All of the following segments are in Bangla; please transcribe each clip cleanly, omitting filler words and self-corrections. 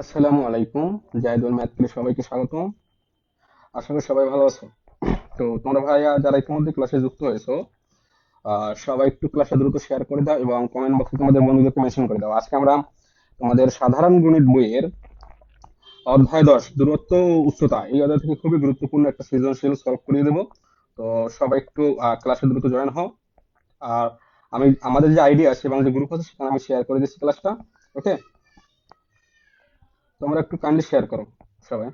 আসসালামু আলাইকুম। জাহিদুল ম্যাথকে সবাইকে স্বাগতম। আশা করি সবাই ভালো আছো। তো তোমরা ভাইয়া যারা ইতিমধ্যে ক্লাসে যুক্ত হয়েছো, সবাই একটু ক্লাসে দ্রুত শেয়ার করে দাও এবং কমেন্ট বক্সে তোমাদের বন্ধুদেরকে মেনশন করে দাও। আজকে আমরা তোমাদের সাধারণ গণিত বইয়ের অধ্যায় 10 দূরত্ব ও উচ্চতা এই অধ্যায় থেকে খুবই গুরুত্বপূর্ণ একটা সৃজনশীল সলভ করিয়ে দেবো। তো সবাই একটু ক্লাসে দ্রুত জয়েন হও। আর আমাদের যে আইডি আছে এবং যে গ্রুপ আছে সেখানে আমি শেয়ার করে দিচ্ছি ক্লাসটা। ওকে, তোমরা একটু কাইন্ডলি শেয়ার করো সবাই।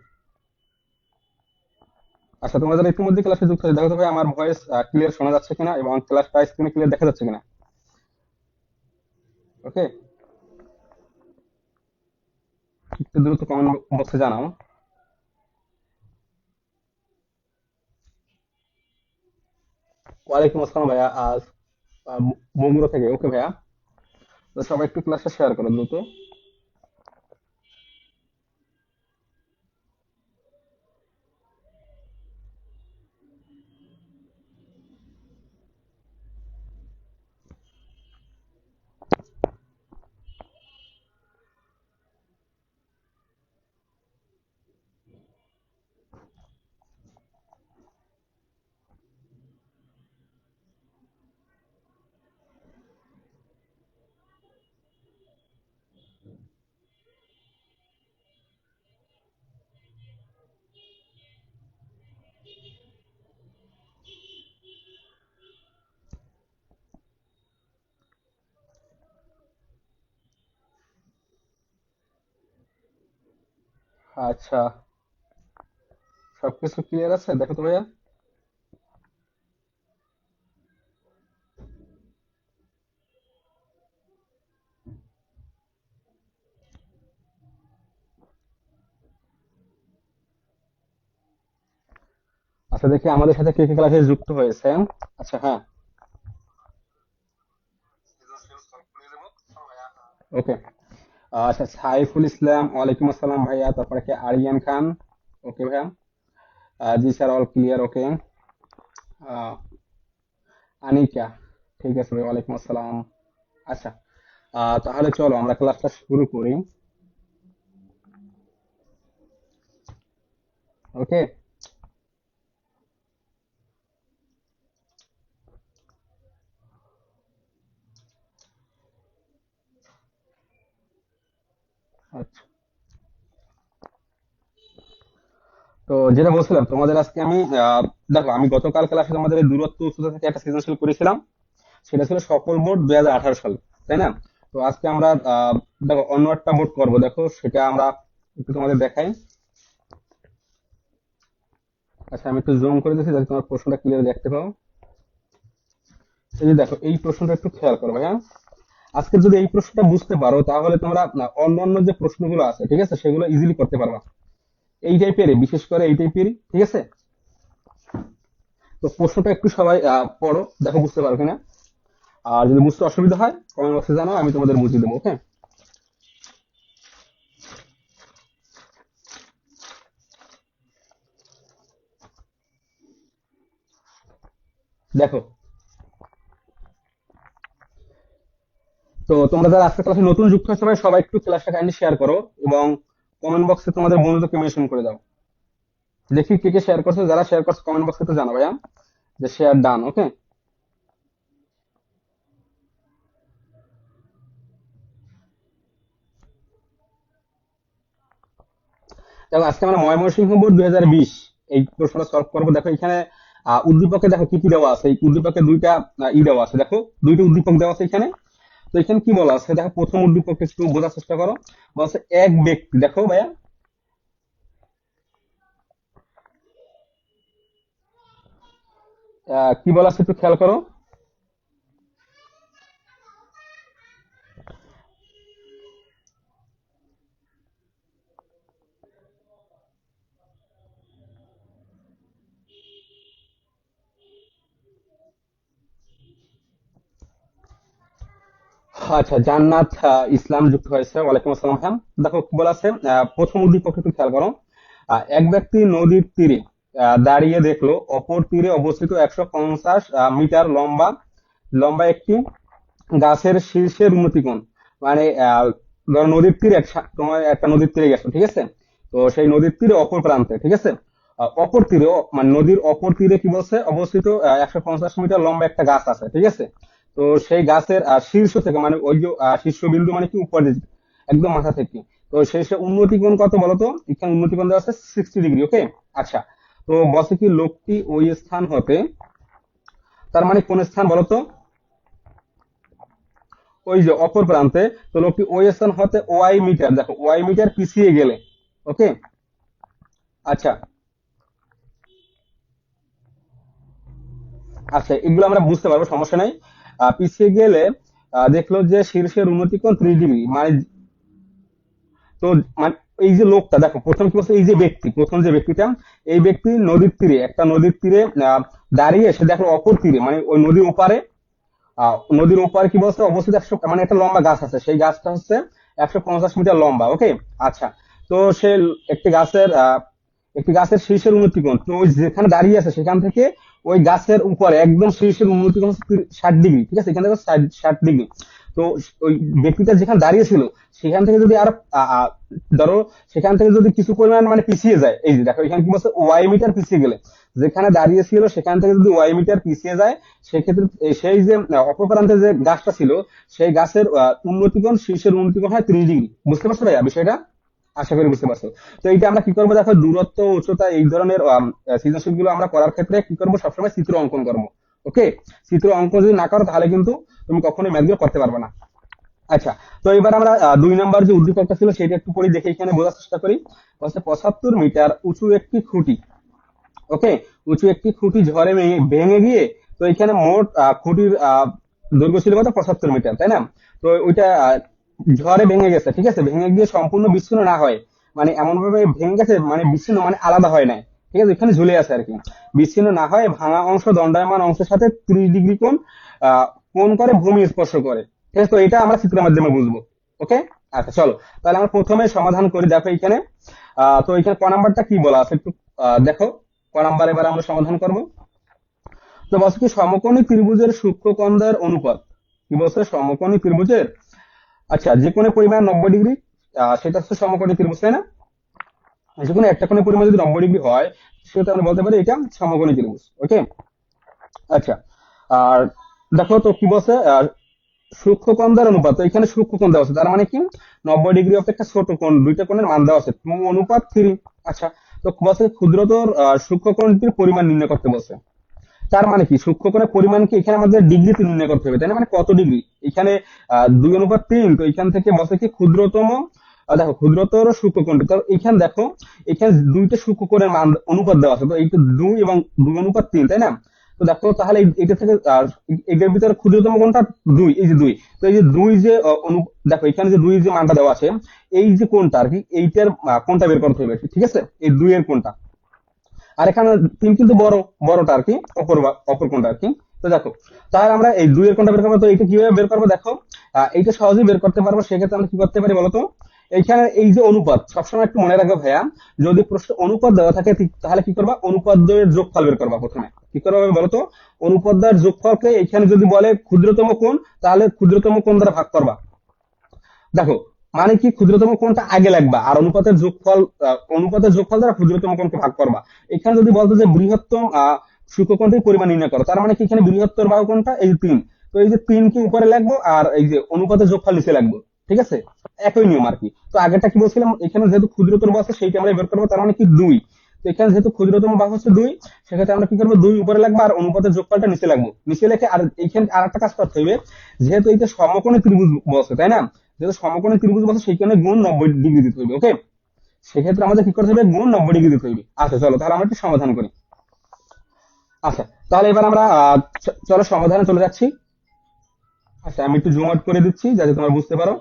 আচ্ছা, তোমরা যারা ইতিমধ্যে ক্লাসে যুক্ত হয়েছে দেখো তো ভাই আমার ভয়েস ক্লিয়ার শোনা যাচ্ছে কিনা এবং ক্লাসটা স্ক্রিনে ক্লিয়ার দেখা যাচ্ছে কিনা। ওকে, একটু দ্রুত কমেন্ট বক্সে জানাও। ওয়ালাইকুম আসসালাম ভাইয়া, আজ বগুড়া থেকে। ওকে ভাইয়া, তো সবাই একটু ক্লাসটা শেয়ার করো দ্রুত। আচ্ছা, সবকিছু ক্লিয়ার আছে দেখো তো ভাইয়া। আচ্ছা, দেখি আমাদের সাথে কে কে ক্লাসে যুক্ত হয়েছে। আচ্ছা, হ্যাঁ। ওকে, আচ্ছা, সাইফুল ইসলাম, ওয়ালাইকুম আসসালাম ভাইয়া। তারপরে কি আরিয়ান খান? ওকে ভাইয়া। জি স্যার, অল ক্লিয়ার। ওকে। আনিকা, ঠিক আছে ভাই, ওয়ালাইকুম আসসালাম। আচ্ছা, তাহলে চলো আমরা ক্লাসটা শুরু করি। ওকে। আচ্ছা, তো যেটা বলছিলাম তোমাদের আজকে আমি দেখো, আমি গতকাল ক্লাসে তোমাদের এই দূরত্ব উচ্চতা থেকে একটা সৃজনশীল করেছিলাম। সেটা ছিল সকল বোর্ড 2018 সালে, তাই না? তো আজকে আমরা দেখো অন্য একটা বোর্ড করবো, দেখো সেটা আমরা একটু তোমাদের দেখাই। আচ্ছা, আমি একটু জুম করে দিচ্ছি যাতে তোমার প্রশ্নটা ক্লিয়ার দেখতে পাও। এই যে দেখো, এই প্রশ্নটা একটু খেয়াল করো ভাইয়া। আজকে যদি এই প্রশ্নটা বুঝতে পারো তাহলে তোমরা অন্যান্য যে প্রশ্নগুলো আছে, ঠিক আছে, সেগুলো ইজিলি করতে পারবা। এই টাইপেরই, বিশেষ করে এই টাইপেরই, ঠিক আছে। তো প্রশ্নটা একটু সবাই পড়ো, দেখো বুঝতে পারো কিনা। আর যদি বুঝতে অসুবিধা হয় কমেন্ট বক্সে জানাও, আমি তোমাদের বুঝিয়ে দেবো। ওকে, দেখো। তো তোমরা যারা আজকে ক্লাসে নতুন যুক্ত হয়েছে ভাই, সবাই একটু ক্লাসটা কাইন্ডলি শেয়ার করো এবং কমেন্ট বক্সে তোমাদের বন্ধুদেরকে মেনশন করে দাও। দেখি কে কে শেয়ার করছো, যারা শেয়ার করছো কমেন্ট বক্সে তো জানাও ভাইয়া যে শেয়ার ডান। ওকে, দেখো আজকে আমরা ময়মনসিংহ বোর্ড 2020 এই প্রশ্নটা সলভ করবো। দেখো এখানে উদ্দীপকে দেখো কি কি দেওয়া আছে। এই উদ্দীপকে দুইটা দেওয়া আছে, দেখো দুইটা উদ্দীপক দেওয়া আছে এখানে। তো এখানে কি বলা আছে দেখো, প্রথম উদ্দীপক একটু বোঝার চেষ্টা করো। বলছে এক ব্যক্তি, দেখো ভাইয়া, কি বলা আছে একটু খেয়াল করো। আচ্ছা, জান্নাত ইসলাম যুক্ত হয়েছে, ওয়ালাইকুম আসসালাম। হ্যাঁ, দেখো কি বলা আছে, প্রথম উদ্দীপক একটু খেয়াল করো। এক ব্যক্তি নদীর তীরে দাঁড়িয়ে দেখলো অপর তীরে অবস্থিত 150 মিটার লম্বা লম্বা একটি গাছের শীর্ষের উন্নতি কোণ। মানে ধরো নদীর তীরে তোমার একটা নদীর তীরে গেছো, ঠিক আছে? তো সেই নদীর তীরে অপর প্রান্তে, ঠিক আছে, অপর তীরে মানে নদীর অপর তীরে কি বলছে অবস্থিত 150 মিটার লম্বা একটা গাছ আছে, ঠিক আছে? তো সেই গাছের শীর্ষ থেকে মানে ওই যে শীর্ষবিন্দু মানে কি উপরে একদম মাথা থেকে, তো সেই সে উন্নতি কোণ কত বলতো? এখানে উন্নতি কোণ দেওয়া আছে 60 ডিগ্রি, ওকে। আচ্ছা, তো বলছে কি লোকটি ওই স্থান হতে, তার মানে কোন স্থান বলতো? ওই যে অপর প্রান্তে। তো লোকটি ওই স্থান হতে ওয়াই মিটার, দেখো ওয়াই মিটার পিছিয়ে গেলে, ওকে। আচ্ছা, আচ্ছা এগুলো আমরা বুঝতে পারবো, সমস্যা নাই। পিছিয়ে গেলে দেখলো যে শীর্ষের উন্নতি কোণ 30 ডিগ্রি, মানে তো মানে এই যে লোকটা দেখো প্রথম কি বলছে, এই যে ব্যক্তি, প্রথম যে ব্যক্তিটা, এই ব্যক্তি নদীর তীরে, একটা নদীর তীরে দাঁড়িয়ে সে দেখলো অপর তীরে মানে ওই নদীর ওপারে, নদীর ওপারে কি বলছে অবস্থিত 100 মানে একটা লম্বা গাছ আছে, সেই গাছটা হচ্ছে 150 মিটার লম্বা, ওকে। আচ্ছা, তো সে একটি গাছের শীর্ষের উন্নতি কোণ, তো ওই যেখানে দাঁড়িয়ে আছে সেখান থেকে ওই গাছের উপরে একদম শীর্ষের উন্নতি কোণ হচ্ছে 60 ডিগ্রি, ঠিক আছে, এখান থেকে 60 ডিগ্রি। তো ওই ব্যক্তিটা যেখানে দাঁড়িয়ে ছিল সেখান থেকে যদি আর ধরো সেখান থেকে যদি কিছু পরিমাণ মানে পিছিয়ে যায়, এই যে দেখো এখানে কি বলছে ওয়াই মিটার পিছিয়ে গেলে, যেখানে দাঁড়িয়ে ছিল সেখান থেকে যদি ওয়াই মিটার পিছিয়ে যায়, সেক্ষেত্রে সেই যে অপর প্রান্তে যে গাছটা ছিল সেই গাছের উন্নতি কোণ, শীর্ষের উন্নতি কোণ হয় 30 ডিগ্রি। বুঝতে পারছো ভাইয়া বিষয়টা? আশা করি বুঝতে পারছো। তো এইটা আমরা কি করবো, দেখো দূরত্ব, উচ্চতা, এই ধরনের সৃজনশীল গুলো আমরা করার ক্ষেত্রে কি করবো, সবসময় চিত্র অঙ্কন করবো, ওকে। চিত্র অঙ্কন যদি না করো তাহলে কিন্তু তুমি কখনোই ম্যাথ গুলো করতে পারবে না। আচ্ছা, তো এবার আমরা 2 নম্বর যে উদ্দীপকটা ছিল সেটা একটু পড়ি, দেখে এখানে বোঝার চেষ্টা করি। বলছে 75 মিটার উঁচু একটি খুঁটি, ওকে, উঁচু একটি খুঁটি ঝড়ে ভেঙে গিয়ে, তো এখানে মোট খুঁটির দৈর্ঘ্য ছিল কত, 75 মিটার, তাই না? তো ওইটা ঝড়ে ভেঙে গেছে, ঠিক আছে, ভেঙে গিয়ে সম্পূর্ণ বিচ্ছিন্ন না হয়, মানে এমন ভাবে ভেঙে গেছে মানে বিচ্ছিন্ন মানে আলাদা হয় না, ঠিক আছে, এখানে ঝুলে আছে আর কি। বিচ্ছিন্ন না হয় ভাঙা অংশ দণ্ডায়মান অংশের সাথে 30 ডিগ্রি কোণ আহ, কোণ করে ভূমি স্পর্শ করে, ঠিক আছে। তো এটা আমরা চিত্রের মাধ্যমে বুঝবো, ওকে। আচ্ছা চলো, তাহলে আমরা প্রথমে সমাধান করি। দেখো এখানে তো এখানে ক নাম্বারটা কি বলা আছে একটু দেখো। ক নাম্বার এবার আমরা সমাধান করব। তো বলছে কি সমকোণী ত্রিভুজের সূক্ষ্মকোণের অনুপাত, কি বলছে সমকোণী ত্রিভুজের, আচ্ছা যে কোনো পরিমাণ 90 ডিগ্রি, সেটা হচ্ছে সমকোণী ত্রিভুজ, তাই না? যে কোনো একটা কোণের পরিমাণ যদি 90 ডিগ্রি হয় সেটা আমরা বলতে পারি এটা সমকোণী ত্রিভুজ, ওকে। আচ্ছা, আর দেখো তো কি বলছে সূক্ষ্মকোণ দ্বারা অনুপাত, তো এখানে সূক্ষ্মকোণ দেওয়া আছে, তার মানে কি 90 ডিগ্রি অপেক্ষা ছোট কোণ, দুইটা কোণের মান দেওয়া আছে 2:3। আচ্ছা, তো বলছে ক্ষুদ্রতর সূক্ষ্মকোণটির পরিমাণ নির্ণয় করতে বলছে। তার মানে কি সূক্ষ্মকোণের পরিমাণ কি এখানে আমাদের ডিগ্রিতে নির্ণয় করতে হবে, তাই না? মানে কত ডিগ্রি, এখানে 2:3, তো এখান থেকে বলছে কি ক্ষুদ্রতম, দেখো ক্ষুদ্রতর সূক্ষ্মকোণটি, তো এখানে দেখো এখানে দুইটা সূক্ষ্মকোণের মান অনুপাত দেওয়া আছে, তো এইটা 2 এবং 2:3, তাই না? তো দেখো তাহলে এটা থেকে এটার ভিতরে ক্ষুদ্রতম কোণটা 2, এই যে 2, তো এই যে 2 যে দেখো এখানে যে 2 যে মানটা দেওয়া আছে, এই যে কোণটা আর কি এইটার কোণটা বের করতে হবে, ঠিক আছে, এই 2 এর কোণটা। আর এখানে 3 কিন্তু বড়টা আর কি, অপর কোণটা আর কি। তো দেখো তাহলে আমরা এই 2 এর কোণটা বের করবো, তো এটা কিভাবে বের করবো দেখো, এইটা সহজেই বের করতে পারবো। সেক্ষেত্রে আমরা কি করতে পারি বলতো, এইখানে এই যে অনুপাত, সবসময় একটু মনে রাখবে ভাইয়া, যদি প্রশ্ন অনুপাত দেওয়া থাকে তাহলে কি করবা, অনুপাত দ্বয়ের যোগফল বের করবা প্রথমে। কি করবা বলতো, অনুপাত দ্বয়ের যোগফলকে এখানে যদি বলে ক্ষুদ্রতম কোণ, তাহলে ক্ষুদ্রতম কোণ দ্বারা ভাগ করবা। দেখো মানে কি ক্ষুদ্রতম কোণটা আগে লাগবা আর অনুপাতের যোগফল দ্বারা ক্ষুদ্রতম কোণকে ভাগ করবা। এখানে যদি বলতো যে বৃহত্তম সূক্ষ্মকোণটির পরিমাণ নির্ণয় করো, তার মানে কি এখানে বৃহত্তর বাহু কোণটা এই যে 3, তো এই যে 3 কি উপরে লাগবো আর এই যে অনুপাতের যোগফল নিচে লাগবো, ঠিক আছে, একই নিয়ম আর কি। তো আগেরটা কি বলছিলাম, এখানে যেহেতু ক্ষুদ্রতর বাহু আছে সেইটা আমরা বের করবো, তার মানে কি 2, তো এখানে যেহেতু ক্ষুদ্রতম বাহু হচ্ছে 2, সেক্ষেত্রে আমরা কি করবো 2 উপরে লাগবো আর অনুপাতের যোগফলটা নিচে লাগবো, নিচে লেখে। আর এইখানে আর একটা কাজ করতে হবে, যেহেতু এটা সমকোণী ত্রিভুজ বলছে, তাই না, যেহেতু সমকোণী ত্রিভুজ বলছে সেইখানে গুণ 90 ডিগ্রি দিতে হবে, ওকে। সেক্ষেত্রে আমাদের কি করতে হবে, গুণ 90 ডিগ্রি দিতে হবে। আচ্ছা চলো তাহলে আমরা একটু সমাধান করি। আচ্ছা, তাহলে এবার আমরা চলো সমাধানে চলে যাচ্ছি। আচ্ছা আমি একটু জুম আউট করে দিচ্ছি যাতে তোমরা বুঝতে পারো,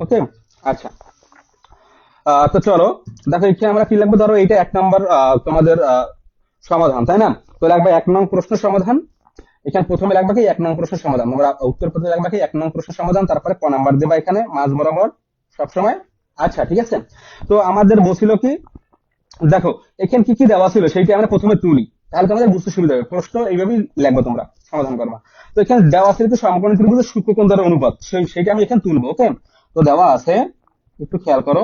ওকে। আচ্ছা, তো চলো দেখো এখানে আমরা কি লাগবে, ধরো এটা 1 নম্বর তোমাদের সমাধান, তাই না? তো লাগবে 1 নং প্রশ্ন সমাধান। এখানে প্রথমে লাগবে কি 1 নং প্রশ্নের সমাধান, আমরা উত্তর পত্রে লাগবে কি 1 নং প্রশ্নের সমাধান, তারপরে ক নাম্বার দেবা এখানে মাঝ বরাবর সবসময়। আচ্ছা ঠিক আছে, তো আমাদের বলছিল কি, দেখো এখানে কি কি দেওয়া ছিল সেইটা আমরা প্রথমে তুলি। তাহলে তোমাদের বুঝতে সুবিধা হবে। প্রশ্ন এইভাবেই লিখবো, তোমরা সমাধান করবা। তো এখানে দেওয়া আছে যে সমকোণী ত্রিভুজের সূক্ষ্মকোণ দ্বারা অনুপাত, সেইটা আমি এখানে তুলবো। ওকে, তো দেওয়া আছে, একটু খেয়াল করো।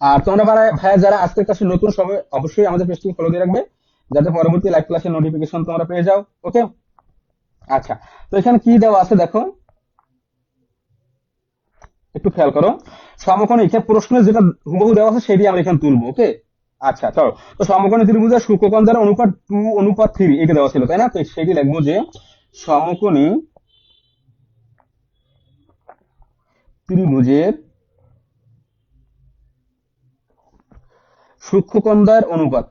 আর তোমরা ভাইয়া যারা আজকের ক্লাসে নতুন, সবাই অবশ্যই আমাদের পেজটিকে ফলো দিয়ে রাখবে, যাতে পরবর্তী লাইভ ক্লাসের নোটিফিকেশন তোমরা পেয়ে যাও। ওকে, আচ্ছা, তো এখানে কি দেওয়া আছে দেখো, একটু খেয়াল করো। সমকোণী, এখানে প্রশ্নে যেটা হুবহু দেওয়া আছে সেটাই আমরা এখানে তুলবো। ওকে, আচ্ছা চলো। তো সমকোণী ত্রিভুজের সূক্ষ্মকোণ দ্বারা অনুপাত 2:3 এটা দেওয়া ছিল, তাই না? তো সেটি লিখবো যে সমকোণী ত্রিভুজের সূক্ষ্মকোণ দ্বয়ের অনুপাত,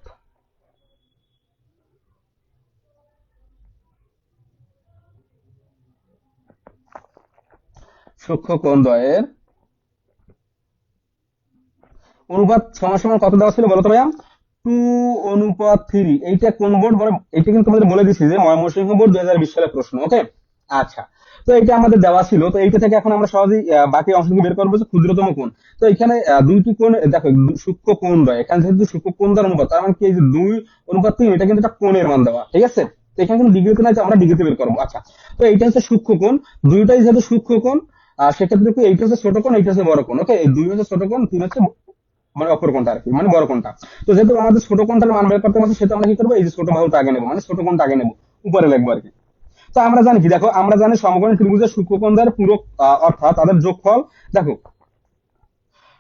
সূক্ষ্মকোণ দ্বয়ের অনুপাত সমান সমান কত দেওয়া ছিল বলো তো ভাইয়া? 2:3। এইটা কোন বোর্ড বলে, এটা কিন্তু তোমাদের বলে দিচ্ছি যে ময়মনসিংহ বোর্ড 2020 সালের প্রশ্ন। ওকে, আচ্ছা, তো এইটা আমাদের দেওয়া ছিল। তো এইটা থেকে এখন আমরা সহজেই বাকি অংশগুলো বের করবো যে ক্ষুদ্রতম কোণ। তো এখানে দুইটি কোণ দেখো, সূক্ষ্ম কোণ দ্বয়, এখানে যেহেতু সূক্ষ্ম কোণ দ্বয়ের অনুপাত, তার মানে কি, এই যে 2:3 এটা কিন্তু একটা কোণের মান দেওয়া, ঠিক আছে? তো এখানে কিন্তু ডিগ্রিতে নাই, তো আমরা ডিগ্রিতে বের করবো। আচ্ছা, তো এইটা হচ্ছে সূক্ষ্ম কোণ, দুইটাই যেহেতু সূক্ষ্ম কোণ, আর সেক্ষেত্রে কি এইটা হচ্ছে ছোট কোণ, এইটা হচ্ছে বড় কোণ। ওকে, এই 2 হচ্ছে ছোট কোণ, 3 হচ্ছে মানে অপর কোণটা আর কি, মানে বড় কোণটা। তো যেহেতু আমাদের ছোট কোণটার মান বের করতে পারছি, সেটা আমরা কি করবো, এই যে ছোট বাহুটা আগে নেবো, মানে ছোট কোণটা আগে নেবো, উপরে লিখবো আর কি। তো আমরা জানি কি, দেখো আমরা জানি সমকোণী ত্রিভুজের সূক্ষ্মকোণ দ্বয়ের পূরক, অর্থাৎ তাদের যোগফল। দেখো,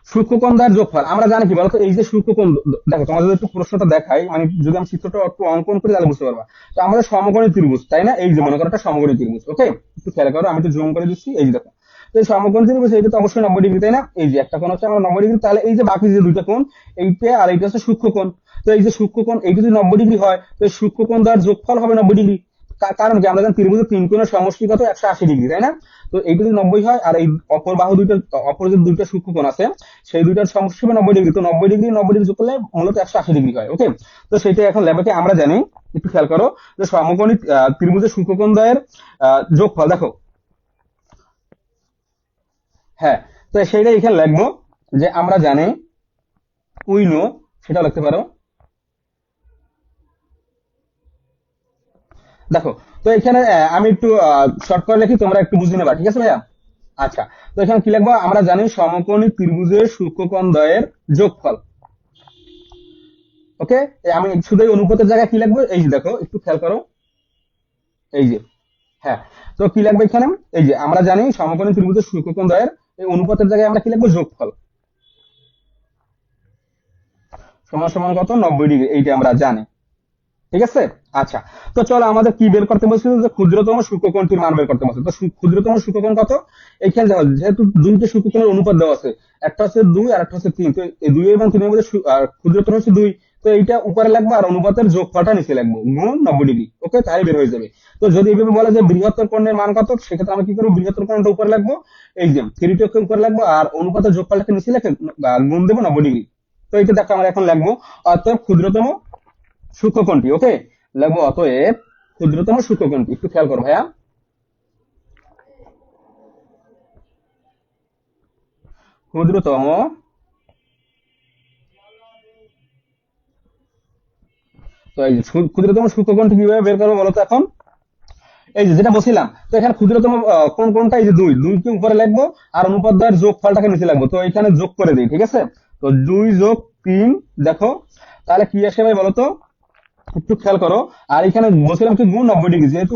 সূক্ষ্মকোণ দ্বয়ের যোগফল আমরা জানি কি বলতো, এই যে সূক্ষ্মকোণ, দেখো তোমাদের একটু প্রশ্নটা দেখাই, মানে যদি আমি চিত্রটা একটু অঙ্কন করি তাহলে বুঝতে পারবা। তো আমাদের সমকোণী ত্রিভুজ, তাই না? এই যে মনে করো একটা সমকোণী ত্রিভুজ। ওকে, একটু খেয়াল করো, আমি একটু জুম করে দিচ্ছি, এই যে দেখো। তো এই সমকোণ ত্রিভুজ, এটা তো অবশ্যই 90 ডিগ্রি, তাই না? এই যে একটা কোণ হচ্ছে আমার 90 ডিগ্রি, তাহলে এই যে বাকি যে দুইটা কোণ, এইটা আর এইটা হচ্ছে সূক্ষ্মকোণ। তো এই যে সূক্ষ্মকোণ, এইটা যদি 90 ডিগ্রি হয়, তো এই সূক্ষ্মকোণ দ্বয়ের যোগফল হবে 90 ডিগ্রি। কারণ কি, আমরা জানি ত্রিভুজের তিন কোণের সমষ্টি কত, 180 ডিগ্রি, তাই না? তো এইটা যদি 90 হয়, আর এই অপর বাহু দুইটা, অপর যে দুইটা সূক্ষ্মকোণ আছে, সেই দুইটার সমষ্টি হবে 90 ডিগ্রি। তো 90 ডিগ্রি 90 ডিগ্রি যোগ করলে মূলত 180 ডিগ্রি হয়। ওকে, তো সেটা এখন লেবাকে আমরা জানি। একটু খেয়াল করো যে সমকোণী ত্রিভুজের সূক্ষ্মকোণ দ্বয়ের যোগফল, দেখো, হ্যাঁ, তো সেইটাই এখানে লিখবো যে আমরা জানি, উইনো, সেটা লিখতে পারো। দেখো, তো এখানে আমি একটু শর্ট করে লিখি, তোমরা একটু বুঝে নেবা, ঠিক আছে ভাইয়া? আচ্ছা, তো এখানে কি লিখবো, আমরা জানি সমকোণী ত্রিভুজের সূক্ষ্মকোণ দ্বয়ের যোগফল। ওকে, আমি শুধু এই অনুপাতের জায়গায় কি লিখবো, এই যে দেখো, একটু খেয়াল করো, এই যে, হ্যাঁ, তো কি লিখবো এখানে, এই যে আমরা জানি সমকোণী ত্রিভুজের সূক্ষ্মকোণ দ্বয়ের এই অনুপাতের জায়গায় আমরা কি লিখবো, যোগফল সমান সমান কত, 90 ডিগ্রি, এইটা আমরা জানি, ঠিক আছে? আচ্ছা, তো চলো, আমাদের কি বের করতে বলছিল, যে ক্ষুদ্রতম সূক্ষ্মকোণটির মান বের করতে বলছে। তো ক্ষুদ্রতম সূক্ষ্মকোণ কত, এইখানে দেখো, যেহেতু দুইটা সূক্ষ্মকোণের অনুপাত দেওয়া আছে, একটা হচ্ছে 2 আর একটা হচ্ছে 3, তো এই 2 এবং 3 এর মধ্যে ক্ষুদ্রতম হচ্ছে 2। তো এইটা উপরে লাগবে, আর অনুপাতের যোগফলটা নিচে লাগবে, গুণ 90 ডিগ্রি। ওকে, তাই বের হয়ে যাবে। তো যদি এইভাবে বলে যে বৃহত্তর কোণের মান কত, সেক্ষেত্রে আমরা কি করবো, বৃহত্তর কোণটা উপরে লাগবো, এই যে 3টা উপরে লাগবো, আর অনুপাতের যোগফলটাকে নিচে লিখে গুণ দেবো 90 ডিগ্রি। তো এইটা দেখো আমরা এখন লাগবো, অর্থাৎ ক্ষুদ্রতম সূক্ষ্মকোণটি। ওকে, লাগবো অতএব ক্ষুদ্রতম সূক্ষ্মকোণটি। একটু খেয়াল করো ভাইয়া, ক্ষুদ্রতম, তো এই যে ক্ষুদ্রতম সূক্ষ্মকোণটি কিভাবে বের করবো বলো তো এখন? এই যে যেটা বলছিলাম, তো এখানে ক্ষুদ্রতম কোন কোনটা, এই যে 2কে উপরে লাগবো, আর অনুপাত দ্বয়ের যোগফলটাকে নিচে লাগবো। তো এখানে যোগ করে দিই, ঠিক আছে? তো 2 + 3, দেখো, তাহলে কি আসে ভাই বলো তো? একটু খেয়াল করো। আর এখানে বলছিলাম কি, গুণ 90 ডিগ্রি, যেহেতু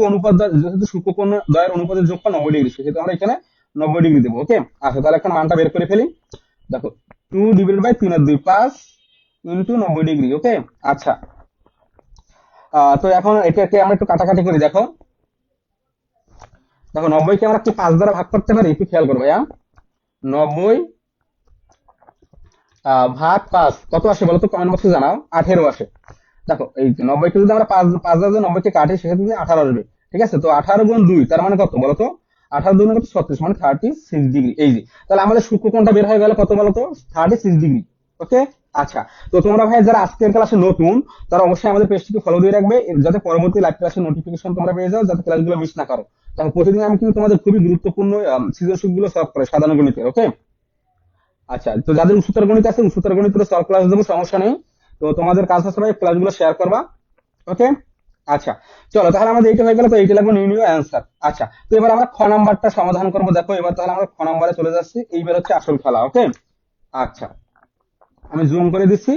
যেহেতু সূক্ষ্মকোণ দ্বয়ের অনুপাতের যোগফল 90 ডিগ্রি, সেক্ষেত্রে আমরা এখানে 90 ডিগ্রি দেবো। ওকে, আচ্ছা, তাহলে এখন মানটা বের করে ফেলি। দেখো, 2 ÷ 3 × 2 5 × 90 ডিগ্রি। ওকে, আচ্ছা, তো এখন এটাকে আমরা একটু কাটাকাটি করি। দেখো, দেখো, 90-কে আমরা কি 5 দ্বারা ভাগ করতে পারি? একটু খেয়াল করবো ভাইয়া, 90 ভাগ 5 কত আসে বলো তো, কমেন্ট বক্সে জানাও। 18 আসে। দেখো, এই 90-কে যদি আমরা 5 দ্বারা যদি 90-কে কাটি, সেক্ষেত্রে 18 আসবে, ঠিক আছে? তো 18 × 2, তার মানে কত বলতো, 18 2 কত, 36, মানে 36 ডিগ্রি। এই যে, তাহলে আমাদের সূক্ষ্মকোণটা বের হয়ে গেল কত বলতো, 36 ডিগ্রি। ওকে, আচ্ছা, তো তোমরা ভাই যারা আজকের ক্লাসে নতুন, তারা অবশ্যই আমাদের পেজটিকে ফলো দিয়ে রাখবে, যাতে পরবর্তী লাইভ ক্লাসের নোটিফিকেশন তোমরা পেয়ে যাও, যাতে ক্লাসগুলো মিস না করো। দেখো, প্রতিদিন আমি কিন্তু তোমাদের খুবই গুরুত্বপূর্ণ সৃজনশীল গুলো সলভ করে, সাধারণ গণিতের। ওকে, আচ্ছা, তো যাদের উচ্চতর গণিত আছে, উচ্চতর গণিতের সলভ ক্লাস দেবো, সমস্যা নেই। তো তোমাদের কাজ হচ্ছে ভাই ক্লাসগুলো শেয়ার করবা। ওকে, আচ্ছা চলো তাহলে আমাদের এইটা হয়ে গেল, তো এইটা লাগবে নির্ণয় অ্যান্সার। আচ্ছা, তো এবার আমরা খ নাম্বারটা সমাধান করবো। দেখো এবার তাহলে আমরা খ নাম্বারে চলে যাচ্ছি, এইবার হচ্ছে আসল খেলা। ওকে, আচ্ছা আমি জুম করে দিচ্ছি।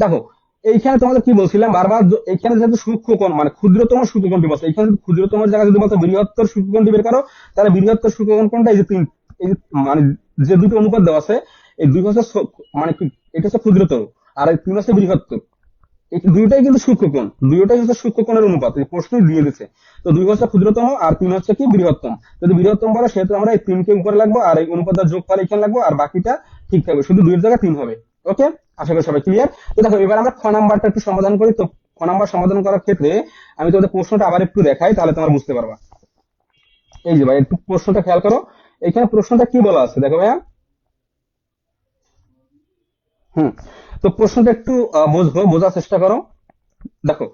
দেখো এইখানে তোমাদের কি বলছিলাম বারবার, এইখানে যেহেতু সূক্ষ্মকোণ মানে ক্ষুদ্রতম সূক্ষ্মকোণটি বলছে, এইখানে যদি ক্ষুদ্রতম জায়গায় যদি বলতো বৃহত্তর সূক্ষ্মকোণটি বের করো, তাহলে বৃহত্তর সূক্ষ্মকোণ কোনটা? এই যে তিন, এই যে মানে যে দুটো অনুপাত দেওয়া আছে, এই দুই হচ্ছে মানে কি, এটা হচ্ছে ক্ষুদ্রতর আর এই তিন হচ্ছে বৃহত্তর। এই দুইটাই কিন্তু সূক্ষ্মকোণ, দুইটাই হচ্ছে সূক্ষ্মকোণের অনুপাত, এই প্রশ্নই দিয়ে দিচ্ছে। তো দুই হচ্ছে ক্ষুদ্রতম আর তিন হচ্ছে কি বৃহত্তম। যদি বৃহত্তম বলে সেহেতু আমরা এই তিনকে উপরে লাগবো আর এই অনুপাতটা যোগ করে এখানে লাগবো, আর বাকিটা ঠিক থাকবে, শুধু দুইয়ের জায়গায় তিন হবে। ওকে, আশা করি সবাই ক্লিয়ার। তো দেখো এবার আমরা খ নাম্বারটা একটু সমাধান করি। তো খ নাম্বার সমাধান করার ক্ষেত্রে আমি তোমাদের প্রশ্নটা আবার একটু দেখাই, তাহলে তোমরা বুঝতে পারবা। এই যে ভাই একটু প্রশ্নটা খেয়াল করো, এখানে প্রশ্নটা কি বলা আছে দেখো ভাইয়া। হুম, তো প্রশ্নটা একটু বুঝবো, বোঝার চেষ্টা করো। দেখো,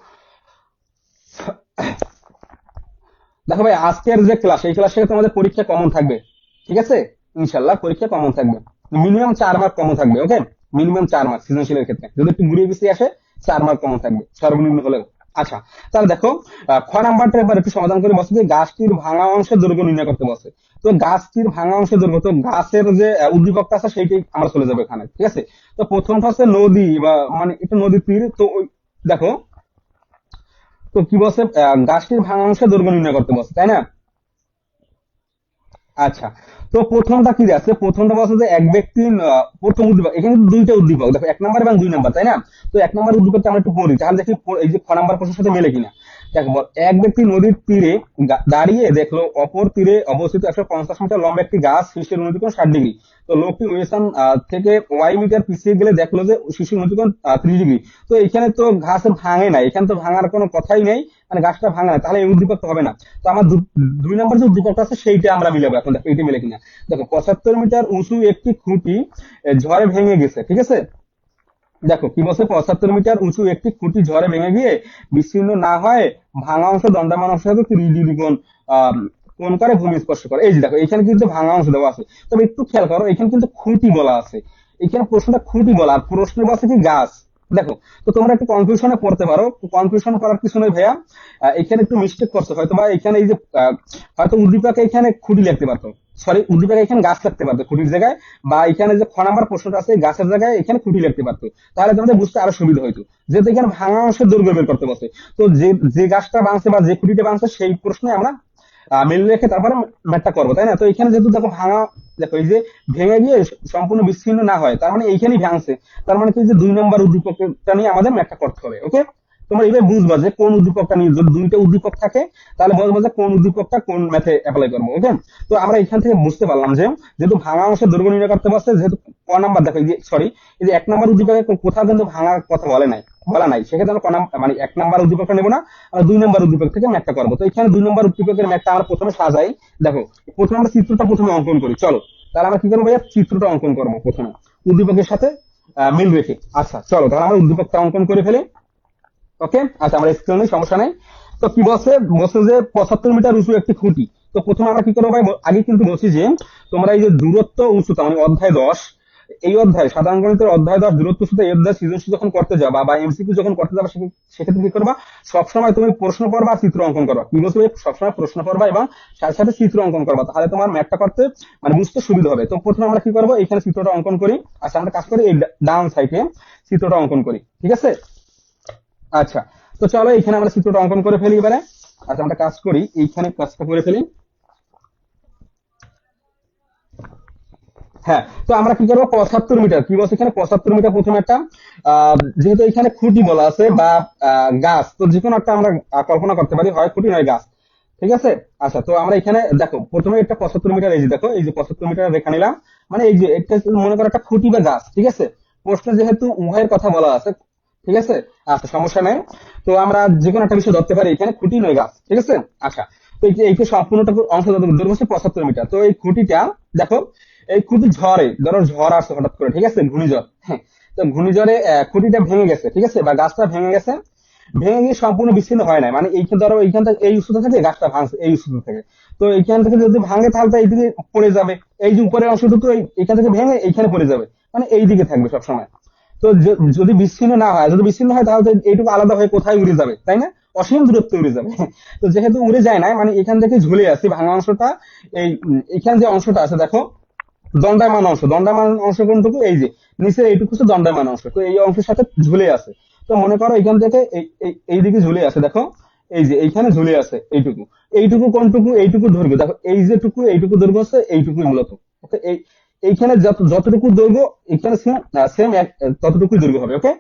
দেখো ভাই আজকের যে ক্লাস, এই ক্লাসে তোমাদের পরীক্ষা কমন থাকবে, ঠিক আছে? ইনশাল্লাহ পরীক্ষা কমন থাকবে, মিনিমাম 4 মার্ক কমন থাকবে। ওকে, মিনিমাম 4 মার্ক সৃজনশীলের ক্ষেত্রে, যদি একটু ঘুরিয়ে পিছিয়ে আসে 4 মার্ক কমন থাকবে সর্বনিম্ন হলেও। আচ্ছা, তাহলে দেখো খ নাম্বারটা এবার একটু সমাধান করে বসে যে গাছটির ভাঙা অংশের দৈর্ঘ্য নির্ণয় করতে বসে। তো গাছটির ভাঙা অংশের দৈর্ঘ্য, তো গাছের যে উদ্দীপকটা আছে সেইটাই আমরা চলে যাবো এখানে, ঠিক আছে? তো প্রথমটা হচ্ছে নদী বা মানে এটা নদীর তীর। তো দেখো, তো কি বলছে, গাছটির ভাঙা অংশের দৈর্ঘ্য নির্ণয় করতে বলছে, তাই না? আচ্ছা, তো প্রথমটা কি আছে, প্রথমটা বলছে যে এক ব্যক্তি প্রথম উদ্দীপক, এখানে কিন্তু দুইটা উদ্দীপক দেখো, 1 নাম্বার এবং 2 নাম্বার, তাই না? তো 1 নাম্বার উদ্দীপকটা আমরা একটু পড়ি, তাহলে দেখি এই যে খ নাম্বার প্রশ্নের সাথে মেলে কিনা। দেখো এক ব্যক্তি নদীর তীরে দাঁড়িয়ে দেখলো অপর তীরে অবস্থিত 150 মিটার লম্বা একটি গাছ, শীর্ষের নদীকোণ 60 ডিগ্রি। তো লোকটি ওয়েসান থেকে ওয়াই মিটার পিছিয়ে গেলে দেখলো যে শীর্ষের নদীকোণ 30 ডিগ্রি। তো এখানে তো ঘাস ভাঙে না, এখানে তো ভাঙার কোনো কথাই নেই, মানে গাছটা ভাঙে না, তাহলে এই উদ্দীপক তো হবে না। তো আমার 2 নম্বর যে উদ্দীপকটা আছে সেইটা আমরা মিলাবো এখন, দেখো এটা মিলে কিনা। দেখো 75 মিটার উঁচু একটি খুঁটি ঝড়ে ভেঙে গেছে, ঠিক আছে? দেখো কি বলছে, 75 মিটার উঁচু একটি খুঁটি ঝড়ে ভেঙে গিয়ে বিচ্ছিন্ন না হয় ভাঙা অংশ দণ্ডায়মান অংশের সাথে 30 ডিগ্রি কোণ আহ কোণ করে ভূমি স্পর্শ করে। এই যে দেখো এখানে কিন্তু ভাঙা অংশ দেওয়া আছে, তবে একটু খেয়াল করো এখানে কিন্তু খুঁটি বলা আছে, এখানে প্রশ্নটা খুঁটি বলা, আর প্রশ্নে বলছে কি গাছ। দেখো, তো তোমরা একটু কনফিউশনে পড়তে পারো, কনফিউশন করার কিছু নেই ভাইয়া। এখানে একটু মিস্টেক করছো হয়তো, বা এখানে এই যে হয়তো উদ্দীপকে এখানে খুঁটি লিখতে পারতো, সরি উদ্দীপকে এখানে গাছ লিখতে পারতো খুঁটির জায়গায়, বা এখানে যে খ নাম্বার প্রশ্নটা আছে গাছের জায়গায় এখানে খুঁটি লিখতে পারতো, তাহলে তোমাদের বুঝতে আরো সুবিধা হইতো। যেহেতু এখানে ভাঙা অংশের দৈর্ঘ্য বের করতে বসে, তো যে যে গাছটা বাঁচছে বা যে খুঁটিটা বাঁচছে সেই প্রশ্নে আমরা মিল রেখে তারপরে ম্যাথটা করবো, তাই না? তো এখানে যেহেতু দেখো ভাঙা, দেখো এই যে ভেঙে গিয়ে সম্পূর্ণ বিচ্ছিন্ন না হয়, তার মানে এইখানেই ভাঙছে, তার মানে কি যে 2 নম্বর উদ্দীপকটা নিয়ে আমাদের ম্যাথটা করতে হবে। ওকে, তোমরা এইভাবে বুঝবা যে কোন উদ্দীপকটা নিয়ে, যদি দুইটা উদ্দীপক থাকে তাহলে বুঝবা যে কোন উদ্দীপকটা কোন ম্যাথে অ্যাপ্লাই করবো। ওকে, তো আমরা এখান থেকে বুঝতে পারলাম যে যেহেতু ভাঙা অংশের দৈর্ঘ্য নির্ণয় করতে পারছে, যেহেতু ক নাম্বার দেখো এই যে সরি এই যে 1 নম্বর উদ্দীপকে কোথাও কিন্তু ভাঙার কথা বলা নাই, সেক্ষেত্রে আমরা মানে 1 নম্বর উদ্দীপকটা নেবো না, আমরা 2 নম্বর উদ্দীপক থেকে ম্যাথটা করবো। তো এখানে 2 নম্বর উদ্দীপকের ম্যাথটা আমরা প্রথমে সাজাই। দেখো প্রথমে আমরা চিত্রটা প্রথমে অঙ্কন করি, চলো তাহলে আমরা কি করবো ভাইয়া, চিত্রটা অঙ্কন করবো প্রথমে উদ্দীপকের সাথে মিল রেখে। আচ্ছা চলো তাহলে আমরা উদ্দীপকটা অঙ্কন করে ফেলি। ওকে, আচ্ছা আমরা স্ক্রিনে সমস্যা নাই। তো কি বলছে, বলছে যে 75 মিটার উঁচু একটি খুঁটি। তো প্রথমে আমরা কি করবো ভাই, আগে কিন্তু বলছি যে তোমরা এই যে দূরত্ব উচ্চতা মানে অধ্যায় 10, এই অধ্যায় সাধারণ গণিতের অধ্যায় 10 দূরত্ব উচ্চতা এর দ্বারা সৃজনশীল যখন করতে যাবা বা এমসিকিউ যখন করতে যাবা, সেক্ষেত্রে কি করবা, সবসময় তুমি প্রশ্ন পড়বা আর চিত্র অঙ্কন করবা। কি বলছো, সবসময় প্রশ্ন পড়বা এবং সাথে সাথে চিত্র অঙ্কন করবা, তাহলে তোমার ম্যাথটা করতে মানে বুঝতে সুবিধা হবে। তো প্রথমে আমরা কি করবো, এখানে চিত্রটা অঙ্কন করি। আচ্ছা আমরা কাজ করি এই ডান সাইডে চিত্রটা অঙ্কন করি, ঠিক আছে? আচ্ছা, তো চলো এখানে আমরা চিত্রটা অঙ্কন করে ফেলি এবারে। আচ্ছা আমরা কাজ করি, এইখানে কাজটা করে ফেলি। হ্যাঁ, তো আমরা কি করবো, 75 মিটার, কি বলছে এখানে 75 মিটার, প্রথমে একটা যেহেতু এখানে খুঁটি বলা আছে বা গাছ, তো যে কোনো একটা আমরা কল্পনা করতে পারি, হয় খুঁটি নয় গাছ, ঠিক আছে? আচ্ছা, তো আমরা এখানে দেখো প্রথমে একটা 75 মিটার, এই যে দেখো এই যে 75 মিটার রেখা নিলাম, মানে এই যে এটা মনে করো একটা খুঁটি বা গাছ, ঠিক আছে? প্রশ্নে যেহেতু উভয়ের কথা বলা আছে, ঠিক আছে? আচ্ছা সমস্যা নেই, তো আমরা যে কোনো একটা বিষয় ধরতে পারি, এখানে খুঁটি নয় গাছ, ঠিক আছে? আচ্ছা, তো এইটা সম্পূর্ণটা অংশ দৈর্ঘ্য হচ্ছে 75 মিটার। তো এই খুঁটিটা দেখো, এই খুঁটি ঝড়ে, ধরো ঝড় আসছে হঠাৎ করে, ঠিক আছে, ঘূর্ণিঝড়, হ্যাঁ, তো ঘূর্ণিঝড়ে খুঁটিটা ভেঙে গেছে, ঠিক আছে, বা গাছটা ভেঙে গেছে, ভেঙে গিয়ে সম্পূর্ণ বিচ্ছিন্ন হয় না, মানে এইখানে ধরো এইখান থেকে এই উচ্চতা থেকে গাছটা ভাঙছে এই উচ্চতা থেকে, তো এইখান থেকে যদি ভাঙে তাহলে তো এইদিকে পড়ে যাবে, এই যে উপরের অংশটুকু এখান থেকে ভেঙে এইখানে পড়ে যাবে, মানে এই দিকে থাকবে সবসময়। তো যদি বিচ্ছিন্ন না হয়, যদি বিচ্ছিন্ন হয় তাহলে তো এইটুকু আলাদা হয়ে কোথায় উড়ে যাবে, তাই না? অসীম দূরত্বে উড়ে যাবে। তো যেহেতু উড়ে যায় না, মানে এখান থেকে ঝুলে আছে ভাঙা অংশটা, এখানে যে অংশটা আছে দেখো, দণ্ডায়মান অংশ, দণ্ডায়মান অংশ কোনটুকু, এই যে নিচে এইটুকু হচ্ছে দণ্ডায়মান অংশ, তো এই অংশের সাথে ঝুলে আছে। তো মনে করো এখান থেকে এইদিকে ঝুলে আছে দেখো, এই যে এইখানে ঝুলে আছে এইটুকু, এইটুকু কোনটুকু, এইটুকু দৈর্ঘ্য দেখো, এই যেটুকু এইটুকু দৈর্ঘ্য হচ্ছে এইটুকুই মূলত। ওকে, এইখানে যতটুকু দৈর্ঘ্য এখানে সেম ততটুকুই দৈর্ঘ্য হবে। ওকে,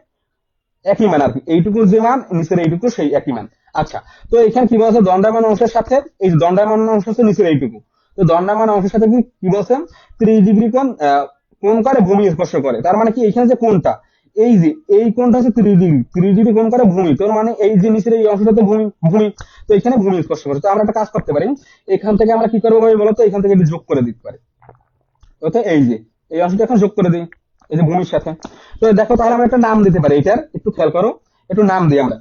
একই মান আর কি, এইটুকু যে মান নিচের এইটুকু সেই একই মান। আচ্ছা, তো এখানে কি বলছে, দণ্ডায়মান অংশের সাথে এই যে দণ্ডায়মান অংশ হচ্ছে নিচের এইটুকু, তো দণ্ডায়মান অংশের সাথে কি কি বলছে, 30 ডিগ্রি কোণ করে ভূমি স্পর্শ করে। তার মানে কি এখানে যে কোণটা, এই যে এই কোণটা হচ্ছে 30 ডিগ্রি, 30 ডিগ্রি কোণ করে ভূমি, তোর মানে এই যে নিচের এই অংশটাতে ভূমি, ভূমি, তো এখানে ভূমি স্পর্শ করে। তো আমরা একটা কাজ করতে পারি, এখান থেকে আমরা কি করবো ভাই বলতো, এখান থেকে একটু যোগ করে দিতে পারি। ওকে, এই যে এই অংশটা এখন যোগ করে দিই এই যে ভূমির সাথে। তো দেখো তাহলে আমরা একটা নাম দিতে পারি এটার, একটু খেয়াল করো, একটু নাম দিই আমরা।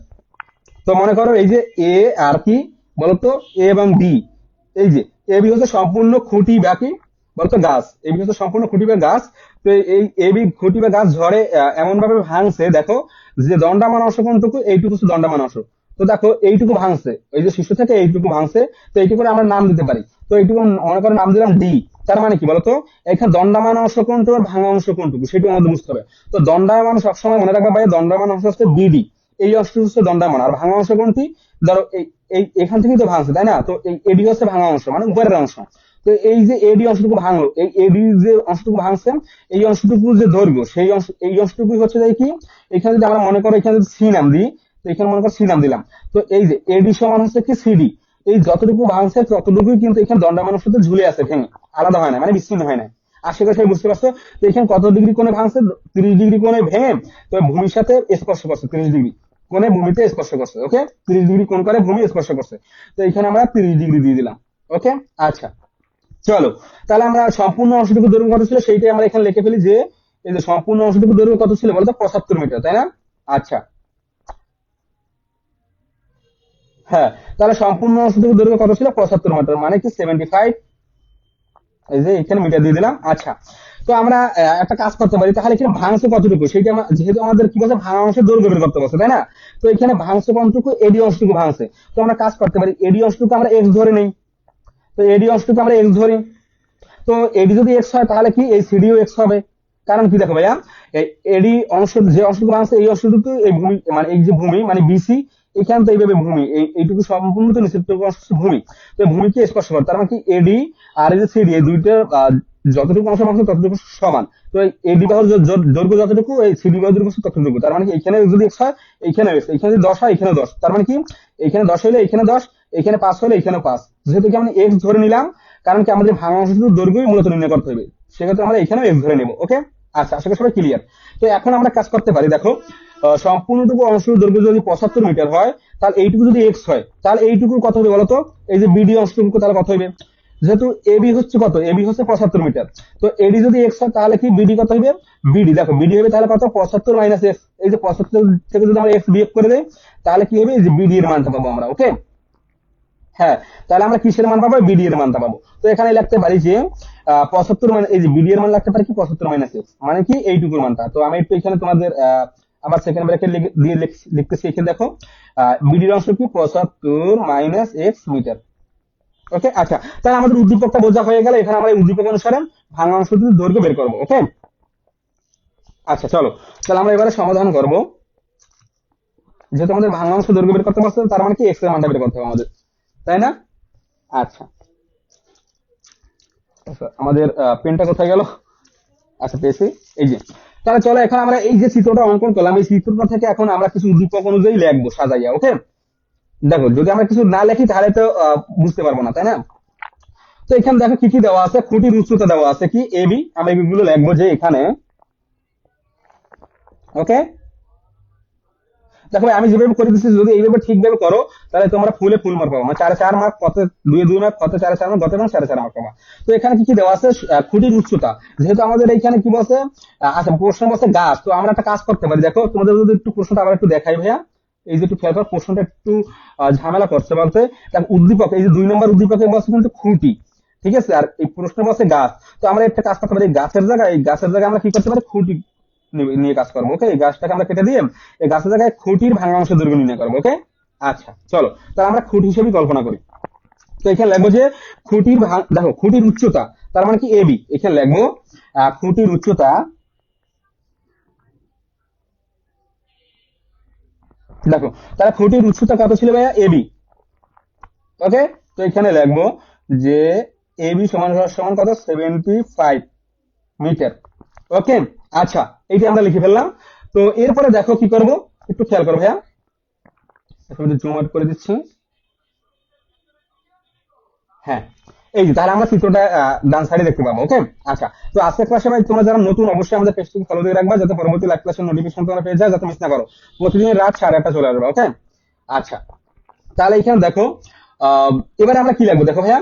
তো মনে করো এই যে এ আর কি বলতো, এ এবং বি, এই যে এ বি হচ্ছে সম্পূর্ণ খুঁটি বা কি বলতো গাছ, এ বি হচ্ছে সম্পূর্ণ খুঁটি বা গাছ। তো এই এ বি খুঁটি বা গাছ ঝড়ে এমন ভাবে ভাঙছে দেখো, যে দণ্ডায়মান অংশ কোনটুকু, এইটুকু হচ্ছে দণ্ডায়মান অংশ। তো দেখো এইটুকু ভাঙছে, ওই যে শীর্ষ থেকে এইটুকু ভাঙছে, তো এইটুকু আমরা নাম দিতে পারি। তো এইটুকু মনে করো নাম দিলাম ডি। তার মানে কি বলতো, এখানে দণ্ডায়মান অংশ কোনটুকু আর ভাঙা অংশ কোনটুকু সেটা আমাদের বুঝতে হবে। তো দণ্ডায়মান সবসময় মনে রাখবা ভাই, দণ্ডায়মান অংশ হচ্ছে বিডি, এই অংশটি হচ্ছে দণ্ডায়মান, আর ভাঙা অংশ কোনটি, ধরো এই এই এখান থেকেই তো ভাঙছে তাই না, তো এই এডি হচ্ছে ভাঙা অংশ মানে উপরের অংশ। তো এই যে এডি অংশটুকু ভাঙলো, এই এডি যে অংশটুকু ভাঙছে, এই অংশটুকু যে দৈর্ঘ্য, সেই অংশ, এই অংশটুকুই হচ্ছে যে কি, এখানে যদি আমরা মনে করো এখানে যদি সি নাম দিই, তো এখানে মনে করো সি নাম দিলাম। তো এই যে এডি সমান হচ্ছে কি সিডি, এই যতটুকু ভাঙছে ততটুকুই কিন্তু এখানে দণ্ডায়মান অংশতে ঝুলে আছে, ভেঙে আলাদা হয় না, মানে বিচ্ছিন্ন হয় না। আশা করি বুঝতে পারছো। তো এখানে কত ডিগ্রি কোণে ভাঙছে, 30 ডিগ্রি কোণে ভেঙে তো ভূমির সাথে স্পর্শ করছে, 30 ডিগ্রি কোণে ভূমিতে স্পর্শ করছে। ওকে, 30 ডিগ্রি কোণ করে ভূমি স্পর্শ করছে। তো এখানে আমরা 30 ডিগ্রি দিয়ে দিলাম। ওকে, আচ্ছা চলো, তাহলে আমরা সম্পূর্ণ অংশটুকু দৈর্ঘ্য কত ছিল সেইটাই আমরা এখানে লিখে ফেলি, যে এই যে সম্পূর্ণ অংশটুকু দৈর্ঘ্য কত ছিল বলতো, 75 মিটার, তাই না? আচ্ছা, হ্যাঁ, তাহলে সম্পূর্ণ অংশটুকু দৈর্ঘ্য কত ছিল, 75 মিটার, মানে কি 75, এই যে এখানে মিটার দিয়ে দিলাম। আচ্ছা, তো আমরা একটা কাজ করতে পারি, তাহলে এখানে ভাঙছে কতটুকু সেইটা যেহেতু আমাদের কি বলছে ভাঙা অংশের দৈর্ঘ্য বের করতে বলছে তাই না, তো এখানে ভাঙছে কতটুকু, এডি অংশটুকু ভাঙছে। তো আমরা কাজ করতে পারি, এডি অংশটুকু আমরা এক্স ধরে নেই। তো এডি অংশটুকু আমরা এক্স ধরি। তো এডি যদি এক্স হয় তাহলে কি এই সিডিও এক্স হবে। কারণ কি দেখো ভাইয়া, এই এডি অংশ যে অংশটুকু ভাঙছে এই অংশটুকু এই ভূমি, মানে এই যে ভূমি মানে বিসি, এখান তো এইভাবে ভূমি, এইটুকু সম্পূর্ণ তো নিচেরটুকু অংশ হচ্ছে ভূমি, তো ভূমিকে স্পর্শ করে। তার মানে কি এডি আর এই যে সিডি, এই দুইটা যতটুকু অংশ ভাঙছে ততটুকু সমান। তো এডি বাহুর দৈর্ঘ্য যতটুকু, এই সিডি বাহুর দৈর্ঘ্য ততটুকু। তার মানে কি এখানে যদি এক্স হয় এইখানে এক্স, এখানে যদি 10 হয় এখানে 10, তার মানে কি এখানে 10 হলে এখানে 10, এখানে 5 হলে এখানে 5। যেহেতু কি আমরা এক্স ধরে নিলাম, কারণ কি আমাদের ভাঙা অংশটুকু দৈর্ঘ্যই মূলত নির্ণয় করতে হবে, সেক্ষেত্রে আমরা এখানেও এক্স ধরে নেব। ওকে, আচ্ছা আশা করি সবাই ক্লিয়ার। তো এখন আমরা কাজ করতে পারি, দেখো সম্পূর্ণটুকু অংশ দৈর্ঘ্য যদি 75 মিটার হয়, তাহলে এইটুকু যদি এক্স হয়, তাহলে এইটুকু কত হবে বলতো, এই যে বিডি অংশটুকু তাহলে কত হবে, যেহেতু এবি হচ্ছে কত, এবি হচ্ছে 75 মিটার, তো এডি যদি এক্স হয় তাহলে কি বিডি কত হবে, বিডি দেখো বিডি হবে তাহলে কত, 75 মাইনাস এক্স, এই যে 75 থেকে যদি আমরা এক্স বিয়োগ করে দেই তাহলে কি হবে, এই যে বিডি এর মানটা পাবো আমরা। ওকে, হ্যাঁ, তাহলে আমরা কিসের মান পাবো, বিডি এর মানটা পাবো। তো এখানে লিখতে পারি যে 75 মানে এই যে বিডি এর মান লিখতে পারি কি 75 মাইনাস এক্স, মানে কি এইটুকুর মানটা। তো আমি একটু এখানে তোমাদের আবার সেকেন্ড ব্র্যাকেট দিয়ে লিখতেছি, এখানে দেখো বিডির অংশ কি 75 মাইনাস এক্স মিটার। ওকে, আচ্ছা, তাহলে আমাদের উদ্দীপকটা বোঝা হয়ে গেল। এখানে আমরা এই উদ্দীপক অনুসারে ভাঙা অংশটির দৈর্ঘ্য বের করবো। ওকে, আচ্ছা চলো, তাহলে আমরা এবারে সমাধান করব। যেহেতু আমাদের ভাঙা অংশ দৈর্ঘ্য বের করতে পারছে, তার মানে কি এক্স এর মানটা বের করতে হবে আমাদের, তাই না? আচ্ছা, আচ্ছা, আমাদের পেনটা কোথায় গেল? আচ্ছা পেয়েছি, এই যে। তাহলে চলো এখন আমরা এই যে চিত্রটা অঙ্কন করলাম, এই চিত্রটা থেকে এখন আমরা কিছু উদ্দীপক অনুযায়ী লিখবো সাজাইয়া। ওকে, দেখো যদি আমরা কিছু না লিখি তাহলে তো বুঝতে পারবো না, তাই না? তো এখানে দেখো কি কি দেওয়া আছে, খুঁটির উচ্চতা দেওয়া আছে কি এবি, আমরা এগুলো লিখবো যে এখানে। ওকে, দেখো ভাই, আমি যেভাবে করে দিচ্ছি যদি এইভাবে ঠিকভাবে করো তাহলে তোমরা ফুলে ফুল মার্ক পাবো, মানে 4 4 মার্ক, কত 2 2 মার্ক, কত 4 4 মার্ক, গত এবং 4 4 মার্ক পাবা। তো এখানে কি কি দেওয়া আছে, খুঁটির উচ্চতা, যেহেতু আমাদের এইখানে কি বলছে, আচ্ছা প্রশ্ন বলছে গাছ, তো আমরা একটা কাজ করতে পারি, দেখো তোমাদের যদি একটু প্রশ্নটা আবার একটু দেখাই ভাইয়া, এই যে একটু খেয়াল করো, প্রশ্নটা একটু ঝামেলা করছে বলতে। দেখো উদ্দীপক, এই যে 2 নম্বর উদ্দীপকে বলছে কিন্তু খুঁটি, ঠিক আছে, আর এই প্রশ্ন বলছে গাছ। তো আমরা একটা কাজ করতে পারি, গাছের জায়গায়, এই গাছের জায়গায় আমরা কি করতে পারি, খুঁটি নিয়ে কাজ করবো। ওকে, এই গাছটাকে আমরা কেটে দিয়ে এই গাছের জায়গায় খুঁটির ভাঙাংশের দৈর্ঘ্য নির্ণয় করবো। ওকে, আচ্ছা চলো তাহলে আমরা খুঁটি হিসেবে কল্পনা করি। তো এখানে লিখবো যে দেখো খুঁটির উচ্চতা, তার মানে কি এবি। এখানে লিখবো খুঁটির উচ্চতা, দেখো তাহলে খুঁটির উচ্চতা কত ছিল ভাইয়া, এবি। ওকে, তো এখানে লিখবো যে এবি সমান সমান কত, 75 মিটার। ওকে, আচ্ছা এইটা আমরা লিখে ফেললাম। তো এরপরে দেখো কি করব, একটু খেয়াল করো ভাইয়া, এখন জুম আউট করে দিচ্ছি। হ্যাঁ, এই যে তাহলে আমরা চিত্রটা ডান সাইডে দেখতে পাবো। ওকে, আচ্ছা তো আজকের ক্লাসে ভাই তোমরা যারা নতুন অবশ্যই আমাদের পেজটিকে ফলো দিয়ে রাখবা, যাতে পরবর্তী লাইভ ক্লাসের নোটিফিকেশন তোমরা পেয়ে যাও, যাতে মিস না করো। প্রতিদিন রাত 8:30 চলে আসবে। ওকে, আচ্ছা তাহলে এখানে দেখো আহ এবারে আমরা কি লাগবো, দেখো ভাইয়া,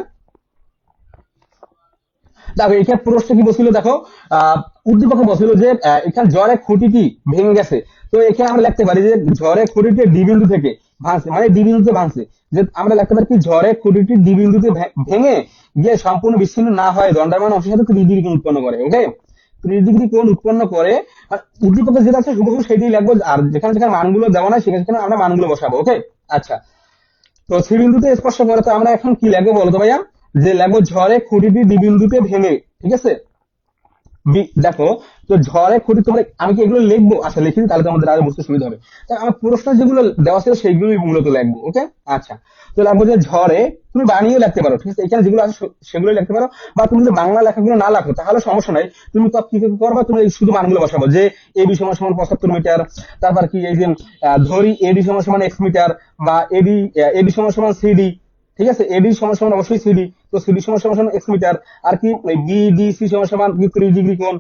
দেখো এখানে প্রশ্ন কি বলছিল, দেখো উদ্দীপকে বলছিল যে এখানে জ্বরে খুঁটিটি ভেঙে গেছে। তো এখানে আমরা লিখতে পারি যে ঝড়ে খুঁটিটি ডি বিন্দু থেকে ভাঙছে, মানে ডি বিন্দুতে ভাঙছে। যে আমরা লিখতে পারি কি, ঝড়ে খুঁটিটি ডি বিন্দুতে ভেঙে গিয়ে সম্পূর্ণ বিচ্ছিন্ন না হয় দণ্ডায়মান অংশের সাথে 30 ডিগ্রি কোণ উৎপন্ন করে। ওকে, 30 ডিগ্রি কোণ উৎপন্ন করে। আর উদ্দীপকে যেটা আছে হুবহু সেটাই লিখবো, আর যেখানে যেখানে মানগুলো দেওয়া নাই সেখানে আমরা মানগুলো বসাবো। ওকে, আচ্ছা তো সি বিন্দুতে স্পর্শ করে। তো আমরা এখন কি লিখবো বলতো ভাইয়া, যে লিখবো ঝড়ে খুঁটিটি ডি বিন্দুতে ভেঙে, ঠিক আছে। দেখো, তো ঝড়ে খুঁটি তোমরা, আমি কি এগুলো লিখবো, আচ্ছা লিখি তাহলে তো আমাদের আরো বুঝতে সুবিধা হবে। তাই আমার প্রশ্ন যেগুলো দেওয়া ছিল সেইগুলোই মূলত লিখবো। ওকে, আচ্ছা তো লিখবো যে ঝড়ে, তুমি বানিয়েও লিখতে পারো, ঠিক আছে, এখানে যেগুলো আছে সেগুলো লিখতে পারো। বা তুমি যদি বাংলা লেখাগুলো না লেখো তাহলে সমস্যা নাই, তুমি কি করবা, তুমি শুধু মানগুলো বসাবো, যে এবি সমান সমান 75 মিটার। তারপর কি এই যে ধরি এডি সমান সমান x মিটার, বা এডি সমান সমান সিডি, ঠিক আছে, এডি সমান সমান অবশ্যই সিডি, তো সিডি সমান সমান x মিটার। আর কি বিডিসি সমান সমান 30 ডিগ্রি কোণ।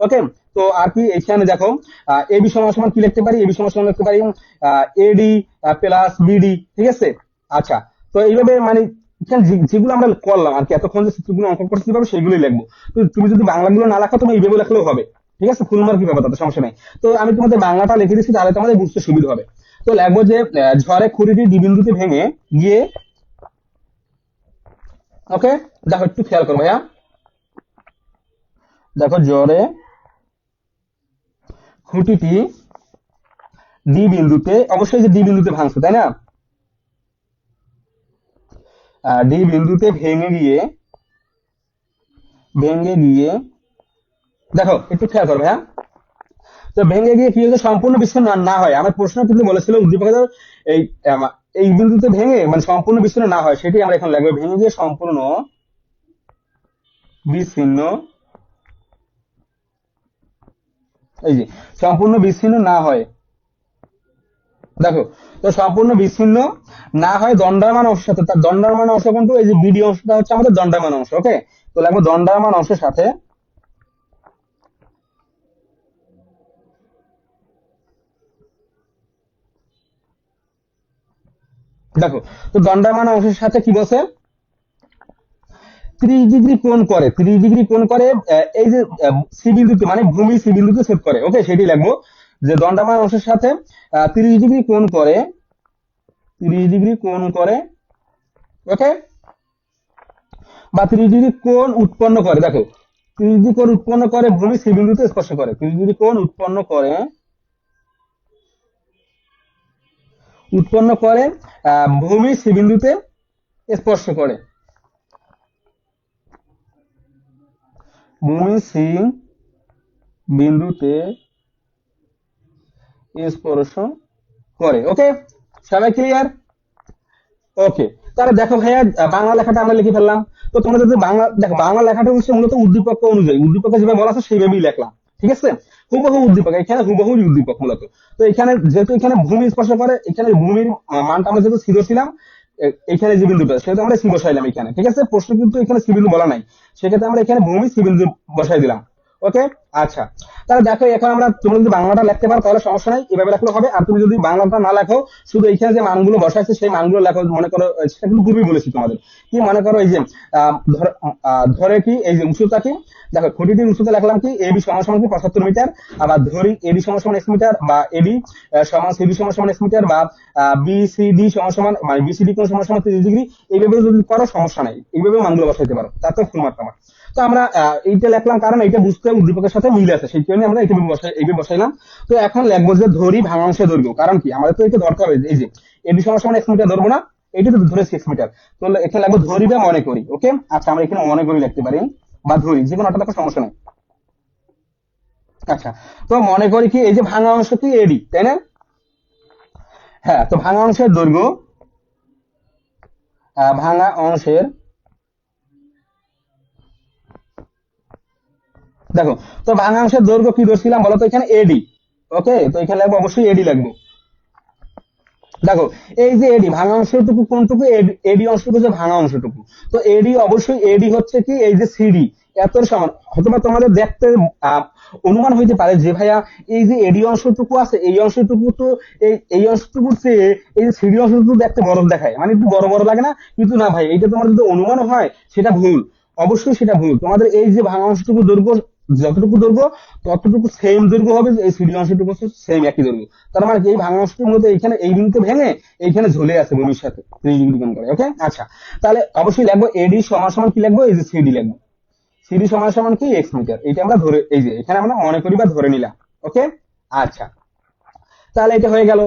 ওকে, তো আর কি এখানে দেখো এবি সমান সমান কি লিখতে পারি, এবি সমান সমান লিখতে পারি এডি প্লাস বিডি, ঠিক আছে। আচ্ছা তো এইভাবে মানে এখানে যেগুলো আমরা করলাম আর কি, এতক্ষণ যে চিত্রগুলো অঙ্কন করতে পারবে সেগুলোই লিখবো। তো তুমি যদি বাংলাগুলো না লেখো তুমি এইভাবে লেখলেও হবে, ঠিক আছে, ফুল মার্ক কি পাবে, তাতে সমস্যা নেই। তো আমি তোমাদের বাংলাটা লিখে দিচ্ছি, তাহলে তোমাদের বুঝতে সুবিধা হবে। তো লিখবো যে ঝড়ে খুঁটিটি ডি বিন্দুতে ভেঙে গিয়ে, ওকে দেখো একটু খেয়াল করো ভাইয়া, দেখো জ্বরে খুঁটিটি ডি বিন্দুতে, অবশ্যই যে ডি বিন্দুতে ভাঙছে তাই না, ডি বিন্দুতে ভেঙে গিয়ে দেখো একটু খেয়াল করো ভাইয়া, তো ভেঙে গিয়ে কি হচ্ছে, সম্পূর্ণ বিচ্ছিন্ন না হয়। আমার প্রশ্ন কিন্তু বলেছিল উদ্দীপকের এই এই বিন্দুতে ভেঙে মানে সম্পূর্ণ বিচ্ছিন্ন না হয়, সেটাই আমরা এখন লিখবো, ভেঙে গিয়ে সম্পূর্ণ বিচ্ছিন্ন, এই যে সম্পূর্ণ বিচ্ছিন্ন না হয়। দেখো, তো সম্পূর্ণ বিচ্ছিন্ন না হয় দণ্ডায়মান অংশের সাথে, তার দণ্ডায়মান অংশ কিন্তু এই যে বিডি অংশটা হচ্ছে আমাদের দণ্ডায়মান অংশ। ওকে, তো লাগবে দণ্ডায়মান অংশের সাথে, দেখো তো দণ্ডায়মান অংশের সাথে কি বলছে, 30 ডিগ্রি কোণ করে, 30 ডিগ্রি কোণ করে এই যে সি বিন্দুতে মানে ভূমি সি বিন্দুতে ছেদ করে। ওকে, সেটি লিখবো যে দণ্ডায়মান অংশের সাথে 30 ডিগ্রি কোণ করে, 30 ডিগ্রি কোণ করে। ওকে, বা 30 ডিগ্রি কোণ উৎপন্ন করে। দেখো 30 ডিগ্রি কোণ উৎপন্ন করে ভূমি সি বিন্দুতে স্পর্শ করে, 30 ডিগ্রি কোণ উৎপন্ন করে ভূমি সি বিন্দুতে স্পর্শ করে, ভূমি সি বিন্দুতে স্পর্শ করে। ওকে, সবাই ক্লিয়ার? ওকে, তাহলে দেখো ভাইয়া বাংলা লেখাটা আমরা লিখে ফেললাম। তো তোমরা যদি বাংলা দেখো, বাংলা লেখাটা হচ্ছে মূলত উদ্দীপক অনুযায়ী, উদ্দীপকে যেভাবে বলা আছে সেইভাবেই লিখলাম, ঠিক আছে, হুবহু উদ্দীপক, এখানে হুবহু উদ্দীপক মূলত। তো এখানে যেহেতু এখানে ভূমি স্পর্শ করে, এখানে ভূমির মানটা আমরা যেহেতু স্থির ছিলাম, এখানে যে বিন্দুটা সেহেতু আমরা সি বসাইলাম এখানে, ঠিক আছে। প্রশ্ন কিন্তু এখানে সি বিন্দু বলা নাই, সেক্ষেত্রে আমরা এখানে ভূমি সি বিন্দু বসাই দিলাম। ওকে, আচ্ছা তাহলে দেখো এখন আমরা, তুমি যদি বাংলাটা লিখতে পারো তাহলে সমস্যা নাই, এভাবে লেখলে হবে। আর তুমি যদি বাংলাটা না লেখো, শুধু এখানে যে মানগুলো বসাইছে সেই মানগুলো লেখো। মনে করো সেটা কিন্তু খুবই বলেছি তোমাদের, কি মনে করো এই যে ধরে কি এই যে উচ্চতা কি, দেখো খুঁটিটির উচ্চতা লিখলাম কি এবি সমান সমান কি 75 মিটার। আবার ধরি এডি সমান সমান x মিটার, বা এডি সমান সিডি সমান সমান x মিটার, বা বিসিডি সমান সমান মানে বিসিডি কোণ সমান সমান 30 ডিগ্রি। এইভাবে যদি করো সমস্যা নাই, এইভাবে মানগুলো বসাইতে পারো, তাতে ফুল মার্ক আমার। তো আমরা এইটা লিখলাম কারণ এইটা বুঝতে উদ্দীপকের সাথে মিল আছে, সেই কারণে আমরা এটা বসাইলাম। তো এখন লিখবো যে ধরি ভাঙাংশের দৈর্ঘ্য, কারণ কি আমাদের তো এটা দরকার হবে, এই যে এবি সমান x মিটার ধরবো না, এটা তো ধরেছি x মিটার, তো এখানে লাগবে ধরি বা মনে করি। ওকে, আচ্ছা আমরা এখানে মনে করি লিখতে পারি বা ধরি, যে কোনো একটা লেখার সমস্যা নেই। আচ্ছা, তো মনে করি কি এই যে ভাঙা অংশ কি এডি, তাই না? হ্যাঁ, তো ভাঙা অংশের দৈর্ঘ্য, ভাঙা অংশের, দেখো, তো ভাঙা অংশের দৈর্ঘ্য কি ধরছিলাম বলতো, এখানে এডি। ওকে, তো এখানে লাগবে অবশ্যই এডি লাগবে। দেখো, এই যে এডি ভাঙা অংশটুকু কোনটুকু, এডি অংশটুকু যে ভাঙা অংশটুকু, তো এডি অবশ্যই এডি হচ্ছে কি এই যে সিডি এত সমান। হয়তোবা তোমাদের দেখতে অনুমান হইতে পারে যে ভাইয়া এই যে এডি অংশটুকু আছে, এই অংশটুকু তো এই অংশটুকু চেয়ে এই যে সিডি অংশটুকু দেখতে বড় দেখায়, মানে একটু বড় বড় লাগে না? কিন্তু না ভাই, এটা তোমার যদি অনুমান হয় সেটা ভুল, অবশ্যই সেটা ভুল। তোমাদের এই যে ভাঙা অংশটুকু দৈর্ঘ্য যতটুকু দৈর্ঘ্য ততটুকু সেম দৈর্ঘ্য হবে, এই সিডি অংশটুকু সেম একই দৈর্ঘ্য। তার মানে এই ভাঙা অংশটির মধ্যে এইখানে এই বিন্দুতে ভেঙে এইখানে ঝুলে আছে ভূমির সাথে 30 ডিগ্রি কোণ করে। ওকে, আচ্ছা, তাহলে অবশ্যই লিখবো এডি সমান সমান কি লিখবো, এই যে সিডি লিখবো, সিডি সমান সমান কি x মিটার, এটা আমরা ধরে এই যে এখানে আমরা মনে করি বা ধরে নিলাম। ওকে, আচ্ছা, তাহলে এটা হয়ে গেল।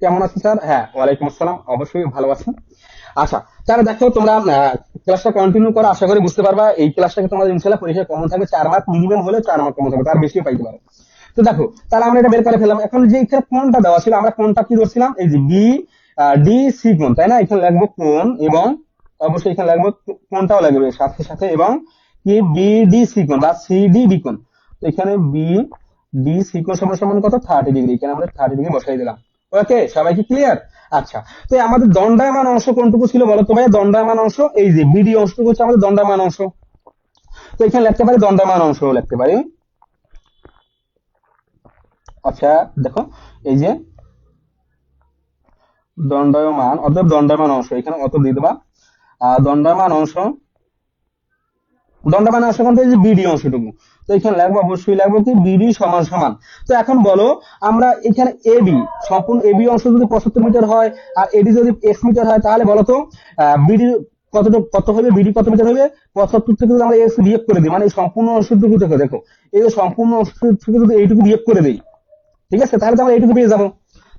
কেমন আছেন স্যার? হ্যাঁ, ওয়ালাইকুম আসসালাম, অবশ্যই ভালো আছেন। আচ্ছা, তাহলে দেখো তোমরা ক্লাসটা কন্টিনিউ করো, আশা করি বুঝতে পারবা। এই ক্লাসটাকে তোমাদের ইনশাআল্লাহ পরীক্ষায় কমন থাকবে 4 মার্ক, মিনিমাম হলে 4 মার্ক কমন থাকবে, তার বেশিও পাইতে পারো। তো দেখো, তাহলে আমরা এটা বের করে ফেললাম। এখন যে এখানে কোণটা দেওয়া ছিল, আমরা কোণটা কি ধরছিলাম, এই যে বি ডি সি কোণ, তাই না? এখানে লাগবো কোণ, এবং অবশ্যই এখানে লাগবে কোণটাও লাগবে সাথে সাথে, এবং কি বি ডি সি কোণ বা সি ডি বি কোণ। তো এখানে বি ডি সি কোণ সমান সমান কত, 30 ডিগ্রি। এখানে আমরা 30 ডিগ্রি বসাই দিলাম। ওকে, সবাই কি ক্লিয়ার? আচ্ছা, তো আমাদের দণ্ডায়মান অংশ কোনটুকু ছিল বলো তো ভাই? দণ্ডায়মান অংশ এই যে বিডি অংশটুকু হচ্ছে আমাদের দণ্ডায়মান অংশ। তো এখানে লিখতে পারি দণ্ডায়মান অংশ লিখতে পারি। আচ্ছা, দেখো, এই যে দণ্ডায়মান অর্থাৎ দণ্ডায়মান অংশ, এখানে অত দিয়ে দেবা। দণ্ডায়মান অংশ, দণ্ডায়মান অংশ কোনটা, এই যে বিডি অংশটুকু। তো এখানে লাগবো, অবশ্যই লাগবো কি বিডি সমান সমান। তো এখন বলো, আমরা এখানে এবি, সম্পূর্ণ এবি অংশ যদি 75 মিটার হয় আর এডি যদি x মিটার হয়, তাহলে বলো তো বিডি কত হবে, বিডি কত মিটার হবে? 75 থেকে যদি আমরা এক্স বিয়োগ করে দিই, মানে এই সম্পূর্ণ অংশটুকু থেকে, দেখো এই যে সম্পূর্ণ অংশ থেকে যদি এইটুকু বিয়োগ করে দিই, ঠিক আছে, তাহলে তো আমরা এইটুকু পেয়ে যাবো।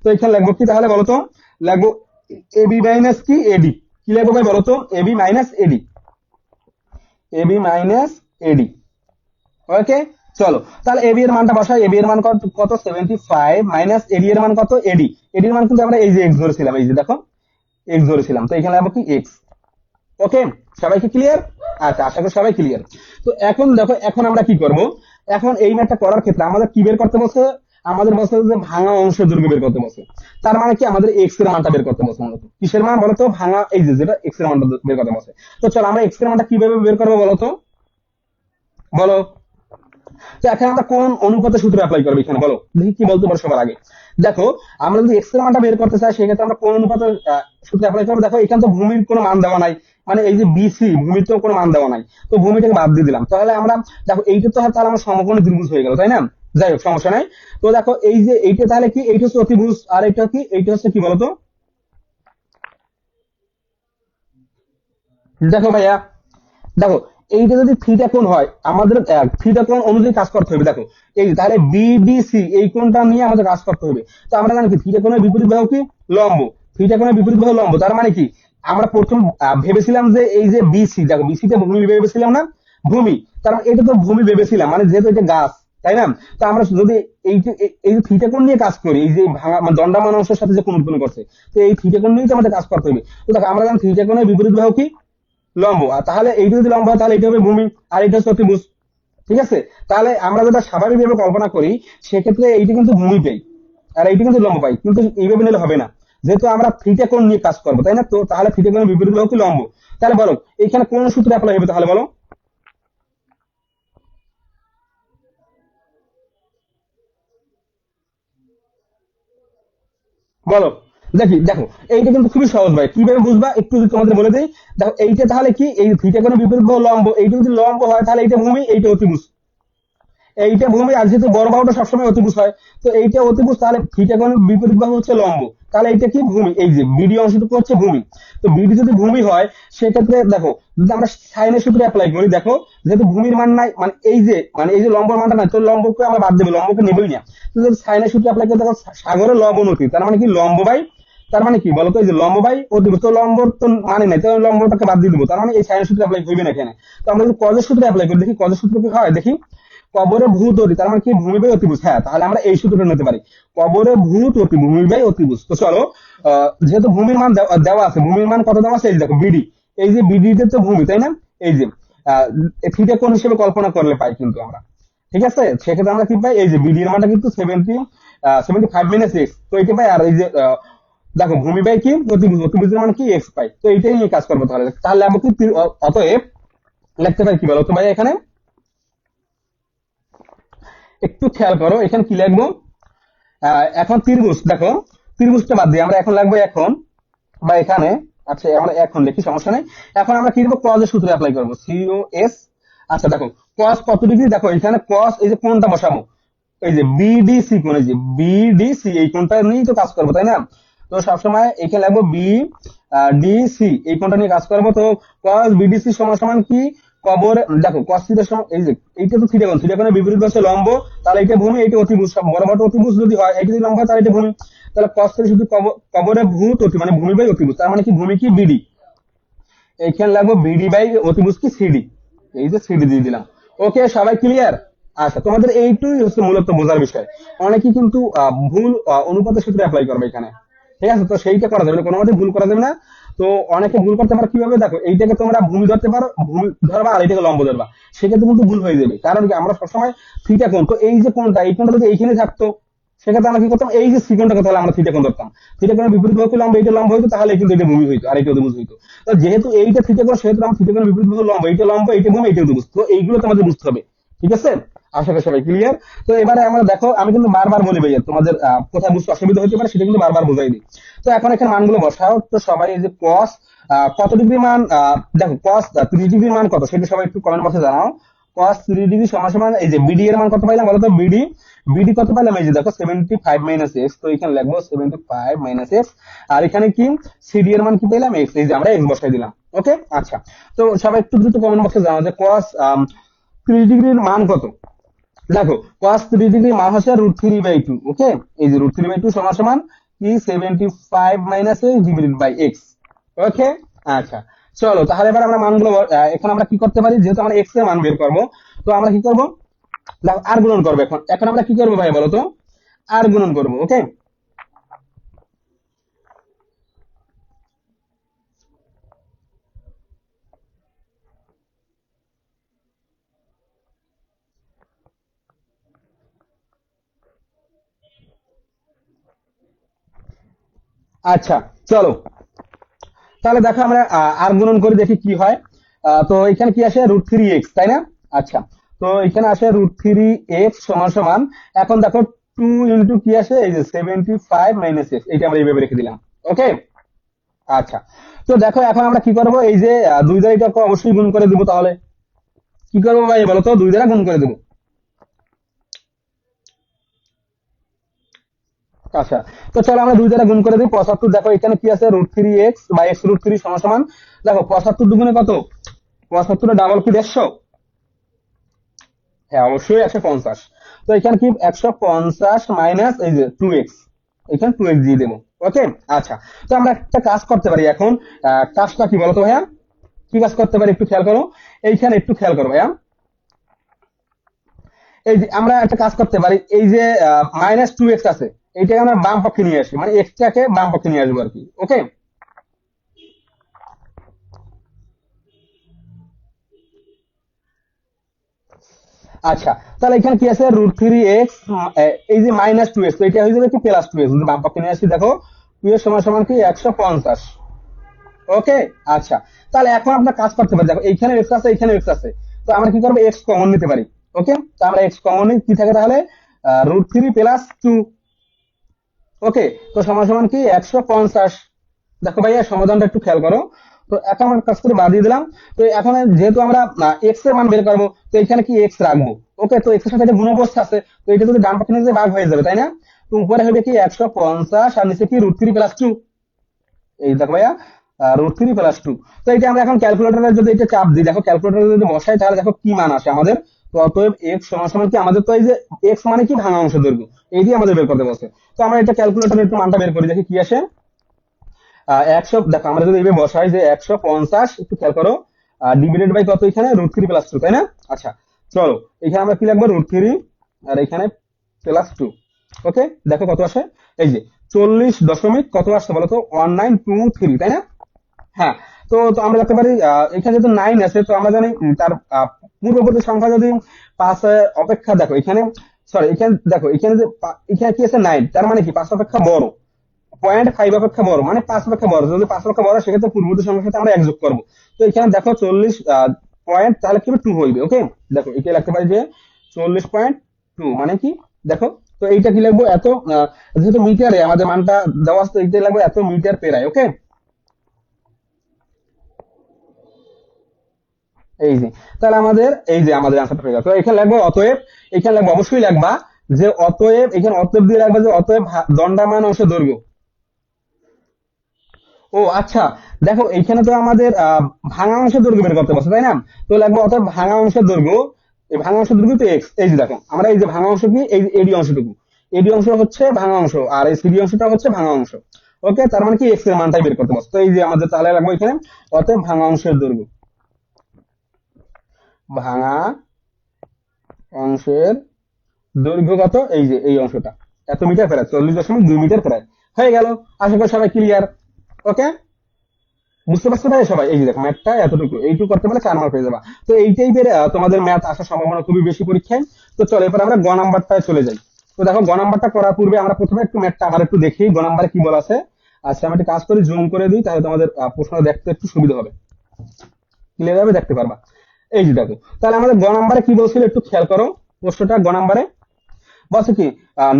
তো এখানে লাগবো কি তাহলে বলো তো, লাগবো এবি মাইনাস কি এডি, কি লাগবো ভাই বলো তো, AB minus AD, AB minus AD. Okay, চলো, তাহলে এবি এর মানটা বসাই। এবি এর মান কত 75 মাইনাস এডি এর মান কত, এডি এডির মান কিন্তু আমরা এই যে এক্স ধরেছিলাম, এই যে দেখো এক্স ধরেছিলাম, তো এখানে লাগবো কি এক্স। ওকে, সবাই কি ক্লিয়ার? আচ্ছা, আশা করি সবাই ক্লিয়ার। তো এখন দেখো, এখন আমরা কি করব, এখন এই ম্যাথটা করার ক্ষেত্রে আমাদের কি বের করতে বলছে, আমাদের বলছে যে ভাঙা অংশের দৈর্ঘ্য বের করতে বলছে। তার মানে কি আমাদের এক্স এর মানটা বের করতে বলছে, মূলত কিসের মান বলতো, ভাঙা, এই যে যেটা এক্স এর মানটা বের করতে বলছে। তো চলো আমরা এক্স এর মানটা কিভাবে বের করবো বলতো, বলো। তো এখন আমরা কোন অনুপাতের সূত্র অ্যাপ্লাই করবো এখানে, বলো দেখি কি বলতে পারো সবার আগে। দেখো, আমরা যদি এক্স এর মানটা বের করতে চাই, সেক্ষেত্রে আমরা কোন অনুপাতের সূত্র অ্যাপ্লাই করবো। দেখো, এখানে তো ভূমির কোনো মান দেওয়া নাই, মানে এই যে বিসি ভূমির তো কোনো মান দেওয়া নাই, তো ভূমিটাকে বাদ দিয়ে দিলাম। তাহলে আমরা দেখো, এইটা তো তাহলে আমার সমকোণী ত্রিভুজ হয়ে গেল, তাই না? যাই হোক, সমস্যা নাই। তো দেখো, এই যে এইটা তাহলে কি, এইটা হচ্ছে অতিভুজ, আর এটা কি, এইটা হচ্ছে কি বলতো, দেখো ভাইয়া, দেখো এইটা যদি থিটা কোণ হয়, আমাদের থিটা কোণ অনুযায়ী কাজ করতে হবে। দেখো, এই তাহলে বিডিসি এই কোণটা নিয়ে আমাদের কাজ করতে হবে। তো আমরা জানি কি থিটা কোণের বিপরীত বাহু কি, লম্ব। থিটা কোণের বিপরীত বাহু লম্ব, তার মানে কি আমরা প্রথম ভেবেছিলাম যে এই যে বিসি, দেখো বিসিটা ভূমি ভেবেছিলাম না, ভূমি, তার মানে এটা তো ভূমি ভেবেছিলাম, মানে যেহেতু এটা গাছ, তাই না? তো আমরা যদি এই যে থিটা কোণ নিয়ে কাজ করি, এই যে ভাঙা মানে দণ্ডায়মান অংশের সাথে যে কোণ উৎপন্ন করছে, তো এই থিটা কোণ নিয়ে তো আমাদের কাজ করতে হবে। তো দেখো, আমরা জানি থিটা কোণের বিপরীত বাহু কি, লম্ব। আর তাহলে এইটা যদি লম্ব হয়, তাহলে এটা হবে ভূমি, আর এটা হচ্ছে অতিভুজ। ঠিক আছে, তাহলে আমরা যেটা স্বাভাবিকভাবে কল্পনা করি, সেক্ষেত্রে এইটা কিন্তু ভূমি পাই, আর এইটা কিন্তু লম্ব পাই, কিন্তু এইভাবে নিলে হবে না, যেহেতু আমরা থিটা কোণ নিয়ে কাজ করবো, তাই না? তো তাহলে থিটা কোণের বিপরীত বাহু কি, লম্ব। তাহলে বলো, এইখানে কোন সূত্র অ্যাপ্লাই হবে তাহলে, বলো। বলো, দেখি, দেখো, এইটা কিন্তু খুবই সহজ ভাই, কিভাবে বুঝবা একটু যদি তোমাদের বলে দিই। দেখো, এইটা তাহলে কি, এই থিটা কোণের বিপরীত বাহু লম্ব, এইটা যদি লম্ব হয় তাহলে এইটা ভূমি, এইটা অতিভুজ। এইটা ভূমি, আর যেহেতু বড় বাহুটা সবসময় অতিভুজ হয়, তো এইটা অতিভুজ, তাহলে থিটা কোণের বিপরীত বাহু হচ্ছে লম্ব। তাহলে এটা কি ভূমি, এই যে বিডি অংশটুকু হচ্ছে ভূমি। তো বিডি যদি ভূমি হয় সেক্ষেত্রে দেখো যদি আমরা সাইনের সূত্র অ্যাপ্লাই করি, দেখো যেহেতু ভূমির মান নাই, মানে এই যে লম্বর মানটা নাই, তো লম্বকে আমরা বাদ দেবো, লম্বকে নেবই না। তো যদি সাইনের সূত্র অ্যাপ্লাই করি, দেখো সাগরের লব নতি, তার মানে কি লম্ব বাই, তার মানে কি বলতো, এই যে লম্ব বাই অতিভুজ, তো লম্বর তো মানে নাই, তো লম্বটাকে বাদ দিয়ে দিবো, তার মানে এই সাইনের সূত্র অ্যাপ্লাই হইবে না এখানে। তো আমরা যদি কজের সূত্র অ্যাপ্লাই করি, দেখি কজের সূত্র কি হয়, দেখি কবরে ভূত অতি, তার মানে কি ভূমি বাই অতিভুজ। হ্যাঁ, তাহলে আমরা এই সূত্রটা নিতে পারি, কবরে ভূত অতি ভূমি বাই অতিভুজ। তো চলো, যেহেতু ভূমির মান দেওয়া আছে, ভূমির মান কত দেওয়া আছে, এই যে দেখো বিডি, এই যে বিডিতে তো ভূমি, তাই না, এই যে থিটা কোণ হিসেবে কল্পনা করলে পাই কিন্তু আমরা, ঠিক আছে। সেক্ষেত্রে আমরা কি পাই, এই যে বিডি এর মানটা কিন্তু 75 - x, তো এইটা পাই। আর এই যে দেখো ভূমি বাই কি অতিভুজ, অতিভুজের মান কি এক্স পাই, তো এইটাই নিয়ে কাজ করবো। তাহলে তাহলে আমরা কি অতএব লিখতে পারি কি বলো তো ভাই, এখানে একটু খেয়াল করো, এখানে কি লিখবো, এখন ত্রিভুজ, দেখো ত্রিভুজটা বাদ দিয়ে আমরা এখন লাগবো এখন বা এখানে, আচ্ছা আমরা এখন লিখি, সমস্যা নেই। এখন আমরা কি করবো, কজের সূত্র অ্যাপ্লাই করবো, COS। আচ্ছা দেখো কস কত ডিগ্রি, দেখো এখানে কস, এই যে কোণটা বসাবো, এই যে বিডিসি কোণ, এই যে বিডিসি, এই কোণটা নিয়েই তো কাজ করবো, তাই না। তো সবসময় এখানে লাগবো ডিসি, এই কোণটা নিয়ে কাজ করবো। তো কস বিডিসি সমান সমান কি, কবর, দেখো কস থিটার সমান, এই যে এইটা তো থিটা কোণ, থিটা কোণের বিপরীত পাশে লম্ব, তাহলে এটা ভূমি, এটা অতিভুজ, সব বড় বড় অতিভুজ যদি হয়, এটা যদি লম্ব হয় তাহলে এটা ভূমি। তাহলে কস থেকে শুধু কবরে ভূত অতি, মানে ভূমি বাই অতিভুজ, তার মানে কি ভূমি কি বিডি, এইখানে লাগবো বিডি বাই অতিভুজ কি সিডি, এই যে সিডি দিয়ে দিলাম। ওকে, সবাই ক্লিয়ার। আচ্ছা, তোমাদের এইটুই হচ্ছে মূলত বোঝার বিষয়। অনেকেই কিন্তু ভুল অনুপাতের সূত্র অ্যাপ্লাই করবে এখানে, ঠিক আছে। তো সেইটা করা যাবে না, কোনো মতে ভুল করা যাবে না। তো অনেকে ভুল করতে পারো কিভাবে, দেখো এইটাকে তোমরা ভূমি ধরতে পারো, ভূমি ধরবা, আর এইটাকে লম্ব ধরবা, সেক্ষেত্রে কিন্তু ভুল হয়ে যাবে। কারণ কি, আমরা সবসময় থিটা কোণ, তো এই যে কোণটা, এই কোণটা যদি এইখানে থাকতো, সেক্ষেত্রে আমরা কি করতাম, এই যে সিকোণটাকে তাহলে আমরা থিটা কোণ ধরতাম, থিটা কোণের বিপরীত বাহু লম্ব, এইটা লম্ব হইতো, তাহলে কিন্তু এটা ভূমি হইতো আর এটা অতিভুজ হইতো। তো যেহেতু এইটা থিটা কোণ, সেহেতু আমরা থিটা কোণের বিপরীত বাহু লম্ব, এইটা লম্ব, এইটা ভূমি, এইটা অতিভুজ। তো এইগুলো তোমাদের বুঝতে হবে, ঠিক আছে। আশা করি সবাই ক্লিয়ার। তো এবারে আমরা দেখো, আমি কিন্তু বারবার বলি ভাইয়া, তোমাদের কোথায় বুঝতে অসুবিধা হতে পারে সেটা কিন্তু বারবার বোঝাই দিই। তো এখন এখানে মানগুলো বসাও। তো সবাই এই যে কস কত ডিগ্রি মান, দেখো কস 30 ডিগ্রির মান কত, সেটা সবাই একটু কমেন্ট বক্সে জানাও। কস 30 ডিগ্রি সমান সমান, এই যে বিডি এর মান কত পাইলাম বলো তো, বিডি বিডি কত পাইলাম, এই যে দেখো 75 - x, তো এখানে লিখবো 75 - x। আর এখানে কি সিডি এর মান কি পেলাম, এক্স, এই যে আমরা এক্স বসাই দিলাম। ওকে, আচ্ছা। তো সবাই একটু দ্রুত কমেন্ট বক্সে জানাও যে কস 30 ডিগ্রির মান কত। দেখো cos 3 ডিগ্রি মান হচ্ছে √3/2, ওকে। এই যে √3/2 সমান সমান কি 75 - x ডিভাইডেড বাই x, ওকে। আচ্ছা, চলো তাহলে এবার আমরা মানগুলো এখন আমরা কি করতে পারি, যেহেতু আমরা x এর মান বের করব, তো আমরা কি করব, দেখো আর গুণন করবো। এখন এখন আমরা কি করবো ভাই বলো তো, আর গুণন করবো, ওকে। আচ্ছা, চলো তাহলে দেখো আমরা আর গুণন করে দেখি কি হয়। তো এখানে কি আসে, √3x, তাই না। আচ্ছা, তো এখানে আসে √3x সমান সমান, এখন দেখো 2 ইন্টু কি আসে, এই যে 75 - x, এটা আমরা এইভাবে রেখে দিলাম, ওকে। আচ্ছা, তো দেখো এখন আমরা কি করব, এই যে দুই দ্বারা এটাকে অবশ্যই গুণ করে দিব। তাহলে কি করবো ভাই বলো তো, দুই দ্বারা গুণ করে দেবো। আচ্ছা, তো চলো আমরা দুই দ্বারা গুণ করে দিই। 75, দেখো এখানে কি আছে, √3x বা x√3 সমান সমান, দেখো 75 দুগুণে কত, 75 ডাবল কি 150, হ্যাঁ অবশ্যই 150। তো এখানে কি 150 মাইনাস এই যে 2x, এখানে 2x দিয়ে দেবো, ওকে। আচ্ছা, তো আমরা একটা কাজ করতে পারি এখন, কাজটা কি বলতো ভাইয়া, কি কাজ করতে পারি একটু খেয়াল করো, এইখানে একটু খেয়াল করো ভাইয়া। এই যে আমরা একটা কাজ করতে পারি, এই যে -2x আছে, এইটাকে আমরা বাম পক্ষে নিয়ে আসি, মানে x টাকে বাম পক্ষে নিয়ে আসবো আর কি, ওকে। আচ্ছা, তাহলে এখানে কি আছে, √3x, এই যে -2x, তো এটা হয়ে যাবে কি +2x, যদি বাম পক্ষে নিয়ে আসি, দেখো 2x সমান সমান কি 150, ওকে। আচ্ছা, তাহলে এখন আমরা কাজ করতে পারি, দেখো এইখানে x আছে, এইখানে x আছে, তো আমরা কি করবো, x কমন নিতে পারি, ওকে। তো আমরা x কমন নিই, কি থাকে তাহলে, √3 + 2, ওকে। তো সমান সমান কি 150। দেখো ভাইয়া সমাধানটা একটু খেয়াল করো। তো এখন আমরা কাজ করে বাদ দিয়ে দিলাম। তো এখন যেহেতু আমরা এক্স এর মান বের করবো, তো এখানে কি এক্স রাখবো, ওকে। তো এক্স এর সাথে একটা গুণ অবস্থা আছে, তো এটা যদি ডান পক্ষে নিয়ে যায় ভাগ হয়ে যাবে, তাই না। তো উপরে হবে কি 150 আর নিচে কি √3 + 2। এই দেখো ভাইয়া, √3 + 2। তো এটা আমরা এখন ক্যালকুলেটরে যদি এটা চাপ দিই, দেখো ক্যালকুলেটরে যদি বসাই তাহলে দেখো কি মান আসে আমাদের। তো অতএব এক্স সমান সমান কি আমাদের, তো এই যে এক্স মানে কি ভাঙা অংশ দৈর্ঘ্য, এই দিয়ে আমাদের বের করতে বলছে। তো আমরা এটা ক্যালকুলেটরে একটু মানটা বের করি, দেখি কি আসে। 100, দেখো আমরা যদি এইভাবে বসাই যে 150, একটু খেয়াল করো, ডিভাইডেড বাই কত এখানে, √3 + 2, তাই না? আচ্ছা, চলো এখানে আমরা কি লিখবো, √3 আর এখানে +2। ওকে, দেখো কত আসে, এই যে 40 কত আসছে বলো তো, 1923, তাই না? হ্যাঁ। তো তো আমরা দেখতে পারি এখানে যেহেতু 9 আছে, তো আমরা জানি তার পূর্ববর্তী সংখ্যা যদি 5 অপেক্ষা, দেখো এখানে, সরি এখানে দেখো এখানে যে এখানে কি আছে 9, তার মানে কি 5 অপেক্ষা বড়, 0.5 অপেক্ষা বড়, মানে 5 অপেক্ষা বড়। যদি 5 অপেক্ষা বড় সেক্ষেত্রে পূর্ববর্তী সংখ্যার সাথে আমরা এক যোগ করবো। তো এখানে দেখো 40 পয়েন্ট, তাহলে কি হবে 2 হইবে। ওকে, দেখো এটা লিখতে পারি যে 40.2 মানে কি, দেখো। তো এইটা কি লিখবো, এত যেহেতু মিটারে আমাদের মানটা দেওয়া আছে, তো এইটা লাগবে এত মিটার পেরায়। ওকে, এই যে, তাহলে আমাদের এই যে আমাদের আনসারটা হয়ে গেল। তো এখানে লাগবো অতএব, এখানে লাগবো অবশ্যই লাগবা যে অতএব, এখানে অতএব দিয়ে লাগবে যে অতএব দণ্ডায়মান অংশের দৈর্ঘ্য। ও আচ্ছা, দেখো এইখানে তো আমাদের ভাঙা অংশের দৈর্ঘ্য বের করতে পারছে, তাই না? তো লাগবে অতএব ভাঙা অংশের দৈর্ঘ্য, এই ভাঙা অংশের দৈর্ঘ্য তো এক্স। এই যে দেখো আমরা এই যে ভাঙা অংশ কি, এই এডি অংশটুকু, এডি অংশ হচ্ছে ভাঙা অংশ আর এই সিডি অংশটা হচ্ছে ভাঙা অংশ। ওকে, তার মানে কি এক্স এর মানটাই বের করতে পারছে। তো এই যে আমাদের তাহলে লাগবে এখানে অতএব ভাঙা অংশের দৈর্ঘ্য, ভাঙা অংশের দৈর্ঘ্য কত, এই যে এই অংশটা এত মিটার প্রায়, 40.2 মিটার প্রায়। হয়ে গেল, আশা করি সবাই ক্লিয়ার। ওকে, বুঝতে পারছো ভাই সবাই? এই যে দেখো ম্যাথটা এতটুকু, এইটুকু করতে পারলে 4 মার্ক হয়ে যাবে। তো এই টাইপের তোমাদের ম্যাথ আসার সম্ভাবনা খুবই বেশি পরীক্ষায়। তো চলো এবার আমরা গ নাম্বারটায় চলে যাই। তো দেখো গ নাম্বারটা করার পূর্বে আমরা প্রথমে একটু ম্যাথটা আবার একটু দেখি গ নাম্বারে কি বলা আছে। আচ্ছা, আমি একটা কাজ করি, জুম করে দিই, তাহলে তোমাদের প্রশ্নটা দেখতে একটু সুবিধা হবে, ক্লিয়ার ভাবে দেখতে পারবা। এই যে দেখো, তাহলে আমাদের গ নাম্বারে কি বলছিল একটু খেয়াল করো। প্রশ্নটা গ নাম্বারে বলছে কি,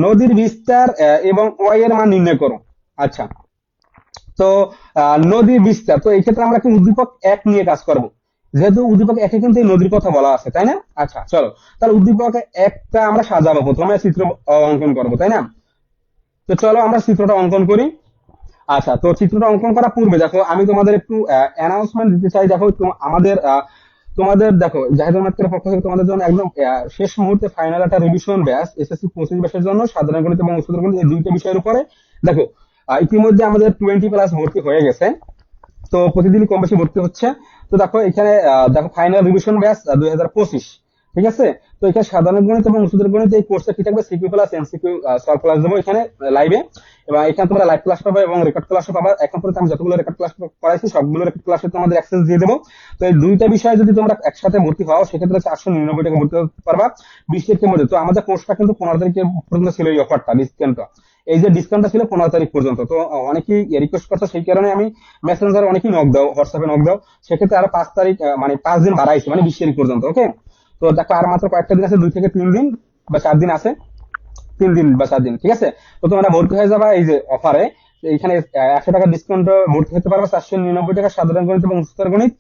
নদীর বিস্তার এবং ওয়াই এর মান নির্ণয় করো। আচ্ছা, তো নদীর বিস্তার, তো এই ক্ষেত্রে আমরা কি উদ্দীপক এক নিয়ে কাজ করব, যেহেতু উদ্দীপক একে কিন্তু এই নদীর কথা বলা আছে, তাই না? আচ্ছা চলো, তাহলে উদ্দীপক একটা আমরা সাজাবো, প্রথমে চিত্র অঙ্কন করবো, তাই না? তো চলো আমরা চিত্রটা অঙ্কন করি। আচ্ছা, তো চিত্রটা অঙ্কন করার পূর্বে দেখো আমি তোমাদের একটু অ্যানাউন্সমেন্ট দিতে চাই। দেখো আমাদের তোমাদের দেখো জাহিদুল মাত্রের পক্ষ থেকে তোমাদের জন্য একদম শেষ মুহূর্তে ফাইনাল একটা রিভিশন ব্যাচ, এসএসসি 25 ব্যাচের জন্য সাধারণ গণিত এবং উচ্চতর গণিত, এই দুইটা বিষয়ের উপরে। দেখো ইতিমধ্যে আমাদের 20+ ভর্তি হয়ে গেছে, তো প্রতিদিনই কম বেশি ভর্তি হচ্ছে। তো দেখো এখানে দেখো ফাইনাল রিভিশন ব্যাচ 2025, ঠিক আছে? তো এখানে সাধারণ গণিত এবং উচ্চতর গণিত এই কোর্সে কি থাকবে, CQ plus MCQ solve class দেবো এখানে লাইভে, এবং এখানে তোমরা লাইভ ক্লাস পাবে এবং রেকর্ড ক্লাসও পাবা। এখন পর্যন্ত আমি যতগুলো রেকর্ড ক্লাস করাইছি সবগুলো রেকর্ড ক্লাসে তোমাদের অ্যাক্সেস দিয়ে দেবো। তো এই দুইটা বিষয়ে যদি তোমরা একসাথে ভর্তি হও সেক্ষেত্রে 499 টাকা ভর্তি হতে পারবা 20 তারিখের মধ্যে। তো আমাদের কোর্সটা কিন্তু 15 তারিখে পর্যন্ত ছিল এই অফারটা, ডিসকাউন্টটা, এই যে ডিসকাউন্টটা ছিল 15 তারিখ পর্যন্ত। তো অনেকেই রিকোয়েস্ট করছে, সেই কারণে আমি মেসেঞ্জারে অনেকেই নক দাও, হোয়াটসঅ্যাপে নক দাও, সেক্ষেত্রে আরো 5 তারিখ মানে 5 দিন বাড়াইছে, মানে 20 তারিখ পর্যন্ত। ওকে, তো দেখো আর মাত্র কয়েকটা দিন আছে, 2 থেকে 3 দিন বা 4 দিন আছে, 3 দিন বা 4 দিন, ঠিক আছে? তো তোমরা ভর্তি হয়ে যাবা এই যে অফারে, এইখানে 100 টাকা ডিসকাউন্ট ভর্তি হতে পারবে, 499 টাকা সাধারণ গণিত এবং উচ্চতর গণিত।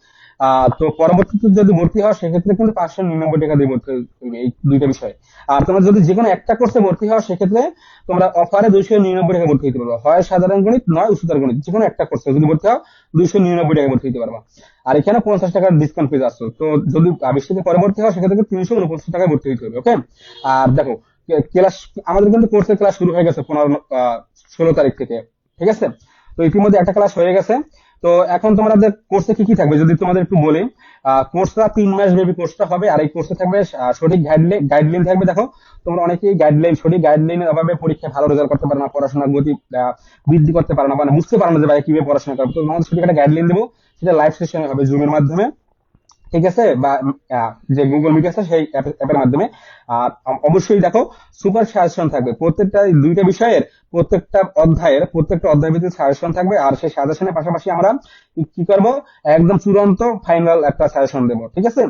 তো পরবর্তীতে যদি ভর্তি হয় সেক্ষেত্রে কিন্তু 599 টাকা দিয়ে ভর্তি হবে এই দুইটা বিষয়ে। আর তোমরা যদি যে কোনো একটা কোর্সে ভর্তি হও সেক্ষেত্রে তোমরা অফারে 299 টাকা ভর্তি হতে পারবে, হয় সাধারণ গণিত নয় উচ্চতর গণিত, যে কোনো একটা কোর্সে যদি ভর্তি হও 299 টাকা ভর্তি হতে পারবা। আর এখানে 50 টাকার ডিসকাউন্ট পেয়ে যাচ্ছ। তো যদি 20 থেকে পরবর্তী হয় সেক্ষেত্রে 349 টাকায় ভর্তি হতে হবে। ওকে, আর দেখো ক্লাস, আমাদের কিন্তু কোর্সের ক্লাস শুরু হয়ে গেছে 16 তারিখ থেকে, ঠিক আছে? তো ইতিমধ্যে একটা ক্লাস হয়ে গেছে। তো এখন তোমাদের কোর্সে কি কি থাকবে যদি তোমাদের একটু বলি। কোর্সটা 3 মাস ব্যাপী কোর্সটা হবে, আর এই কোর্সে থাকবে সঠিক গাইডলাইন থাকবে। দেখো তোমরা অনেকেই সঠিক গাইডলাইনের অভাবে পরীক্ষায় ভালো রেজাল্ট করতে পারো না, পড়াশোনার গতি বৃদ্ধি করতে পারো না, মানে বুঝতে পারো না যে ভাই কিভাবে পড়াশোনা করবে। তো তোমাদের সঠিক একটা গাইডলাইন দেবো, সেটা লাইভ সেশনে হবে জুমের মাধ্যমে, ঠিক আছে? বা যে গুগল মিট আছে সেই অ্যাপের মাধ্যমে। আর অবশ্যই দেখো সুপার সাজেশন থাকবে প্রত্যেকটা দুইটা বিষয়ের, প্রত্যেকটা অধ্যায় ভিত্তিক সাজেশন থাকবে। আর সেই সাজেশনের পাশাপাশি আমরা কি করব, একদম চূড়ান্ত ফাইনাল একটা সাজেশন দেবো, ঠিক আছে?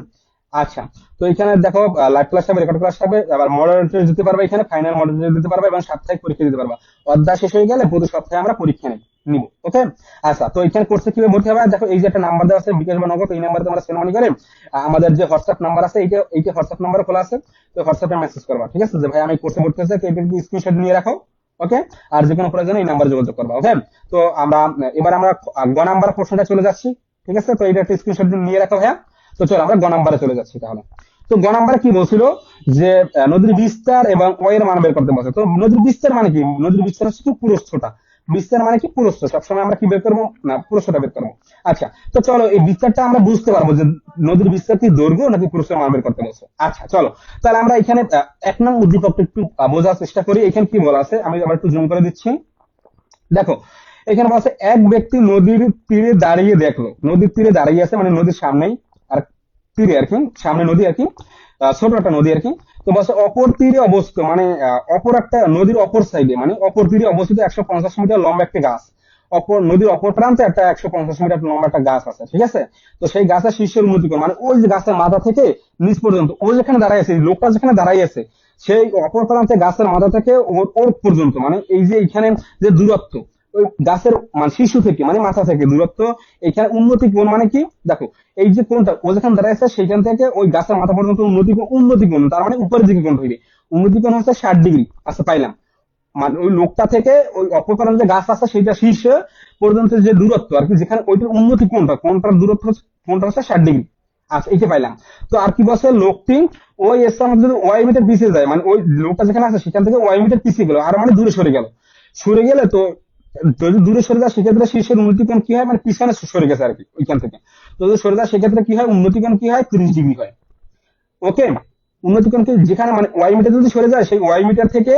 আচ্ছা, তো এখানে দেখো লাইভ ক্লাস থাকবে, রেকর্ড ক্লাস থাকবে, আবার মডেল টেস্ট দিতে পারবে, এখানে ফাইনাল মডেল টেস্ট দিতে পারবে এবং সাপ্তাহিক পরীক্ষা দিতে পারবা। অধ্যায় শেষ হয়ে গেলে প্রতি সপ্তাহে আমরা পরীক্ষা নিব। ওকে, আচ্ছা, তো এখানে কোর্সে কিভাবে ভর্তি হবে, দেখো এই যে একটা নাম্বার দেওয়া আছে বিকাশ বা নগদ, এই নাম্বারে তোমরা সেন্ড মানি করে আমাদের যে হোয়াটসঅ্যাপ নাম্বার আছে, এইটা হোয়াটসঅ্যাপ নাম্বারে খোলা আছে, তো হোয়াটসঅ্যাপে মেসেজ করবা, ঠিক আছে? যে ভাই আমি কোর্সে ভর্তি হয়েছে, তো এটা স্ক্রিনশট নিয়ে রাখো, ওকে, আর যে কোনো প্রয়োজনে এই নাম্বারে যোগাযোগ করবা। ওকে, তো এবার আমরা গ নাম্বার প্রশ্নটা চলে যাচ্ছি। ঠিক আছে, তো এটা একটা স্ক্রিনশট নিয়ে রাখো ভাইয়া। তো চলো আমরা গ নাম্বারে চলে যাচ্ছি তাহলে। তো গ নাম্বারে কি বলছিল যে নদীর বিস্তার এবং ও এর মান বের করতে বলছে। তো নদীর বিস্তার মানে কি? নদীর বিস্তার হচ্ছে কি প্রস্থটা। বিস্তার মানে কি? প্রস্থ। সবসময় আমরা কি বের করবো না, প্রস্থটা বের করবো। আচ্ছা, তো চলো এই বিস্তারটা আমরা বুঝতে পারবো যে নদীর বিস্তার কি দৈর্ঘ্য নাকি প্রস্থের মান বের করতে বলছে। আচ্ছা চলো, তাহলে আমরা এখানে 1 নং উদ্দীপকটা একটু বোঝার চেষ্টা করি। এখানে কি বলা আছে আমি আবার একটু জুম করে দিচ্ছি। দেখো, এখানে বলছে এক ব্যক্তি নদীর তীরে দাঁড়িয়ে দেখলো, নদীর তীরে দাঁড়িয়ে আছে মানে নদীর সামনেই, আর তীরে আর কি, সামনে নদী আর কি, ছোট একটা নদী আর কি। তো বলছে অপর তীরে অবস্থিত মানে অপর একটা নদীর অপর সাইডে মানে অপর তীরে অবস্থিত 150 মিটার লম্বা একটি গাছ। অপর নদীর অপর প্রান্তে একটা 150 মিটার লম্বা একটা গাছ আছে। ঠিক আছে, তো সেই গাছের শীর্ষের উন্নতি করে মানে ওই যে গাছের মাথা থেকে নিচ পর্যন্ত ও যেখানে দাঁড়ায় আছে, এই লোকটা যেখানে দাঁড়ায় আছে, সেই অপর প্রান্তে গাছের মাথা থেকে ওর ওর পর্যন্ত মানে এই যে এখানে যে দূরত্ব, ওই গাছের মানে শিশু থেকে মানে মাথা থেকে দূরত্ব, এখানে উন্নতি কোণ মানে কি? দেখো, এই যে কোণটা ও যেখানে দাঁড়ায় আছে সেখান থেকে ওই গাছের মাথা পর্যন্ত উন্নতি কোণ তার মানে উপরের দিকে কোণ হইবে। উন্নতি কোণ হচ্ছে 60 ডিগ্রি। আচ্ছা পাইলাম, মানে ওই লোকটা থেকে ওই অপর প্রান্তে যে গাছ আছে সেটা শীর্ষে পর্যন্ত যে দূরত্ব আর কি, যেখানে ওইটার উন্নতি কোণটার দূরত্ব কোণটা হচ্ছে 60 ডিগ্রি। আচ্ছা এইটা পাইলাম। তো আর কি বলছে, লোকটি ওই স্থান যদি ওয়াই মিটার পিছিয়ে যায় মানে ওই লোকটা যেখানে আছে সেখান থেকে ওয়াই মিটার পিছিয়ে গেল, আর মানে দূরে সরে গেল। সরে গেলে তো যদি দূরে সরে যায় সেক্ষেত্রে শীর্ষের উন্নতি কোণ কি হয়, মানে পিছনে সরে গেছে আর কি ওইখান থেকে। তো যদি সরে যায় সেক্ষেত্রে কি হয়, উন্নতি কোণ কি হয়, 30 ডিগ্রি হয়। ওকে, উন্নতি কোণ কি, যেখানে মানে ওয়াই মিটার যদি সরে যায় সেই ওয়াই মিটার থেকে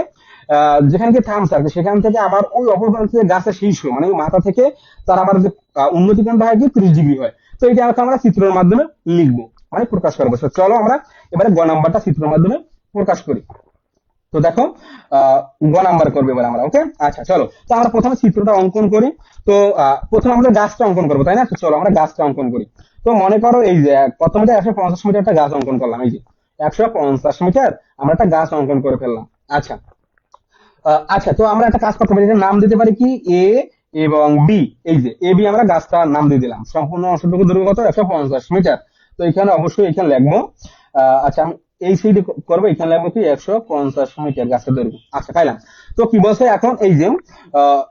যেখানে কি থামছে আর কি, সেখান থেকে আবার ওই অপর প্রান্তে গাছের শীর্ষ মানে ওই মাথা থেকে তার আবার যে উন্নতি কোণটা হয় কি 30 ডিগ্রি হয়। তো এটা আমরা চিত্রের মাধ্যমে লিখবো মানে প্রকাশ করবো। তো চলো আমরা এবারে গ নাম্বারটা চিত্রের মাধ্যমে প্রকাশ করি। তো দেখো, আহ গ নাম্বার করবে এবার আমরা। ওকে, আচ্ছা চলো, তো আমরা প্রথমে চিত্রটা অঙ্কন করি। তো প্রথমে আমরা গাছটা অঙ্কন করবো, তাই না? তো চলো আমরা গাছটা অঙ্কন করি। তো মনে করো এই যে কত মিটার, 150 মিটার একটা গাছ অঙ্কন করলাম। এই যে 150 মিটার আমরা একটা গাছ অঙ্কন করে ফেললাম। আচ্ছা, আচ্ছা, তো আমরা একটা কাজ করতে পারি, এটার নাম দিতে পারি কি এ এবং বি। এই যে এ বি আমরা গাছটার নাম দিয়ে দিলাম। সম্পূর্ণ অংশটুকু দৈর্ঘ্য কত, 150 মিটার। তো এখানে অবশ্যই এখানে লিখবো আচ্ছা আমি এই সাইডে করবো, এখানে লিখবো কি 150 মিটার গাছের দৈর্ঘ্য। আচ্ছা পাইলাম। তো কি বলছে এখন এই যে আহ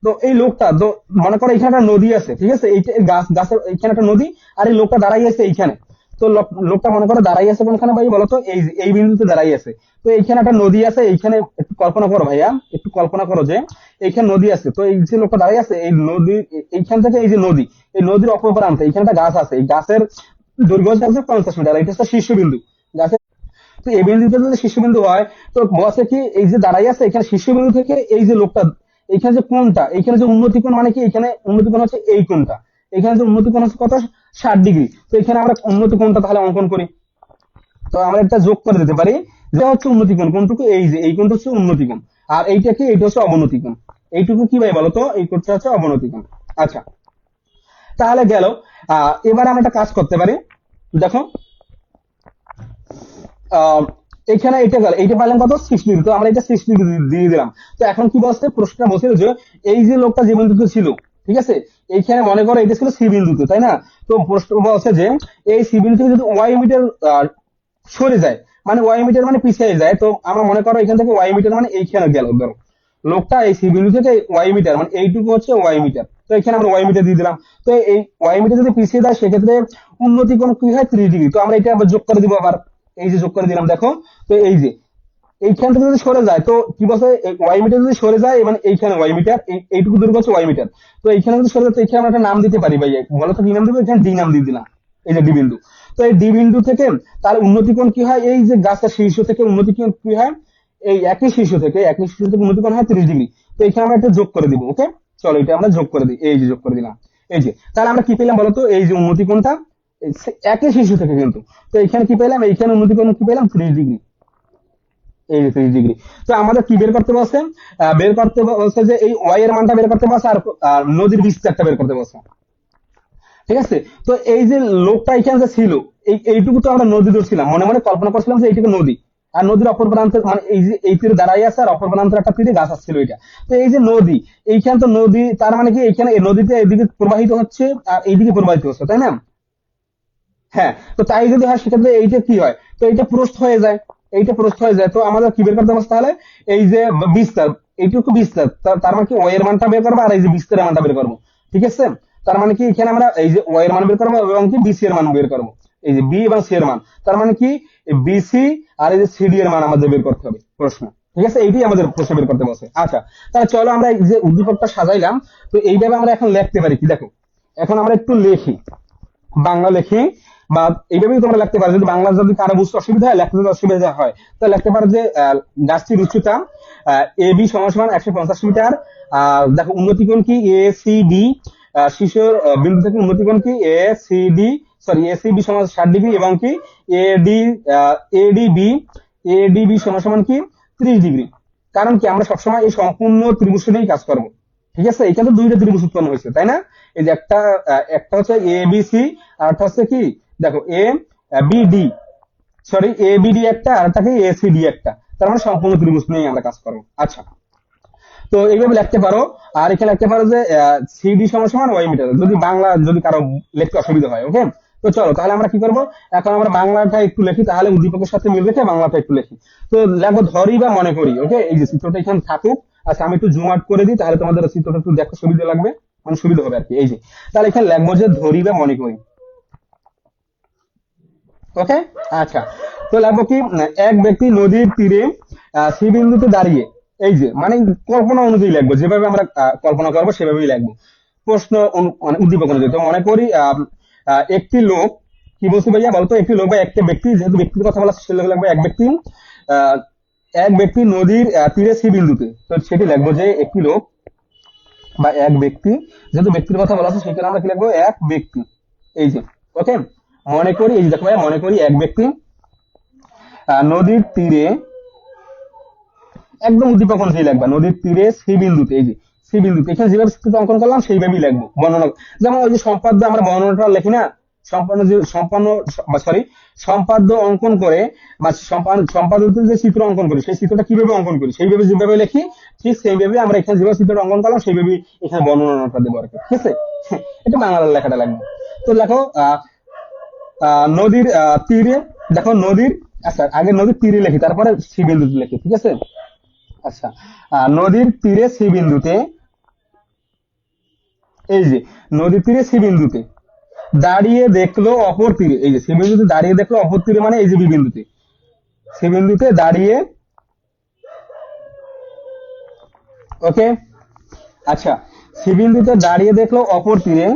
তো এই লোকটা তো মনে করো এখানে একটা নদী আছে। ঠিক আছে, এইটা গাছের এখানে একটা নদী, আর এই লোকটা দাঁড়াই আছে এইখানে। তো লোকটা মনে করো দাঁড়াই আছে কোনখানে ভাই বলতো, এই বিন্দুতে দাঁড়াই আছে। তো এইখানে একটা নদী আছে, এইখানে একটু কল্পনা করো ভাইয়া, একটু কল্পনা করো যে এইখানে নদী আছে। তো এই যে লোকটা দাঁড়াই আছে এই নদী, এইখান থেকে এই যে নদী, এই নদীর অপর প্রান্তে এইখানে একটা গাছ আছে। এই গাছের দৈর্ঘ্য হচ্ছে 50 মিটার, এটা হচ্ছে শীর্ষবিন্দু গাছের। তো এই বিন্দুটা যদি শীর্ষবিন্দু হয়, তো বলছে কি এই যে দাঁড়াই আছে এখানে শীর্ষবিন্দু থেকে এই যে লোকটা, এইখানে যে কোণটা, এইখানে যে উন্নতি কোণ মানে কি, এখানে উন্নতি কোণ হচ্ছে এই কোণটা, এখানে যে উন্নতি কোণ হচ্ছে কত, 60 ডিগ্রি। তো এখানে আমরা উন্নতি কোণটা তাহলে অঙ্কন করি। তো আমরা এটা যোগ করে দিতে পারি, যে হচ্ছে উন্নতি কোণ কোনটুকু, এই যে এই কোণটা হচ্ছে উন্নতি কোণ, আর এইটা কি, এইটা হচ্ছে অবনতি কোণ। এইটুকু কি ভাই বলতো, এই কোণটা হচ্ছে অবনতি কোণ। আচ্ছা, তাহলে গেল। এবার আমরা একটা কাজ করতে পারি। দেখো, আহ এখানে এটা গেল, এইটা পাইলাম কত, 60 ডিগ্রি। তো আমরা এটা 60 ডিগ্রি দিয়ে দিলাম। তো এখন কি বলছে, প্রশ্নটা বলছিল যে এই যে লোকটা যে বিন্দুতে ছিল, ঠিক আছে, এইখানে মনে করো এটা ছিল সি বিন্দুতে, তাই না? তো প্রশ্ন বলছে যে এই সি বিন্দু থেকে যদি ওয়াই মিটার সরে যায়, মানে ওয়াই মিটার মানে পিছিয়ে যায়, তো আমরা মনে করো এখান থেকে ওয়াই মিটার মানে এইখানে গেল, ধরো লোকটা এই সি বিন্দু থেকে ওয়াই মিটার মানে এইটুকু হচ্ছে ওয়াই মিটার। তো এখানে আমরা ওয়াই মিটার দিয়ে দিলাম। তো এই ওয়াই মিটার যদি পিছিয়ে যায় সেক্ষেত্রে উন্নতি কোণ কি হয়, 30 ডিগ্রি। তো আমরা এটা আবার যোগ করে দিব আবার, এই যে যোগ করে দিলাম। দেখো, তো এই যে এইখান থেকে যদি সরে যায়, তো কি বলছে, ওয়াই মিটার যদি সরে যায় মানে এইখানে ওয়াই মিটার, এইটুকু দূর হচ্ছে ওয়াই মিটার। তো এইখানে যদি সরে যায়, তো এখানে আমরা একটা নাম দিতে পারি ভাই, বলো তো কি নাম দেবো, এখানে ডি নাম দিয়ে দিলাম। এই যে ডি বিন্দু। তো এই ডি বিন্দু থেকে তার উন্নতি কোণ কি হয়, এই যে গাছের শীর্ষ থেকে উন্নতি কোণ কি হয়, এই একই শীর্ষ থেকে উন্নতি কোণ হয় 30 ডিগ্রি। তো এখানে আমরা একটা যোগ করে দিব। ওকে, চলো এটা আমরা যোগ করে দিই, এই যে যোগ করে দিলাম। এই যে তাহলে আমরা কি পেলাম বলতো, এই যে উন্নতি কোণটা একই শীর্ষ থেকে কিন্তু। তো এখানে কি পেলাম, এইখানে উন্নতি কোণ কি পেলাম, 30 ডিগ্রি। এই 30 ডিগ্রি। তো আমাদের কি বের করতে বলছে, বের করতে বলছে যে এই ওয়াই এর মানটা বের করতে বলছে, আর নদীর বিস্তারটা বের করতে বলছে। ঠিক আছে, তো এই যে লোকটা এখানে যে ছিল, এইটুকু তো আমরা নদী ধরছিলাম, মনে মনে কল্পনা করছিলাম যে এইটুকু নদী। আর নদীর অপর প্রান্তে মানে এই যে এই তীরে দাঁড়াই আছে, আর অপর প্রান্তে একটা তীরে গাছ আসছিল এটা। তো এই যে নদী, এইখানে তো নদী, তার মানে কি এইখানে এই নদীতে এদিকে প্রবাহিত হচ্ছে আর এইদিকে প্রবাহিত হচ্ছে, তাই না? হ্যাঁ, তো তাই যদি হয় সেক্ষেত্রে এইটা কি হয়, তো এইটা প্রস্থ হয়ে যায়, এইটা প্রস্থ হয়ে যায়। তো আমাদের কি বের করতে হবে তাহলে, এই যে বিস্তার, এইটুকু বিস্তার, তার মানে কি ওয়াই এর মানটা বের করবো আর এই যে বিস্তারের মানটা বের করবো। ঠিক আছে, তার মানে কি এখানে আমরা এই যে ওয়াই এর মান বের করবো এবং কি বিসি এর মান বের করবো, এই যে বি এবং সি এর মান। তার মানে কি বিসি আর এই যে সিডি এর মান আমাদের বের করতে হবে প্রশ্ন। ঠিক আছে, এইটাই আমাদের প্রশ্ন বের করতে বলছে। আচ্ছা, তাহলে চলো আমরা এই যে উদ্দীপকটা সাজাইলাম, তো এইভাবে আমরা এখন লিখতে পারি কি দেখো, এখন আমরা একটু লিখি, বাংলা লিখি, বা এইভাবেই তোমরা লিখতে পারো। যদি বাংলা যদি কারো বুঝতে অসুবিধা হয়, লিখতে যদি অসুবিধা হয়, তাহলে লিখতে পারো যে গাছটির উচ্চতা এ বি সমান সমান 150 মিটার। দেখো উন্নতি কোণ কি এ সি ডি, শীর্ষ বিন্দু থেকে উন্নতি কোণ কি A C D, sorry A C B সমান 60 ডিগ্রি, এবং কি A D A D B, A D B সমান সমান কি 30 ডিগ্রি। কারণ কি আমরা সবসময় এই সম্পূর্ণ ত্রিভুজ নিয়েই কাজ করবো। ঠিক আছে, এখানে তো দুইটা ত্রিভুজ উৎপন্ন হয়েছে, তাই না? এই যে একটা হচ্ছে এ বি সি, আর একটা হচ্ছে কি দেখো A B D, sorry A B D একটা, আর একটা কি এ সি ডি একটা। তার মানে সম্পূর্ণ ত্রিভুজ নিয়ে আমরা কাজ করবো। আচ্ছা, তো এইভাবে লিখতে পারো। আর এখানে লিখতে পারো যে সিডি সমান সমান ওয়াই মিটার, যদি বাংলা যদি কারো লিখতে অসুবিধা হয়। ওকে, তো চলো তাহলে আমরা কি করব, এখন আমরা বাংলাটা একটু লিখি, তাহলে উদ্দীপকের সাথে মিল রেখে বাংলাটা একটু লিখি। তো লেখো ধরি বা মনে করি। ওকে, এই যে চিত্রটা এখানে থাকুক। আচ্ছা, আমি একটু জুম আউট করে দিই, তাহলে তোমাদের চিত্রটা একটু দেখতে সুবিধা লাগবে, মানে সুবিধা হবে আর কি। এই যে তাহলে এখানে লিখবো যে ধরি বা মনে করি। ওকে, আচ্ছা, তো লিখবো কি এক ব্যক্তি নদীর তীরে সি বিন্দুতে দাঁড়িয়ে, এই যে মানে কল্পনা অনুযায়ী লিখবো, যেভাবে আমরা কল্পনা করবো সেভাবেই লিখবো। প্রশ্ন মানে উদ্দীপক অনুযায়ী। তো মনে করি একটি লোক, কি বলছি ভাইয়া বলতো, একটি লোক বা একটা ব্যক্তি, যেহেতু ব্যক্তির কথা বলা সে লিখবো এক ব্যক্তি, আহ, এক ব্যক্তি নদীর তীরে সি বিন্দুতে, তো সেটি লিখবো যে একটি লোক বা এক ব্যক্তি, যেহেতু ব্যক্তির কথা বলা আছে সেখানে আমরা কি লিখবো এক ব্যক্তি। এই যে ওকে, মনে করি, এই যে দেখো ভাইয়া, মনে করি এক ব্যক্তি নদীর তীরে, একদম উদ্দীপক অনুযায়ী লাগবে, নদীর তীরে সি বিন্দুতে, এই যে সি বিন্দুতে এখানে যেভাবে চিত্র অঙ্কন করলাম সেইভাবেই লাগবো বর্ণনা। যেমন ওই যে সম্পাদ্য আমরা বর্ণনাটা লিখি না, সম্পাদ্য অঙ্কন করে বা সম্পাদিত যে চিত্র অঙ্কন করি, সেই চিত্রটা কিভাবে অঙ্কন করি সেইভাবে যেভাবে লিখি, ঠিক সেইভাবে আমরা এখানে যেভাবে চিত্রটা অঙ্কন করলাম সেইভাবে এখানে বর্ণনাটা দেবো আর কি। ঠিক আছে, এটা বাংলার লেখাটা লাগবে। তো দেখো নদীর তীরে, দেখো নদীর, আচ্ছা আগে নদীর তীরে লিখি, তারপরে সি বিন্দুতে লিখি। ঠিক আছে, আচ্ছা, নদীর তীরে সি বিন্দুতে, এই যে নদীর তীরে সি বিন্দুতে দাঁড়িয়ে দেখলো অপর তীরে, এই যে সি বিন্দুতে দাঁড়িয়ে দেখলো অপর তীরে, মানে এই যে বি বিন্দুতে, সি বিন্দুতে দাঁড়িয়ে। ওকে, আচ্ছা, সি বিন্দুতে দাঁড়িয়ে দেখলো অপর তীরে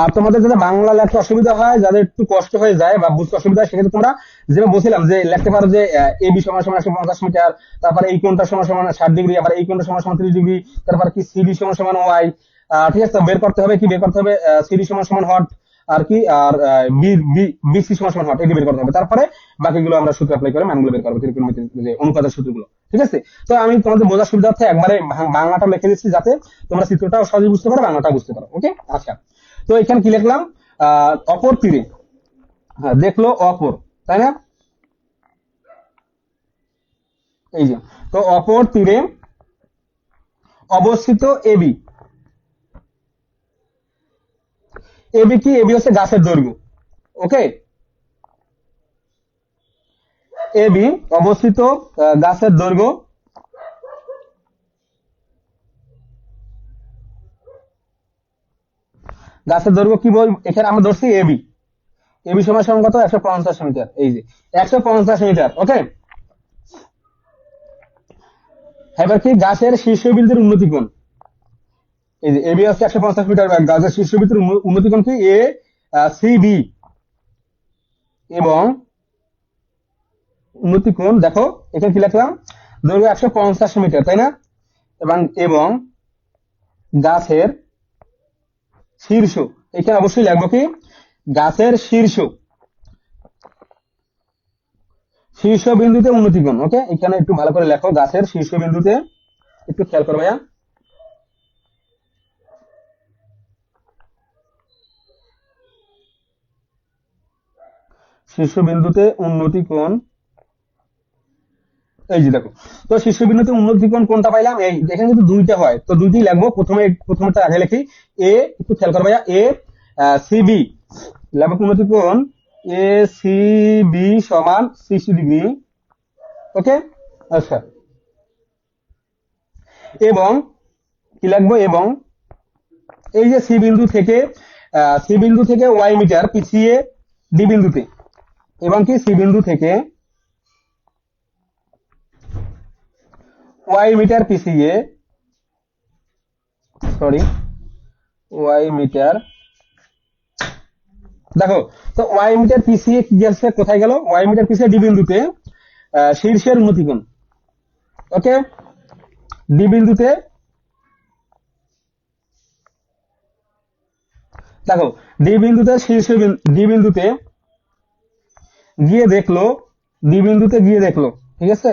আর তোমাদের যাদের বাংলা লেখতে অসুবিধা হয়, যাদের একটু কষ্ট হয়ে যায় বা বুঝতে অসুবিধা হয়, সেক্ষেত্রে তোমরা যেটা বলছিলাম যে লিখতে পারো যে এ বি সমান সমান 150 মিটার, তারপরে এই কোণটা সমান সমান 60 ডিগ্রি, আবার এই কোণটা সমান সমান 30 ডিগ্রি, তারপর কি সিডি সমান সমান ওয়াই। ঠিক আছে, তো বের করতে হবে কি, বের করতে হবে সিডি সমান সমান হট, আর কি আর বিসি সমান সমান হট, এটি বের করতে হবে। তারপরে বাকিগুলো আমরা সূত্র অ্যাপ্লাই করে মানগুলো বের করবো, ত্রিকোণমিতির যে অনুপাতের সূত্রগুলো। ঠিক আছে, তো আমি তোমাদের বোঝার সুবিধার্থে একবারে বাংলাটা লিখে দিচ্ছি, যাতে তোমরা চিত্রটাও সহজে বুঝতে পারো, বাংলাটাও বুঝতে পারো। ওকে, আচ্ছা, তো এখানে কি লিখলাম, অপর তীরে, হ্যাঁ দেখলো অপর, তাই না? এই যে, তো অপর তীরে অবস্থিত এবি, এবি কি, এবি হচ্ছে গাছের দৈর্ঘ্য। ওকে, এবি অবস্থিত গাছের দৈর্ঘ্য, গাছের দৈর্ঘ্য কি বল, এখানে আমরা ধরছি এবি, এবি সমান সমান কত, 150 মিটার। এই যে 150 মিটার। ওকে, এবার কি গাছের শীর্ষবিন্দুর উন্নতি কোণ, এই যে এবি হচ্ছে 150 মিটার, গাছের শীর্ষবিন্দুর উন্নতি কোণ কি এ সি বি, এবং উন্নতি কোণ দেখো এখানে কি লিখলাম, দৈর্ঘ্য 150 মিটার, তাই না? এবং এবং গাছের শীর্ষ, এখানে অবশ্যই লিখবো কি গাছের শীর্ষ, শীর্ষ বিন্দুতে উন্নতি কোণ। ওকে, এখানে একটু ভালো করে লেখো, গাছের শীর্ষ বিন্দুতে, একটু খেয়াল করো ভাইয়া, শীর্ষ বিন্দুতে উন্নতি কোণ। এই যে দেখো, তো শীর্ষবিন্দুতে উন্নতি কোণ কোনটা পাইলাম, এই এখানে কিন্তু দুইটা হয়, তো দুইটাই লিখবো। প্রথমেটা আগে লিখি, এ, একটু খেয়াল করো ভাইয়া, এ সিবি লিখবো উন্নতি কোণ এ সি বি সমান 60 ডিগ্রি। ওকে, আচ্ছা, এবং কি লাগবে, এবং এই যে সি বিন্দু থেকে ওয়াই মিটার পিছিয়ে ডি বিন্দুতে, এবং কি সি বিন্দু থেকে ওয়াই মিটার পিছিয়ে, সরি, ওয়াই মিটার, দেখো, তো ওয়াই মিটার পিছিয়ে কি গেছে, কোথায় গেল, ওয়াই মিটার পিছিয়ে ডি বিন্দুতে শীর্ষের উন্নতিকোণ। ওকে, ডি বিন্দুতে, দেখো, ডি বিন্দুতে গিয়ে দেখলো, ঠিক আছে,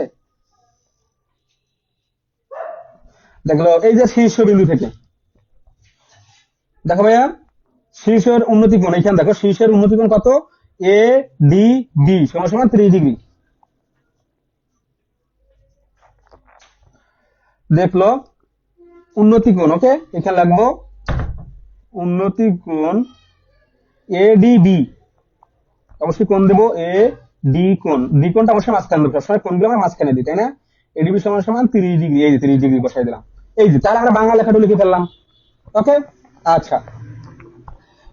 দেখলো এই যে শীর্ষ বিন্দু থেকে, দেখো ভাইয়া, শীর্ষের উন্নতিকোণ, এখানে দেখো শীর্ষের উন্নতিকোণ কত, এ ডি বি সমান সমান 30 ডিগ্রি। দেখলো উন্নতিকোণ, ওকে, এখানে লাগবো উন্নতিকোণ এ ডি বি, অবশ্যই কোণ দেবো এ ডি কোণ, ডি কোণটা অবশ্যই মাঝখানে দেবো, সবসময় কোণগুলো আমরা মাঝখানে দিই, তাই না, এডিবি সমান সমান 30 ডিগ্রি, এই যে 30 ডিগ্রি বসাই দিলাম, এই যে, তাহলে আমরা বাংলা লেখাটা লিখে ফেললাম। ওকে, আচ্ছা,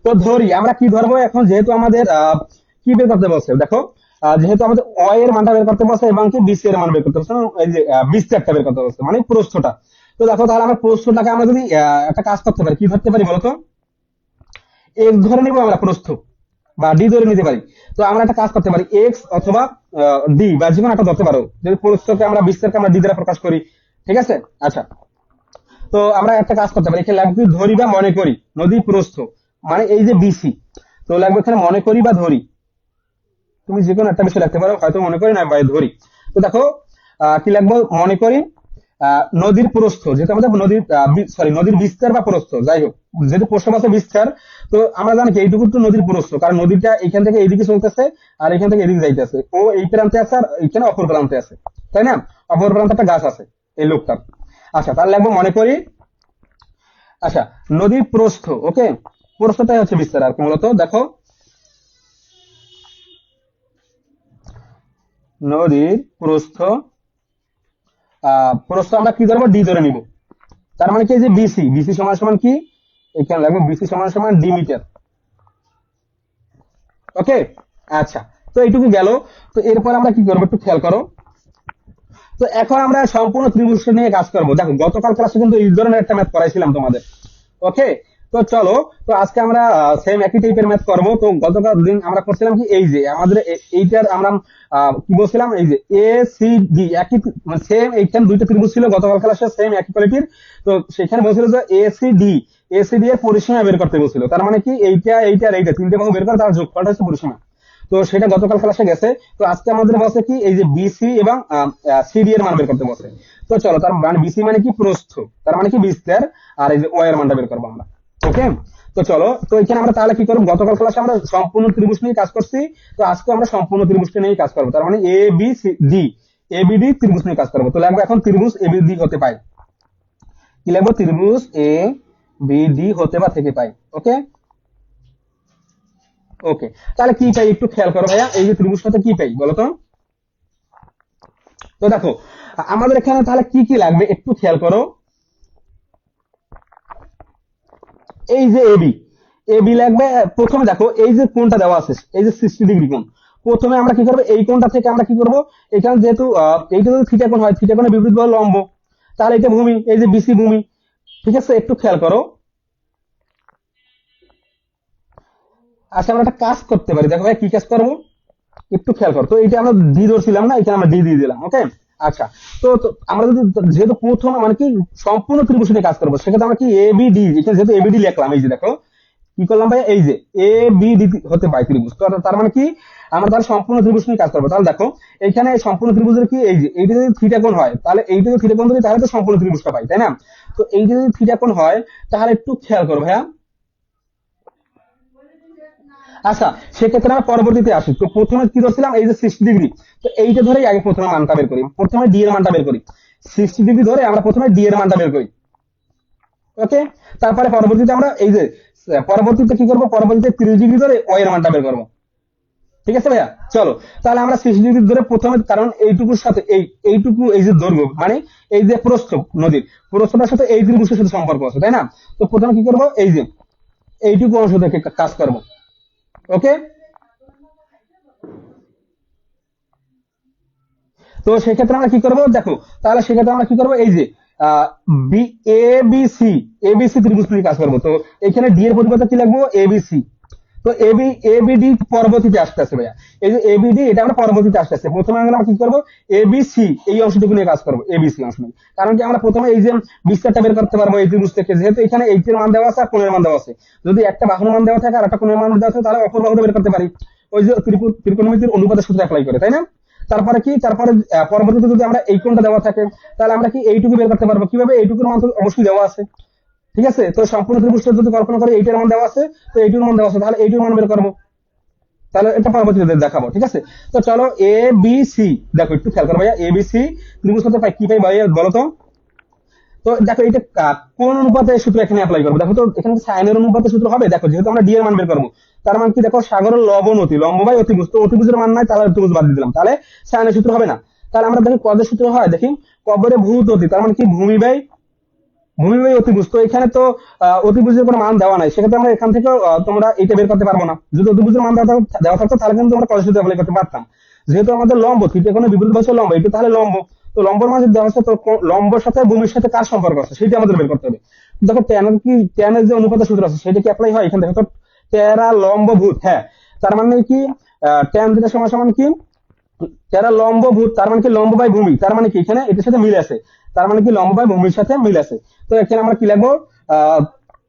তো ধরি আমরা কি ধরবো এখন, যেহেতু আমাদের কি বের করতে বলছে, দেখো, যেহেতু আমাদের অ এর মানটা বের করতে বলছে এবং কি বিসি এর মান বের করতে বলছে, এই যে বিস্তারটা বের করতে বলছে, মানে প্রস্থটা। তো দেখো, তাহলে আমরা প্রস্থটাকে আমরা যদি একটা কাজ করতে পারি, কি ধরতে পারি বলতো, এক্স ধরে নিবো আমরা প্রস্থ, বা ডি ধরে নিতে পারি। তো আমরা একটা কাজ করতে পারি, এক্স অথবা ডি, বা যে কোনো একটা ধরতে পারো, যদি প্রস্থকে আমরা বিস্তারকে আমরা ডি দ্বারা প্রকাশ করি, ঠিক আছে, আচ্ছা। তো আমরা একটা কাজ করতে পারি, এখানে লাগবে ধরি বা মনে করি নদী প্রস্থ, মানে এই যে বিসি, তো লাগবে এখানে মনে করি বা ধরি, তুমি যে কোনো একটা বিষয় রাখতে পারো, হয়তো মনে করি না বা ধরি। তো দেখো, কি লাগবে, মনে করি নদীর প্রস্থ, যেহেতু আমাদের নদীর নদীর বিস্তার বা প্রস্থ, যাই হোক, যেহেতু প্রস্থ আছে বিস্তার, তো আমরা জানি কি এইটুকু তো নদীর প্রস্থ, কারণ নদীটা এখান থেকে এইদিকে চলতেছে আর এখান থেকে এদিকে যাইতেছে, ও এই প্রান্তে আছে আর এখানে অপর প্রান্তে আছে, তাই না, অপর প্রান্তে একটা গাছ আছে এই লোকটার। আচ্ছা, তাহলে লাগবে মনে করি, আচ্ছা, নদীর প্রস্থ, ওকে, প্রস্থটাই হচ্ছে বিস্তার, আর কি মূলত দেখো, নদীর প্রস্থ, প্রস্থ আমরা কি ধরবো, ডি ধরে নিব, তার মানে কি, এই যে বিসি সমান সমান কি, এখানে লাগবে বিসি সমান সমান ডি মিটার। ওকে, আচ্ছা, তো এইটুকু গেল। তো এরপর আমরা কি করবো একটু খেয়াল করো, তো এখন আমরা সম্পূর্ণ ত্রিভুজ নিয়ে কাজ করবো। দেখো, গতকাল ক্লাসে কিন্তু এই ধরনের একটা ম্যাথ করাইছিলাম তোমাদের। ওকে, তো চলো, তো আজকে আমরা সেম একই টাইপের ম্যাথ করবো। তো গতকাল দিন আমরা করছিলাম কি, এই যে আমাদের এইটার আমরা কি বলছিলাম, এই যে এ সি ডি একই, মানে সেম, এইখানে দুইটা ত্রিভুজ ছিল গতকাল ক্লাসে, সেম একই কোয়ালিটির। তো সেখানে বলছিল যে এ সি ডি এর পরিসীমা বের করতে বলছিল, তার মানে কি এইটা এইটা আর এইটা তিনটে বাহু বের করে তার যোগফলটা হচ্ছে পরিসীমা। তো সেটা গতকাল ক্লাসে গেছে। তো আজকে আমাদের বলছে কি, এই যে বিসি এবং সিডি এর মান বের করতে বলছে। তো চলো, তার মানে বিসি মানে কি প্রস্থ, তার মানে কি বিস্তার, আর এই যে ওয়াই এর মানটা বের করবো আমরা। ওকে, তো চলো, তো এখানে আমরা তাহলে কি করবো, গতকাল ক্লাসে আমরা সম্পূর্ণ ত্রিভুজ নিয়ে কাজ করছি, তো আজকে আমরা সম্পূর্ণ ত্রিভুজটা নিয়ে কাজ করবো, তার মানে A B C D, A B D ত্রিভুজ নিয়ে কাজ করবো। তো লাগবে এখন ত্রিভুজ এ বি ডি হতে পাই, কি লাগবে, ত্রিভুজ এ বি ডি হতে বা থেকে পাই। ওকে, ওকে, তাহলে কি পাই একটু খেয়াল করো ভাইয়া, এই যে ত্রিভুজটাতে কি পাই বলো তো। তো দেখো, আমাদের এখানে তাহলে কি কি লাগবে একটু খেয়াল করো, এই যে এবি লাগবে। প্রথমে দেখো, এই যে কোণটা দেওয়া আছে, এই যে 60 ডিগ্রি কোণ, প্রথমে আমরা কি করবো, এই কোণটা থেকে আমরা কি করব, এখানে যেহেতু এইটা যদি থিটা কোণ হয়, থিটা কোণের বিপরীত বাহু লম্ব, তাহলে এটা ভূমি, এই যে বিসি ভূমি, ঠিক আছে, একটু খেয়াল করো। আচ্ছা, আমরা একটা কাজ করতে পারি, দেখো ভাই কি কাজ করবো একটু খেয়াল করো। তো এইটা আমরা ডি ধরছিলাম না, এখানে আমরা ডি দিয়ে দিলাম। ওকে, আচ্ছা, তো আমরা যদি, যেহেতু প্রথম মানে কি সম্পূর্ণ ত্রিভুজ নিয়ে কাজ করবো, সেক্ষেত্রে আমরা কি এ বি ডি, এখানে যেহেতু এবিডি লিখলাম, এই যে দেখো কি করলাম ভাই, এই যে এ বি ডি হতে পাই ত্রিভুজ, তো তার মানে কি আমরা তাহলে সম্পূর্ণ ত্রিভুজ নিয়ে কাজ করবো। তাহলে দেখো, এখানে সম্পূর্ণ ত্রিভুজের কি, এই যে এইটা যদি থিটা কোণ হয়, তাহলে এইটা যদি থিটা কোণ ধরি, তাহলে তো সম্পূর্ণ ত্রিভুজটা পাই, তাই না। তো এইটা যদি থিটা কোণ হয়, তাহলে একটু খেয়াল করো ভাইয়া। আচ্ছা, সেক্ষেত্রে আমরা পরবর্তীতে আসি। তো প্রথমে কি ধরছিলাম, এই যে 60 ডিগ্রি, তো এইটা ধরেই আগে প্রথমে মানটা বের করি, প্রথমে ডি এর মানটা বের করি, 60 ডিগ্রি ধরে আমরা প্রথমে ডি এর মানটা বের করি। ওকে, তারপরে পরবর্তীতে আমরা এই যে পরবর্তীতে কি করব, পরবর্তীতে 30 ডিগ্রি ধরে ওয়াই এর মানটা বের করবো। ঠিক আছে ভাইয়া, চলো তাহলে আমরা 60 ডিগ্রি ধরে প্রথমে, কারণ এইটুকুর সাথে এইটুকু এই যে দৈর্ঘ্য মানে এই যে প্রস্থ, নদীর প্রস্থটার সাথে এই ত্রিভুজের সাথে সম্পর্ক আছে, তাই না? তো প্রথমে কি করব, এই যে এইটুকু অংশ থেকে কাজ করব। ওকে, তো সেক্ষেত্রে আমরা কি করব দেখো, তাহলে সেক্ষেত্রে আমরা কি করব, এই যে B A B C, ABC ত্রিভুজ নিয়ে কাজ করবো। তো এখানে ডি এর পরিবর্তে কি লিখবো, এবিসি। তো এবিডি পরবর্তীতে আসতে আছে ভাইয়া, এই যে এবিডি এটা আমরা পরবর্তীতে আসতে আছে। প্রথমে আমরা কি করবো, এবিসি এই অংশটুকু নিয়ে কাজ করবো, এবিসি অংশ নিয়ে। কারণ কি আমরা প্রথমে এই যে বিস্তারটা বের করতে পারবো এই ত্রিভুজ থেকে, যেহেতু এখানে এইচ এর মান দেওয়া আছে আর কোণের মান দেওয়া আছে। যদি একটা বাহুর মান দেওয়া থাকে আর একটা কোণের মান দেওয়া থাকে, তাহলে অপর বাহুটা বের করতে পারি, ওই যে ত্রিকোণমিতির অনুপাতের সূত্র অ্যাপ্লাই করে, তাই না? তারপরে কি, তারপরে পরবর্তীতে যদি আমরা এই কোণটা দেওয়া থাকে, তাহলে আমরা কি এইটুকু বের করতে পারবো কিভাবে, এইটুকুর মান তো অবশ্যই দেওয়া আছে। ঠিক আছে, তো সম্পূর্ণ ত্রিভুজটা যদি কল্পনা করে এইটার মান দেওয়া আছে, তো এইটুর মান দেওয়া আছে, তাহলে এইটুর মান বের করবো। তাহলে এটা পরবর্তীতে দেখাবো, ঠিক আছে? তো চলো এ বি সি, দেখো একটু খেয়াল করো ভাইয়া, এ বি সি ত্রিভুজ হতে পাই কি পাই ভাইয়া বলো তো? তো দেখো এটা কোন অনুপাতে সূত্র এখানে অ্যাপ্লাই করবো, দেখো তো এখানে সাইনের অনুপাতে সূত্র হবে। দেখো যেহেতু আমরা ডি এর মান বের করবো, তার মানে কি, দেখো সাগরের লবণ অতি, লম্ব বাই অতিভুজ, তো অতিভুজের মান নাই, তাহলে অতিভুজ বাদ দিয়ে দিলাম, তাহলে সাইনের সূত্র হবে না। তাহলে আমরা দেখি কদের সূত্র হয়, দেখি কবরে ভূত অতি, তার মানে কি ভূমি বাই অতিভুজ। তো এখানে তো অতিভুজের কোনো মান দেওয়া নাই, সেক্ষেত্রে আমরা এখান থেকে তোমরা এটা বের করতে পারবো না। যদি অতিভুজের মান দেওয়া থাকতো তাহলে কিন্তু আমরা কদের সূত্র অ্যাপ্লাই করতে পারতাম। যেহেতু আমাদের লম্ব, থিটা কোনো বিপরীত বাহু লম্ব, এটা তাহলে লম্ব। তো লম্বর মান যদি দেওয়া আছে, তো লম্বর সাথে ভূমির সাথে কার সম্পর্ক আছে সেটা আমাদের বের করতে হবে। দেখো ট্যানের যে অনুপাতের সূত্র আছে সেটা কি অ্যাপ্লাই হয় এখানে, দেখো তো টেরা লম্ব ভূত, হ্যাঁ। তার মানে কি, ট্যান যেটা সমান সমান কি, যারা লম্ব ভূত, তার মানে কি লম্ব বাই ভূমি, তার মানে কি এখানে এটার সাথে মিল আছে, তার মানে কি লম্ব বাই ভূমির সাথে মিল আছে। তো এখানে আমরা কি লিখবো,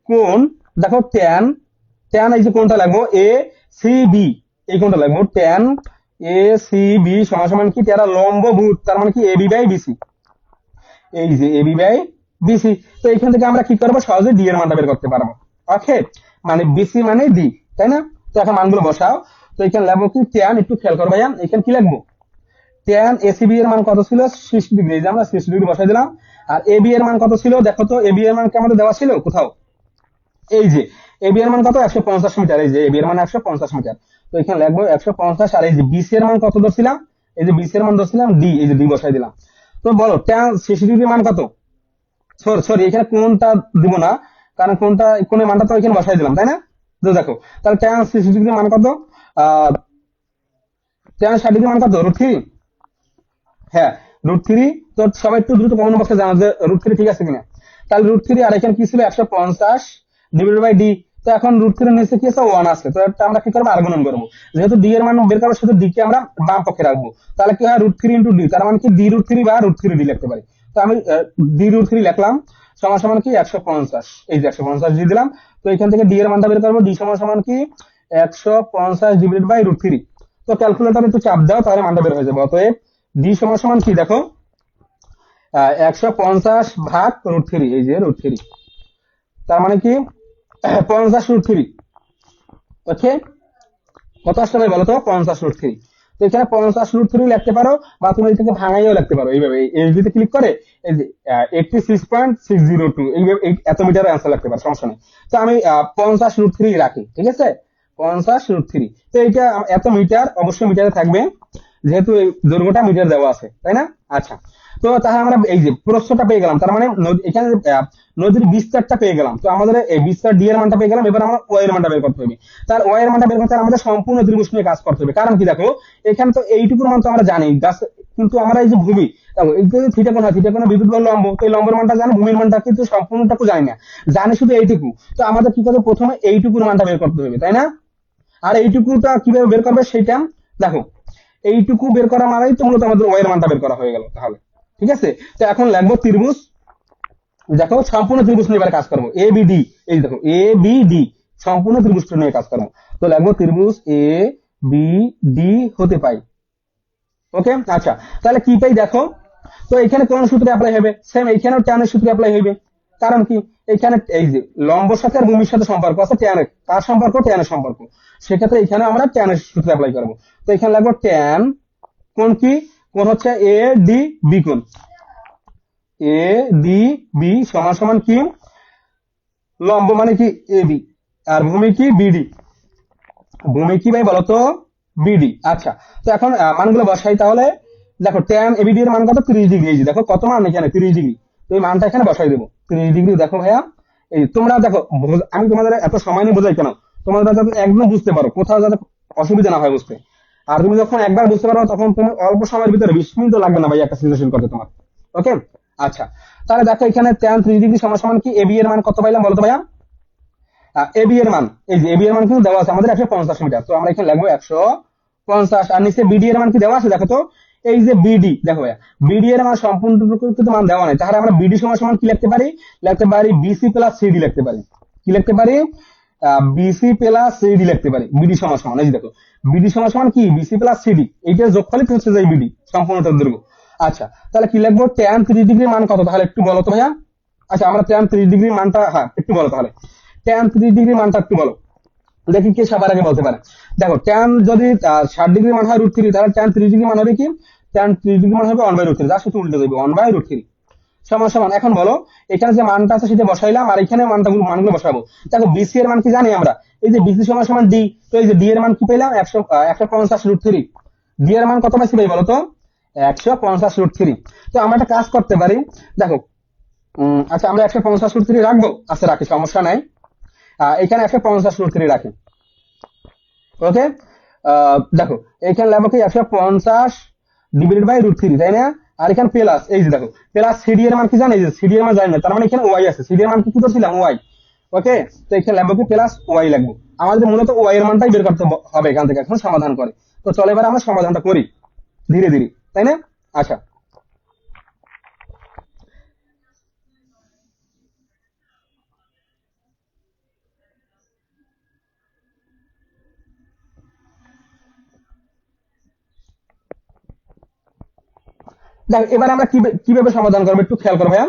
কোণ, দেখো ট্যান, এই যে কোণটা লাগবো এ সি বি, এই কোণটা লাগবো ট্যান এ সি বি সমান সমান কি, যারা লম্ব ভূত, তার মানে কি এবি বাই বিসি, এই যে এবি বাই বিসি। তো এখান থেকে আমরা কি করবো, সহজে ডি এর মানটা বের করতে পারবো। ওকে, মানে বিসি মানে ডি, তাই না? তো এখন মানগুলো বসাও। তো এখানে লাগবো কি, ট্যান, একটু খেয়াল করো ভাইয়া, এখানে কি লাগবো, ট্যান এসিবি এর মান কত ছিল, 60 ডিগ্রি, এই যে আমরা 60 ডিগ্রি বসাই দিলাম। আর এবি এর মান কত ছিল, দেখো তো এবি এর মান কি আমাদের দেওয়া ছিল কোথাও, এই যে এবি এর মান কত, 150 মিটার, এই যে এবি এর মান 150 মিটার। তো এখানে লিখবো 150, আর এই যে বিসি এর মান কত ধরছিলাম, এই যে বিসি এর মান ধরছিলাম ডি, এই যে ডি বসাই দিলাম। তো বলো ট্যান 60 ডিগ্রি মান কত, সরি সরি এখানে কোনটা দিব না, কারণ কোনটা কোনের মানটা তো এখানে বসাই দিলাম, তাই না? তো দেখো তাহলে ট্যান 60 ডিগ্রি মান কত, আহ ট্যান 60 ডিগ্রি মান কত, √3, হ্যাঁ √3। তো সবাই একটু দ্রুত কমেন্ট বক্সে জানাও যে √3 ঠিক আছে কিনা। তাহলে √3, আর এখানে কি ছিল 150 ডিভাইডেড বাই ডি। তো এখন √3 এর নিচে কি আছে, 1 আছে, তো এটা আমরা কি করবো, আর গুণন করবো। যেহেতু ডি এর মান বের করবো, শুধু ডি কে আমরা বাম পক্ষে রাখবো। তাহলে কি হয়, √3 ইন্টু ডি, তার মানে কি ডি √3 বা √3 ডি লিখতে পারি। তো আমি ডি √3 লিখলাম, সমান সমান কি 150, এই যে 150 দিয়ে দিলাম। তো এখান থেকে ডি এর মানটা বের করবো, ডি সমান সমান কি 150 ডিভাইডেড বাই √3। তো ক্যালকুলেটর একটু চাপ দাও, তাহলে মানটা বের হয়ে যাবে। অতএব ডি সমান সমান কি, দেখো 150 ভাগ √3, এই যে √3, তার মানে কি 50 √3। ওকে, কত আসতে পারে বলো তো, 50 √3। তো এখানে 50 √3 লিখতে পারো, বা তুমি এটাকে ভাঙাইও লিখতে পারো এইভাবে, এইচডি তে ক্লিক করে এই যে 86.602, এইভাবে এত মিটার অ্যান্সার লিখতে পারো, সমস্যা নেই। তো আমি 50 √3 রাখি, ঠিক আছে, 50 √3। তো এটা এত মিটার অবশ্যই মিটারে থাকবে, যেহেতু এই দৈর্ঘ্যটা মিটার দেওয়া আছে, তাই না? আচ্ছা, তো তাহলে আমরা এই যে প্রস্থটা পেয়ে গেলাম, তার মানে এখানে নদীর বিস্তারটা পেয়ে গেলাম। তো আমাদের এই বিস্তার ডি এর মানটা পেয়ে গেলাম, এবার আমরা ওয়াই এর মানটা বের করতে হবে। তার ওয়াই এর মানটা বের করতে আমাদের সম্পূর্ণ ত্রিভুজ নিয়ে কাজ করতে হবে। কারণ কি, দেখো এখানে তো এইটুকুর মান তো আমরা জানি, কিন্তু আমরা এই যে ভূমি, দেখো এই যে থিটা কোণ হয়, থিটা কোণ বিদ্যুৎ বল লম্ব, তো এই লম্বের মানটা জানি, ভূমির মানটা কিন্তু সম্পূর্ণটুকু জানি না, জানি শুধু এইটুকু। তো আমাদের কি করতে, প্রথমে এইটুকুর মানটা বের করতে হবে, তাই না? আর এইটুকুটা কিভাবে বের করবে সেটা দেখো, এইটুকু বের করা মানেই তো মূলত আমাদের ওয়াই এর মানটা বের করা হয়ে গেল তাহলে। ঠিক আছে, তো এখন লাগবো ত্রিভুজ, দেখো সম্পূর্ণ ত্রিভুজ নিয়ে এবার কাজ করবো, এ বি ডি, এই দেখো এ বি ডি, সম্পূর্ণ ত্রিভুজটা নিয়ে কাজ করবো। তো লাগবো ত্রিভুজ এ বি ডি হতে পাই। ওকে, আচ্ছা, তাহলে কি পাই দেখো, তো এখানে কোন সূত্র অ্যাপ্লাই হবে, সেম এইখানেও ট্যানের সূত্র অ্যাপ্লাই হবে। কারণ কি, এখানে এই যে লম্বর সাথে আর ভূমির সাথে সম্পর্ক আছে, ট্যানের কার সম্পর্ক, ট্যানের সম্পর্ক, সেক্ষেত্রে এখানে আমরা ট্যানের সূত্র অ্যাপ্লাই করবো। তো এখানে লাগবো ট্যান, কোন কি, কোন হচ্ছে এ ডি বি কোণ, এ ডি বি সমান সমান কি, লম্ব মানে কি এ বি, আর ভূমি কি বিডি, ভূমি কি ভাই বলতো, বিডি। আচ্ছা, তো এখন মানগুলো বসাই তাহলে। দেখো ট্যান এবিডি এর মান কত, 30 ডিগ্রি। এই যে দেখো কত মান এখানে, 30 ডিগ্রি। তো এই মানটা এখানে বসাই দেবো 30 ডিগ্রি। দেখো ভাইয়া, এই তোমরা দেখো, আমি তোমাদের এত সময় নিয়ে বোঝাই কেন, তোমরা যাতে একদম বুঝতে পারো, কোথাও যাতে অসুবিধা না হয় বুঝতে। আর তুমি যখন একবার বুঝতে পারো তখন তুমি অল্প সময়ের ভিতরে 20 মিনিট লাগবে না ভাই একটা সৃজনশীল করতে তোমার। ওকে। আচ্ছা, তাহলে দেখো এখানে ট্যান 30 ডিগ্রি সমান সমান কি, এবি এর মান কত পাইলাম বলতো ভাইয়া? এবি এর মান, এই যে এবি এর মান কিন্তু দেওয়া আছে আমাদের 150 মিটার। তো আমরা এখানে লিখবো 150। আর নিচে বিডি এর মান কি দেওয়া আছে দেখো তো, এই যে বিডি, দেখো ভাইয়া বিডি এর মান সম্পূর্ণটুকু কিন্তু মান দেওয়া নাই, তাহলে আমরা বিডি সমান সমান কি লিখতে পারি, লিখতে পারি বিসি প্লাস সিডি লিখতে পারি। কি লিখতে পারি? বিসি প্লাস সিডি লিখতে পারি। বিডি সমান সমান, এই যে দেখো বিডি সমান সমান কি, বিসি প্লাস সিডি, এইটার যোগফলই তো হচ্ছে যে বিডি সম্পূর্ণটার দৈর্ঘ্য। আচ্ছা, তাহলে কি লিখবো, ট্যান 30 ডিগ্রির মান কত তাহলে একটু বলো তো ভাইয়া? আচ্ছা, আমরা ট্যান 30 ডিগ্রির মানটা, হ্যাঁ একটু বলো তাহলে, ট্যান 30 ডিগ্রির মানটা একটু বলো, দেখি কে সবার আগে বলতে পারে। দেখো ট্যান যদি 60 ডিগ্রি মান হয় √3, তাহলে ট্যান 30 ডিগ্রি মান হবে কি, ট্যান 30 ডিগ্রি মান হবে 1/√3, যার সাথে উল্টে যাবে 1/√3 সমান সমান। এখন বলো, এখানে যে মানটা আছে সেটা বসাইলাম, আর এখানে মানগুলো বসাবো। দেখো বিসি এর মান কি জানি আমরা, এই যে বিসি সমান সমান ডি। তো এই যে ডি এর মান কি পেলাম, 150 √3। ডি এর মান কত পাইছি ভাই বলো তো, 150 √3। তো আমরা একটা কাজ করতে পারি, দেখো আচ্ছা আমরা 150 √3 রাখবো, আচ্ছা রাখি, সমস্যা নাই। এখানে 150 √3 রাখি। ওকে। দেখো এখানে লাগবে কি, 150 / √3, তাই না? আর এখানে প্লাস, এই যে দেখো প্লাস সিডি এর মান কি জানি, যে সিডি এর মান জানি না, তার মানে এখানে ওয়াই আছে। সিডি এর মান কি করছিলাম, ওয়াই। ওকে। তো এখানে লাগবে কি, প্লাস ওয়াই লাগবে। আমাদের মূলত ওয়াই এর মানটাই বের করতে হবে এখান থেকে এখন সমাধান করে। তো চলো এবার আমরা সমাধানটা করি ধীরে ধীরে, তাই না? আচ্ছা, দেখো এবার আমরা কিভাবে সমাধান করবো একটু খেয়াল করো ভাইয়া।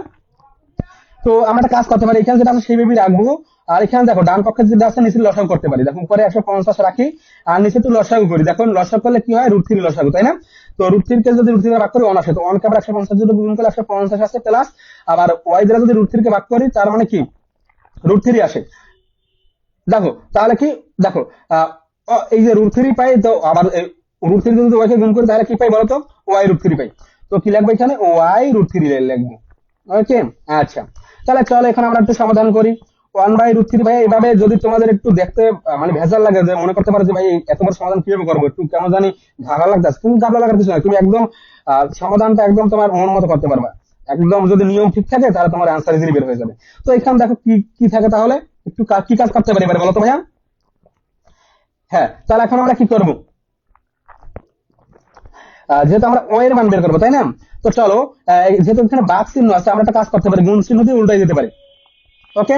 তো আমরা একটা কাজ করতে পারি, এখানে যেটা আছে সেইভাবেই রাখবো। আর এখানে দেখো ডান পক্ষে যেটা আছে নিচে লসাগু করতে পারি। দেখো উপরে 150 রাখি, আর নিচে একটু লসাগু করি। দেখো লসাগু করলে কি হয়, √3 লসাগু, তাই না? তো √3 কে যদি √3 ভাগ করি 1 আসে, তো 1 কে আবার 150 যদি গুণ করলে 150 আসে প্লাস, আবার ওয়াই দ্বারা যদি √3 কে ভাগ করি তার মানে কি, √3 আসে। দেখো তাহলে কি, দেখো এই যে √3 পাই, তো আবার √3 যদি ওয়াই কে গুণ করি তাহলে কি পাই বলতো, ওয়াই √3 পাই। তো কি লাগবে এখানে, ওয়াই √3 লিখবো। ওকে। আচ্ছা, তাহলে চলো এখন আমরা একটু সমাধান করি। 1/√3 ভাই, এভাবে যদি তোমাদের একটু দেখতে মানে ভেজাল লাগে, যে মনে করতে পারো যে ভাই এত বড় সমাধান কিভাবে করবো, একটু কেমন জানি ঘাড়া লাগতেছে, তুমি ঘাড়া লাগার কিছু না, তুমি একদম সমাধানটা একদম তোমার মন মতো করতে পারবা। একদম যদি নিয়ম ঠিক থাকে তাহলে তোমার আনসার ইজিলি বের হয়ে যাবে। তো এখানে দেখো কি কি থাকে তাহলে, একটু কি কাজ করতে পারি এবারে বলো তো ভাইয়া? হ্যাঁ, তাহলে এখন আমরা কি করবো, যেহেতু আমরা ও এর মান বের করবো, তাই না? তো চলো, যেহেতু এখানে বাঘ চিহ্ন আছে, আমরা একটা কাজ করতে পারি, গুণ চিহ্ন দিয়ে উল্টাই দিতে পারি। ওকে।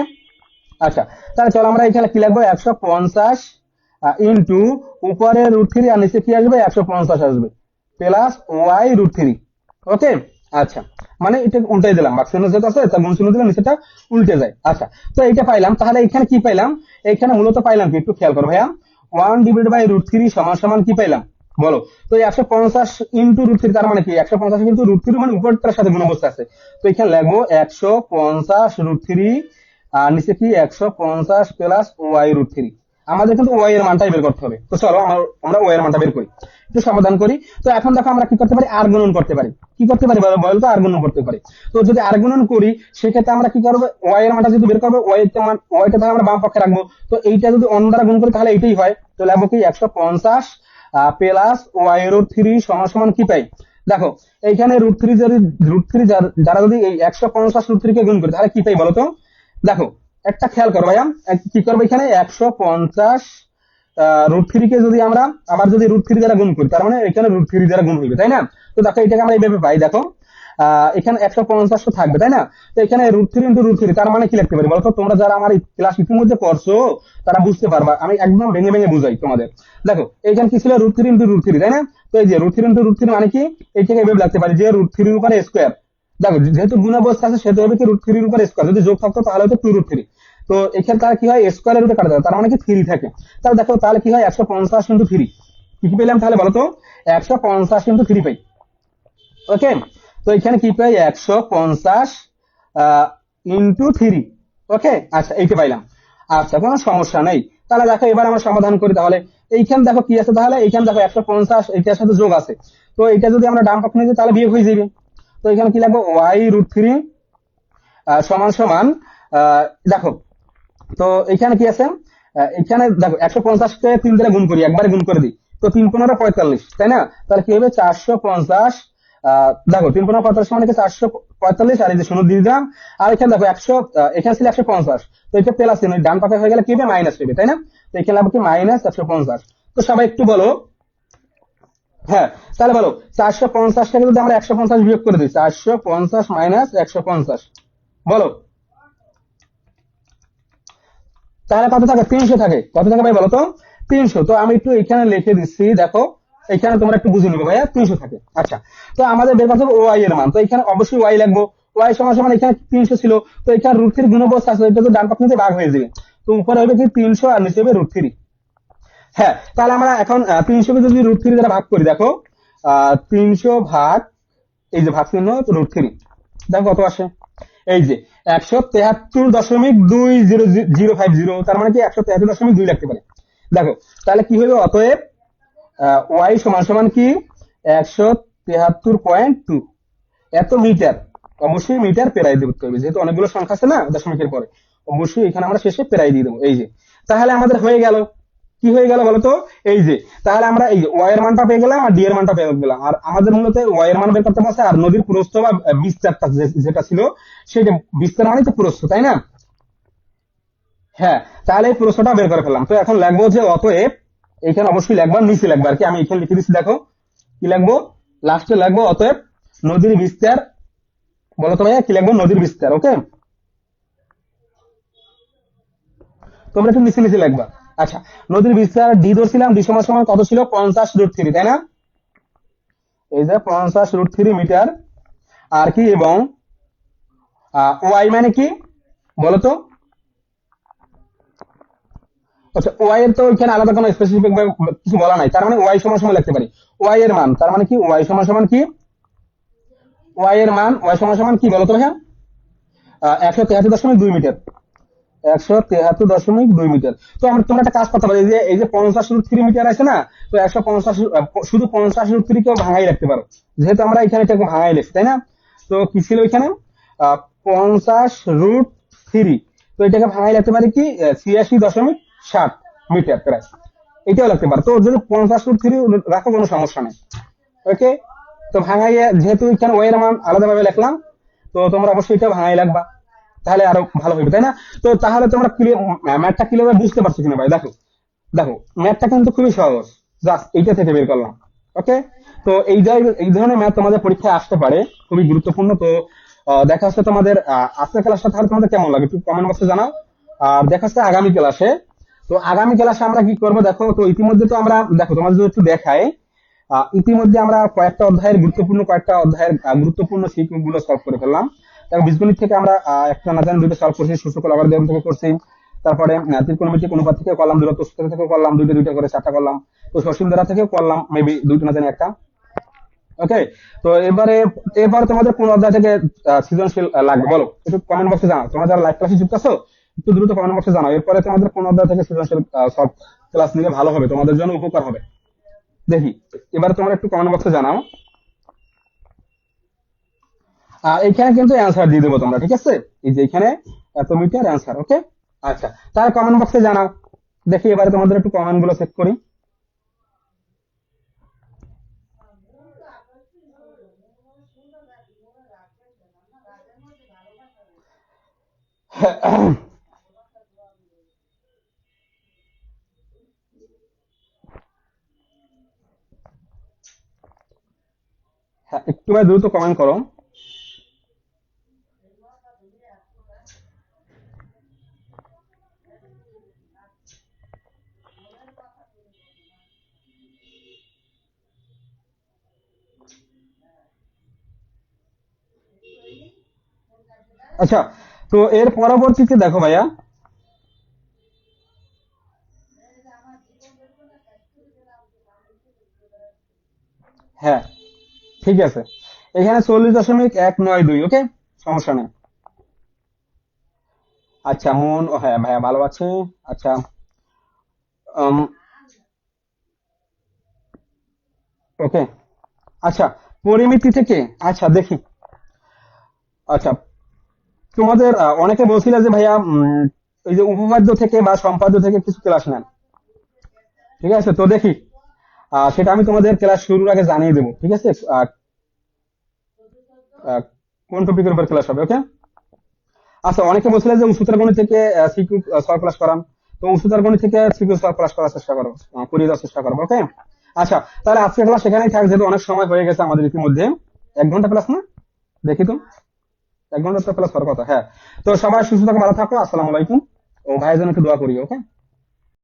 আচ্ছা, তাহলে চলো আমরা এখানে কি লিখবো, 150 ইন্টু উপরে √3 আর নিচে কি আসবে, 150 আসবে প্লাস ওয়াই √3। ওকে। আচ্ছা, মানে এটা উল্টাই দিলাম, বাক্স চিহ্ন যেটা আছে তার গুণ চিহ্ন দিলাম, নিচেটা উল্টে যায়। আচ্ছা, তো এইটা পাইলাম, তাহলে এখানে কি পাইলাম, এখানে মূলত পাইলাম কি একটু খেয়াল করো ভাইয়া, 1/√3 সমান সমান কি পাইলাম বলো? তো এই 150 ইন্টু √3, তার মানে কি 150 কিন্তু √3 মানে উপরটার সাথে গুণ অবস্থা আছে। তো এখানে লিখবো 150 √3, আর নিচে কি 150 প্লাস ওয়াই √3। আমাদের কিন্তু ওয়াই এর মানটাই বের করতে হবে। তো চলো আমরা ওয়াই এর মানটা বের করি, একটু সমাধান করি। তো এখন দেখো আমরা কি করতে পারি, আর গুণন করতে পারি। কি করতে পারি বলতো, আর গুণন করতে পারি। তো যদি আর গুণন করি সেক্ষেত্রে আমরা কি করবো, ওয়াই এর মানটা যদি বের করবো, ওয়াইটা তাহলে আমরা বাম পক্ষে রাখবো। তো এইটা যদি অন্য দ্বারা গুণ করি তাহলে এইটাই হয়। তো লাগবো কি 150 প্লাস ওয়াই √3 সমান সমান কি পাই, দেখো এইখানে √3 যদি √3 যারা যদি এই 150 √3 কে গুণ করি তাহলে কি পাই বলতো? দেখো একটা খেয়াল করো ভাইয়া, কি করবো এখানে 150 √3 কে যদি আমরা আবার যদি √3 দ্বারা গুণ করি, তার মানে এখানে √3 দ্বারা গুণ হইবে, তাই না? তো দেখো এটাকে আমরা এইভাবে পাই, দেখো এখানে 150 তো থাকবে, তাই না? তো এখানে √3 ইন্টু √3, তার মানে কি লিখতে পারি বলতো? তোমরা যারা আমার ক্লাস ইতিমধ্যে করছো তারা বুঝতে পারবা, আমি একদম ভেঙে ভেঙে বুঝাই তোমাদের। দেখো এইখানে কি ছিল, √3 ইন্টু √3, তাই না? তো এই যে √3 ইন্টু √3 মানে কি, এইটাকে এভাবে লিখতে পারি যে √3 এর উপরে স্কোয়ার। দেখো যেহেতু গুণ অবস্থা আছে সেহেতু হবে কি √3 এর উপরে স্কোয়ার, যদি যোগ থাকতো তাহলে হতো 2√3। তো এখানে তার কি হয়, স্কোয়ারের রুটে কাটা যাবে, তার মানে কি 3 থাকে। তাহলে দেখো তাহলে কি হয়, 150 ইন্টু 3, কি কি পেলাম তাহলে বলতো, 150 ইন্টু 3 পাই। ওকে। তো এখানে কি পাই, 150 ইন্টু 3। ওকে। আচ্ছা, এইটা পাইলাম। আচ্ছা, কোনো সমস্যা নেই। তাহলে দেখো এবার আমরা সমাধান করি তাহলে। এইখানে দেখো কি আছে, তাহলে এইখানে দেখো 150 এইটার সাথে যোগ আছে। তো এটা যদি আমরা ডান পক্ষ নিয়ে যাই তাহলে বিয়োগ হয়ে যাবে। তো এখানে কি লাগবে, y√3 সমান সমান দেখো, তো এখানে কি আছে, এখানে দেখো 150-কে 3 দ্বারা গুণ করি, একবারে গুণ করে দিই। তো 3×15 = 45, তাই না? তাহলে কি হবে 450, দেখো 3×15 মানে কি 445, আর এই যে 0 দিয়ে দিলাম। আর এখানে দেখো 100, এখানে ছিল 150, তো এটা প্লাস চিহ্ন ডান পাশে হয়ে গেলে কি হবে, মাইনাস হবে, তাই না? তো এখানে লাগবে কি -150। তো সবাই একটু বলো, হ্যাঁ, তাহলে বলো 450-টাকে যদি আমরা 150 বিয়োগ করে দিই, 450 - 150, বলো তাহলে কত থাকে, 300 থাকে। কত থাকে ভাই বলো তো, 300। তো আমি একটু এখানে লিখে দিচ্ছি, দেখো এখানে তোমরা একটু বুঝে নিবে ভাইয়া, 300 থাকে। আচ্ছা, তো আমাদের বের করতে হবে ওয়াই এর মান। তো এখানে অবশ্যই ওয়াই লাগবো। ওয়াই সমান সমান এখানে 300 ছিল, তো এখানে √3 গুণবস্ত আছে, এটা তো ডান পক্ষ থেকে ভাগ হয়ে যাবে। তো উপরে হবে কি 300 আর নিচে হবে √3। হ্যাঁ, তাহলে আমরা এখন 300 কে যদি √3 দ্বারা ভাগ করি, দেখো 300 ভাগ এই যে ভাগ চিহ্ন √3, দেখো কত আসে, এই যে 173.20050, তার মানে কি 173.2 লিখতে পারে। দেখো তাহলে কি হলো, অতএব ওয়াই সমান সমান কি 173.2 এত মিটার। অবশ্যই মিটার পেরাই দিতে হবে, যেহেতু অনেকগুলো সংখ্যা আছে না দশমিকের পরে, অবশ্যই এখানে আমরা শেষে পেরাই দিয়ে দেবো। এই যে তাহলে আমাদের হয়ে গেল, কি হয়ে গেল বলতো, এই যে তাহলে আমরা এই ওয়াই এর মানটা পেয়ে গেলাম আর ডি এর মানটা পেয়ে গেলাম। আর আমাদের মূলত ওয়াই এর মান বের করতে পারছে, আর নদীর প্রস্থ বা বিস্তারটা যেটা ছিল সেটা, বিস্তার মানে তো প্রস্থ, তাই না? হ্যাঁ, তাহলে এই প্রস্থটা বের করে ফেললাম। তো এখন লিখবো যে অতএব, এইখানে অবশ্যই লিখবো, নিচে লিখবো আর কি, আমি এখানে লিখে দিচ্ছি, দেখো কি লিখবো, লাস্টে লিখবো অতএব নদীর বিস্তার। বলো তো ভাইয়া কি লিখবো, নদীর বিস্তার। ওকে, তোমরা একটু নিচে নিচে লিখবা। আচ্ছা, নদীর বিস্তার ডি ধরছিলাম, ডি সমান সমান কত ছিল, 50√3, তাই না? এই যে 50√3 মিটার। আর কি, এবং ওয়াই মানে কি বলতো, আচ্ছা ওয়াই এর তো এখানে আলাদা কোনো স্পেসিফিক কিছু বলা নাই, তার মানে ওয়াই সমান সমান লিখতে পারি। ওয়াই এর মান, তার মানে কি ওয়াই সমান সমান কি, ওয়াই এর মান, ওয়াই সমান সমান কি বলতো ভাইয়া, 173.2 মিটার, 173.2 মিটার। তো আমরা, তোমরা একটা কাজ করতে পারো, এই যে 50√3 মিটার আছে না, তো 150, শুধু 50√3-কেও ভাঙাই রাখতে পারো, যেহেতু আমরা এখানে এটাকে ভাঙাই লিখছি, তাই না? তো কি ছিল এখানে, 50√3, তো এটাকে ভাঙাই রাখতে পারি কি 86.7 মিটার প্রায়, এটাও লাগতে পারে। তো যদি 50√3 রাখো কোনো সমস্যা নেই। ওকে, তো ভাঙাইয়া যেহেতু এখানে ওয়ের মান আলাদাভাবে লিখলাম, তো তোমরা অবশ্যই এটা ভাঙাই লাগবা, তাহলে আরো ভালো হবে, তাই না? তো তাহলে তোমরা ম্যাথটা ক্লিয়ার বুঝতে পারছো কিনা ভাই, দেখো দেখো ম্যাথটা কিন্তু খুবই সহজ, জাস্ট এইটা থেকে বের করলাম। ওকে, তো এই ধরনের ম্যাথ তোমাদের পরীক্ষায় আসতে পারে, খুবই গুরুত্বপূর্ণ। তো দেখা হচ্ছে তোমাদের আজকের ক্লাসটা, তাহলে তোমাদের কেমন লাগে একটু কমেন্ট বক্সে জানাও। আর দেখা হচ্ছে আগামী ক্লাসে। তো আগামী ক্লাসে আমরা কি করবো, দেখো তো ইতিমধ্যে তো আমরা, দেখো তোমাদের যদি একটু দেখায়, ইতিমধ্যে আমরা কয়েকটা অধ্যায়ের গুরুত্বপূর্ণ গুলো সলভ করে ফেললাম। দেখো বীজগণিত থেকে আমরা একটা না জানি দুইটা সলভ করছি, সূচক লগারিদম থেকে করছি, তারপরে ত্রিকোণমিতিক অনুপাত থেকে করলাম, দূরত্ব সূত্র থেকে করলাম, দুইটা দুইটা করে 4টা করলাম। তো সসীম ধারা থেকে করলাম মেবি দুইটা না জানি একটা। ওকে, তো এবারে তোমাদের কোন অধ্যায় থেকে সৃজনশীল লাগবে বলো, একটু কমেন্ট বক্সে জানাও। তোমরা যারা লাইভ ক্লাসে যুক্ত আছো একটু দ্রুত কমেন্ট বক্সে জানাও, এরপরে তোমাদের কোন অধ্যায় থেকে সৃজনশীল সব ক্লাস নিলে ভালো হবে, তোমাদের জন্য উপকার হবে। দেখি, এবারে তোমরা একটু কমেন্ট বক্সে জানাও। আর এইখানে কিন্তু অ্যান্সার দিয়ে দেবো তোমরা, ঠিক আছে? এই যে এখানে এত মিটার অ্যান্সার। ওকে, আচ্ছা, তাহলে কমেন্ট বক্সে জানাও। দেখি এবারে তোমাদের একটু কমেন্ট গুলো চেক করি। হ্যাঁ, একটু ভাই দ্রুত কমেন্ট করো। আচ্ছা, তো এর পরবর্তীতে দেখো ভাইয়া, হ্যাঁ ঠিক আছে, এখানে 40.192। ওকে, সমস্যা নেই। আচ্ছা মন, ও হ্যাঁ ভাইয়া ভালো আছে। আচ্ছা, ওকে। আচ্ছা, পরিমিতি থেকে, আচ্ছা দেখি। আচ্ছা, তোমাদের অনেকে বলছিল যে ভাইয়া এই যে উপপাদ্য থেকে বা সম্পাদ্য থেকে কিছু ক্লাস নেন, ঠিক আছে? তো দেখি, সেটা আমি তোমাদের ক্লাস শুরুর আগে জানিয়ে দেবো, ঠিক আছে? আহ, আহ, কোন টপিকের উপর ক্লাস হবে, ওকে? আচ্ছা, অনেকে বলছিল যে উচ্চতর গণিত থেকে সিকিউ সলভ ক্লাস করান। তো উচ্চতর গণিত থেকে সিকিউ সলভ ক্লাস করার চেষ্টা করো, করিয়ে দেওয়ার চেষ্টা করবো, ওকে? আচ্ছা, তাহলে আজকে ক্লাস সেখানেই থাক, যেহেতু অনেক সময় হয়ে গেছে আমাদের ইতিমধ্যে। 1 ঘন্টা ক্লাস না? দেখি তো, 1 ঘন্টা তো ক্লাস হওয়ার কথা, হ্যাঁ। তো সবাই সুস্থ থাকো, ভালো থাকো, আসসালামু আলাইকুম। ও ভাইয়ের জন্য একটু দোয়া করি, ওকে?